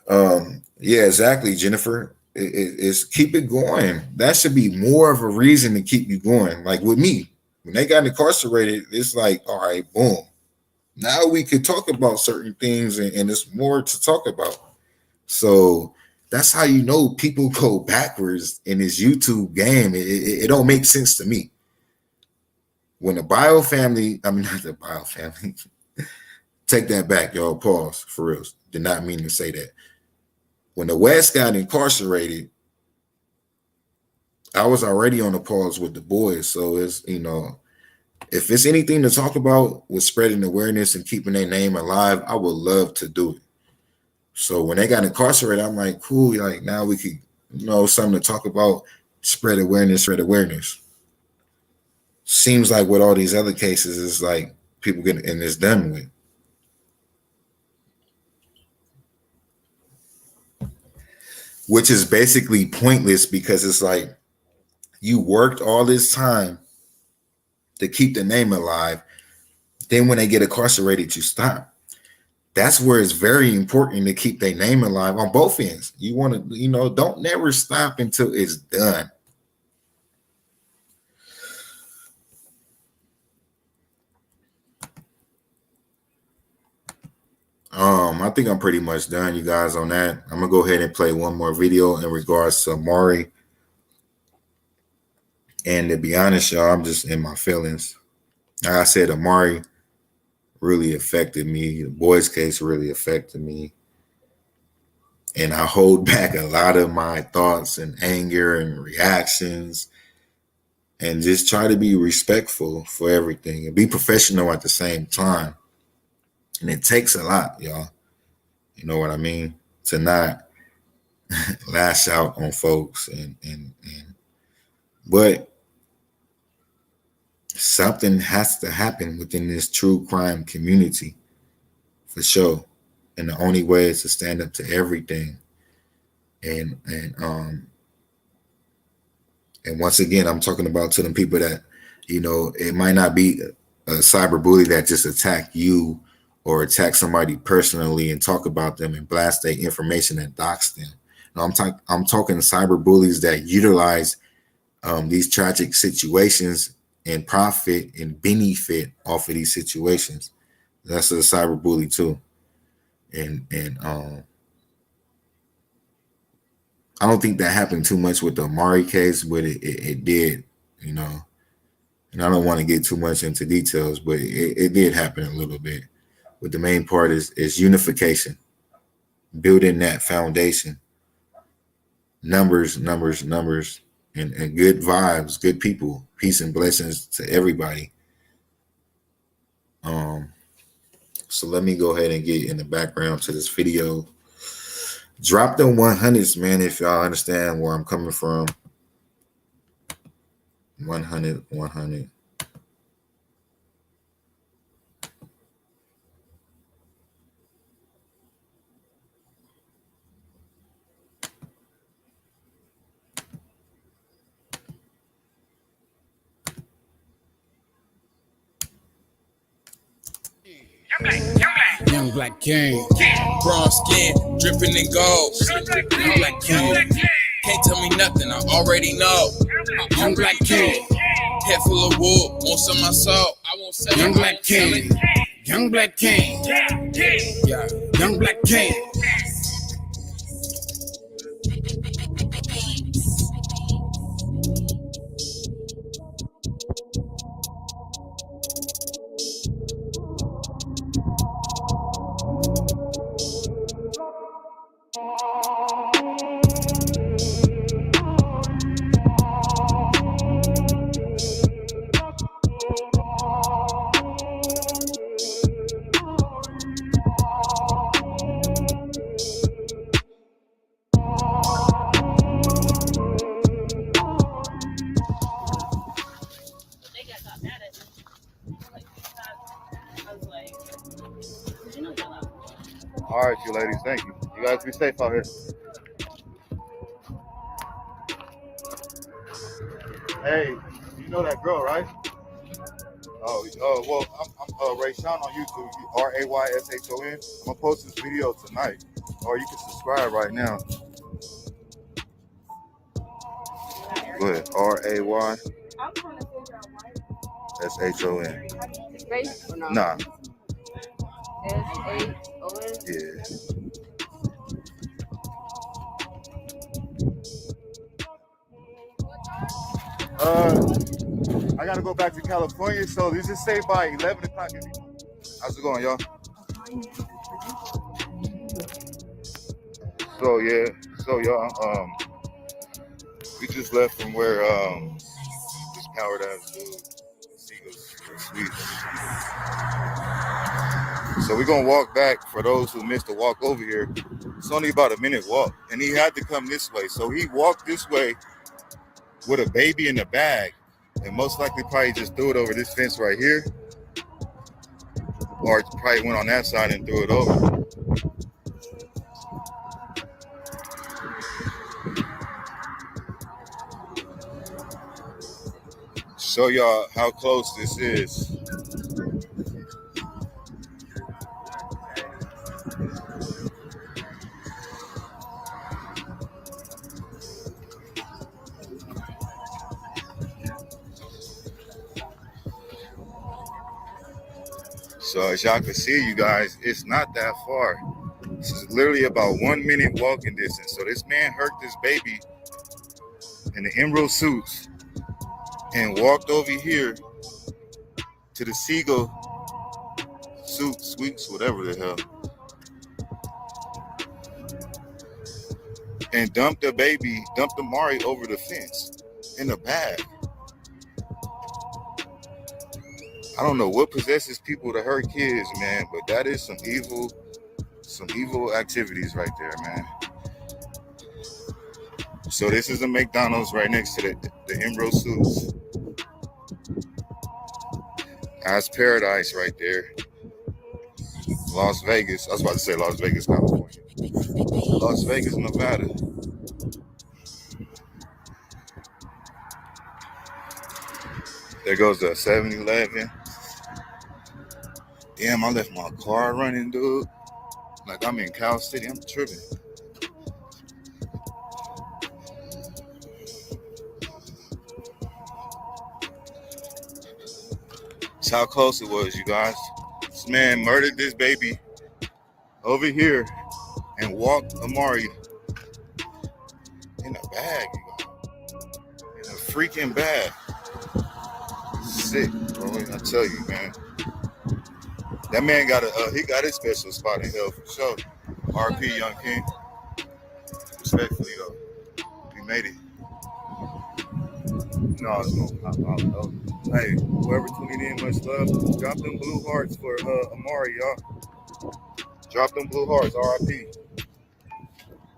Yeah, exactly, Jennifer. It's keep it going. That should be more of a reason to keep you going. Like with me, when they got incarcerated, it's like, all right, boom. Now we could talk about certain things, and it's more to talk about. So that's how you know people go backwards in this YouTube game. It don't make sense to me. When the Bio family, I mean, not the Bio family, take that back, y'all. Pause, for real. Did not mean to say that. When the West got incarcerated, I was already on the pause with the boys. So it's, you know, if it's anything to talk about with spreading awareness and keeping their name alive, I would love to do it. So when they got incarcerated, I'm like, cool, like now we could, you know, something to talk about, spread awareness. Seems like with all these other cases, it's like people get, and it's done with. Which is basically pointless because it's like you worked all this time to keep the name alive. Then when they get incarcerated, you stop. That's where it's very important to keep their name alive on both ends. You want to, you know, don't never stop until it's done. I think I'm pretty much done, you guys, on that. I'm gonna go ahead and play one more video in regards to Amari. And to be honest, y'all, I'm just in my feelings. Like I said, Amari really affected me. The boys' case really affected me. And I hold back a lot of my thoughts and anger and reactions and just try to be respectful for everything and be professional at the same time. And it takes a lot, y'all. You know what I mean? To not lash out on folks but something has to happen within this true crime community for sure. And the only way is to stand up to everything. And once again, I'm talking about to them people that, you know, it might not be a cyberbully that just attack you or attack somebody personally and talk about them and blast their information and dox them. No, I'm talking cyberbullies that utilize these tragic situations and profit and benefit off of these situations. That's a cyberbully too. And I don't think that happened too much with the Amari case, but it did, you know. And I don't want to get too much into details, but it did happen a little bit. But the main part is unification, building that foundation, numbers, and good vibes, good people, peace and blessings to everybody. So let me go ahead and get in the background to this video. Drop them 100s, man, if y'all understand where I'm coming from. 100.
Young black king, brown skin, dripping in gold. Young black king, can't tell me nothing, I already know. Young black king, head full of wood, won't sell my soul. I won't sell. Young black king, young black king, yeah, young black king.
All right, you ladies, thank you. You guys be safe out here. Hey, you know that girl, right? Oh, well, Rayshon on YouTube, RAYSHON. I'm gonna post this video tonight, or you can subscribe right now. Go ahead, RAYSHON.
Space or no?
Nah.
SHON.
Yeah. I gotta go back to California, so you just stay by 11 o'clock. How's it going, y'all? So yeah, y'all, we just left from where this powered ass dude, Seagulls Sweet. So we're gonna walk back. For those who missed the walk over here, it's only about a minute walk, and he had to come this way. So he walked this way with a baby in the bag, and most likely probably just threw it over this fence right here, or probably went on that side and threw it over. Show y'all how close this is. So as y'all can see, you guys, it's not that far. This is literally about 1 minute walking distance. So this man hurt this baby in the emerald suits and walked over here to the Seagull Sweets, whatever the hell, and dumped Amari over the fence in a bag. I don't know what possesses people to hurt kids, man, but that is some evil activities right there, man. So this is a McDonald's right next to the Emerald Suits. That's paradise right there. Las Vegas. I was about to say Las Vegas, California. Las Vegas, Nevada. There goes the 7-Eleven. Damn, I left my car running, dude. Like I'm in Cal City. I'm tripping. That's how close it was, you guys. This man murdered this baby over here and walked Amari in a bag, you guys. In a freaking bag. Sick, bro. I tell you, man. That man got he got his special spot in hell for sure. RP, Young King. Respectfully, though. We made it. No, it's no. Hey, whoever tweeted in, much love. Drop them blue hearts for Amari, y'all. Drop them blue hearts, RIP.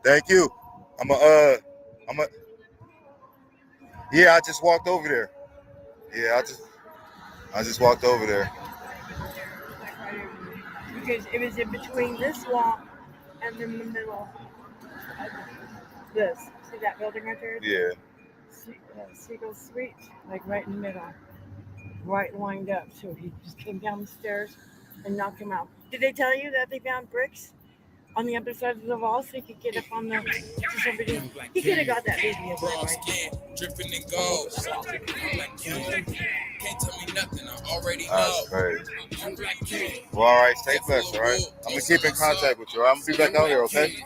Thank you. Yeah, I just walked over there. Yeah, I just walked over there.
Because it was in between this wall and then the middle of this. See that building right there?
Yeah.
Seagull Suite, like right in the middle. Right lined up. So he just came down the stairs and knocked him out. Did they tell you that they found bricks on the upper side of the wall so he could get up on the somebody? He could have got that baby up there, right?
Dripping in gold. Can't tell me nothing, I already
That's crazy. Well, all right, stay blessed, all right? I'm going to keep in contact with you, all right? I'm going to be back out here, okay?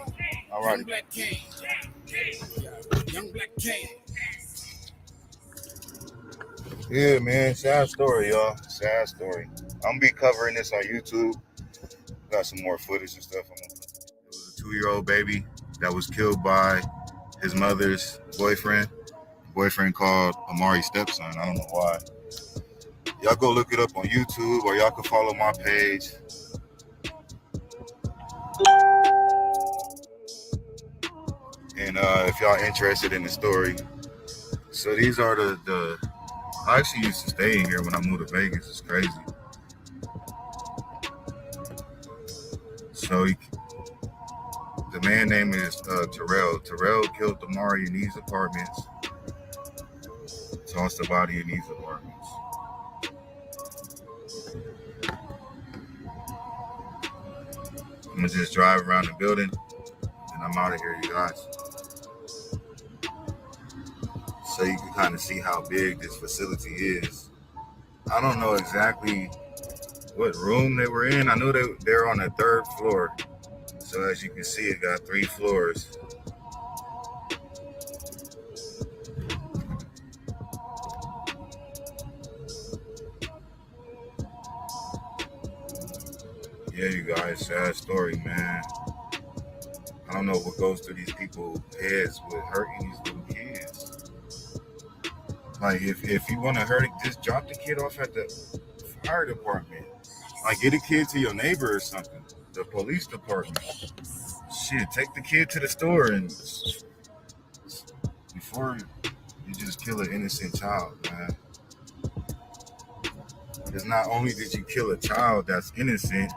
All right. Yeah, man, sad story, y'all. Sad story. I'm going to be covering this on YouTube. Got some more footage and stuff. It was a 2-year-old baby that was killed by his mother's boyfriend. Boyfriend called Amari's stepson. I don't know why. Y'all go look it up on YouTube, or y'all can follow my page. And if y'all interested in the story. So these are the I actually used to stay in here when I moved to Vegas. It's crazy. So the man name is Terrell. Terrell killed Amari in these apartments. Tossed the body in these apartments.
I'm gonna just drive around the building and I'm out of here, you guys. So you can kind of see how big this facility is. I don't know exactly what room they were in. I know they're on the 3rd floor. So as you can see, it got 3 floors. Yeah, you guys, sad story, man. I don't know what goes through these people's heads with hurting these little kids. Like, if you want to hurt it, just drop the kid off at the fire department. Like, get a kid to your neighbor or something. The police department. Shit, take the kid to the store and before you just kill an innocent child, man. Because not only did you kill a child that's innocent,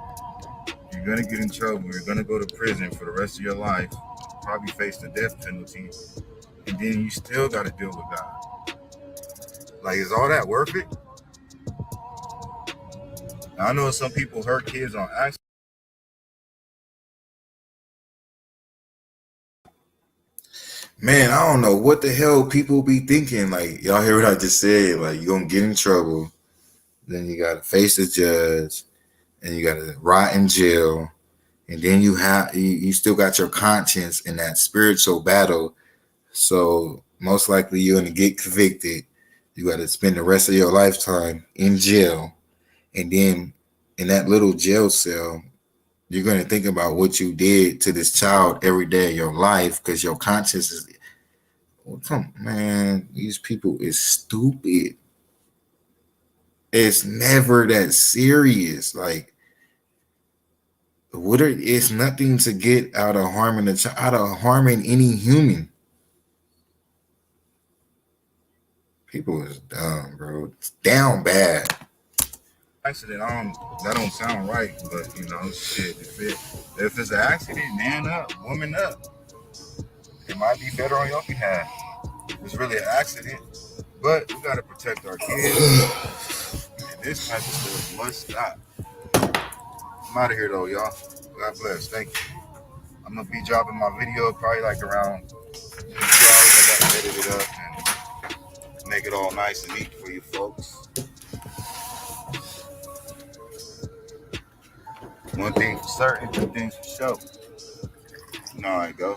you're gonna get in trouble. You're gonna go to prison for the rest of your life. Probably face the death penalty, and then you still got to deal with God. Like, is all that worth it? Now, I know some people hurt kids on accident.
Man, I don't know what the hell people be thinking. Like, y'all hear what I just said? Like, you're gonna get in trouble, then you gotta face the judge, and you gotta rot in jail, and then you still got your conscience in that spiritual battle. So most likely you're gonna get convicted. You gotta spend the rest of your lifetime in jail, and then in that little jail cell, you're gonna think about what you did to this child every day of your life because your conscience is. Well, come, man, these people is stupid. It's never that serious. Like, it's nothing to get out of harming a child, out of harming any human. People is dumb, bro. It's down bad.
Accident, that don't sound right, but you know, shit. If it's an accident, man up, woman up. It might be better on your behalf. It's really an accident, but we gotta protect our kids. And this type of stuff must stop. I'm out of here though, y'all. God bless. Thank you. I'm gonna be dropping my video probably like around 2 hours. I gotta edit it up and make it all nice and neat for you folks. One thing for certain, 2 things for sure. You know how it go.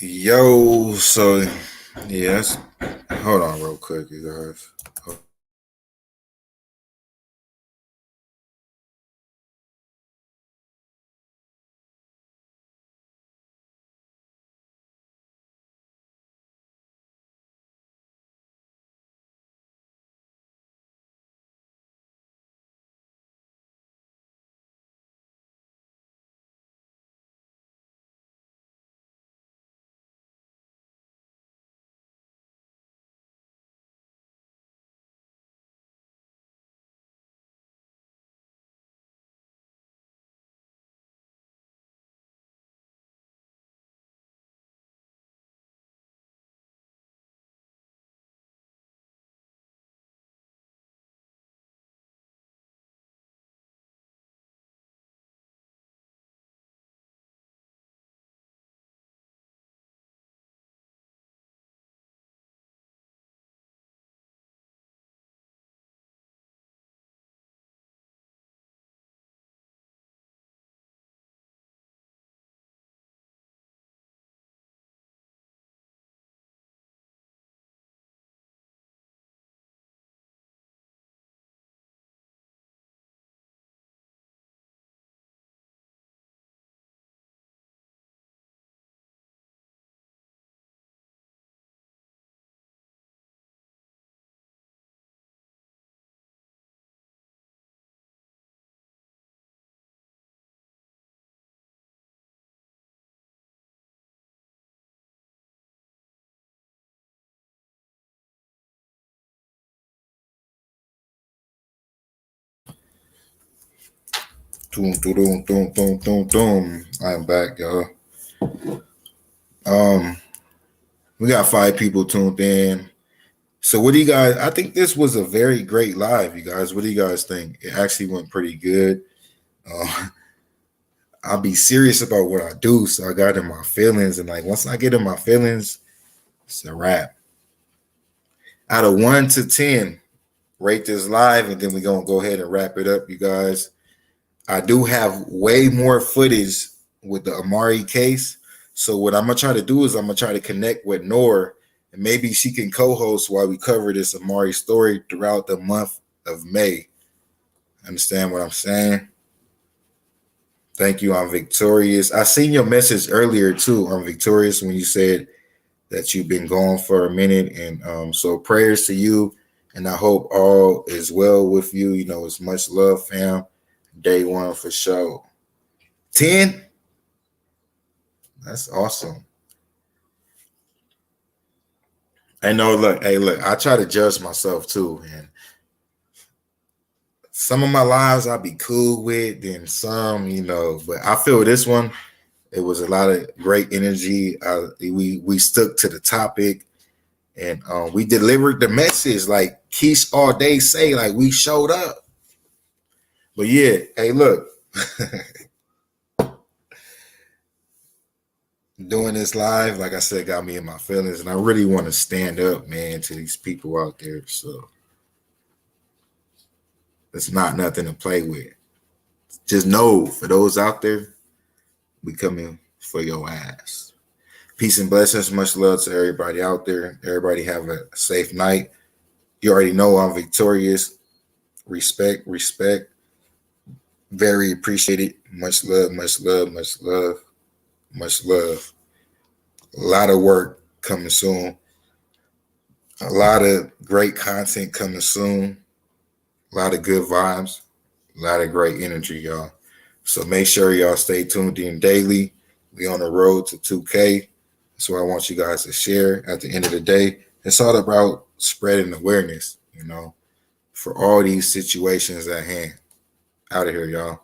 Yo, so yes. Hold on real quick, you guys. Doom, doom, doom, doom, doom, doom. I am back, y'all. We got 5 people tuned in. So what do you guys, I think this was a very great live, you guys. What do you guys think? It actually went pretty good. I'll be serious about what I do, so I got in my feelings, and like once I get in my feelings, it's a wrap. Out of 1 to 10, rate this live, and then we're gonna go ahead and wrap it up, you guys. I do have way more footage with the Amari case, so what I'm gonna try to do is I'm gonna try to connect with Noor, and maybe she can co-host while we cover this Amari story throughout the month of May. Understand what I'm saying? Thank you. I'm Victorious. I seen your message earlier too. I'm Victorious when you said that you've been gone for a minute, and so prayers to you, and I hope all is well with you. You know, it's much love, fam. Day 1 for sure. 10. That's awesome. I know. Look, hey, look. I try to judge myself too, and some of my lives I'll be cool with, then some, you know. But I feel this one, it was a lot of great energy. We stuck to the topic, and we delivered the message like Keish all day say, like we showed up. But yeah, hey, look, doing this live, like I said, got me in my feelings, and I really want to stand up, man, to these people out there. So it's not nothing to play with. Just know, for those out there, we coming for your ass. Peace and blessings. Much love to everybody out there. Everybody have a safe night. You already know I'm Victorious. Respect, respect. Very appreciated. Much love, much love, much love, much love. A lot of work coming soon. A lot of great content coming soon. A lot of good vibes. A lot of great energy, y'all. So make sure y'all stay tuned in daily. We on the road to 2K. That's what I want you guys to share at the end of the day. It's all about spreading awareness, you know, for all these situations at hand. Out of here, y'all.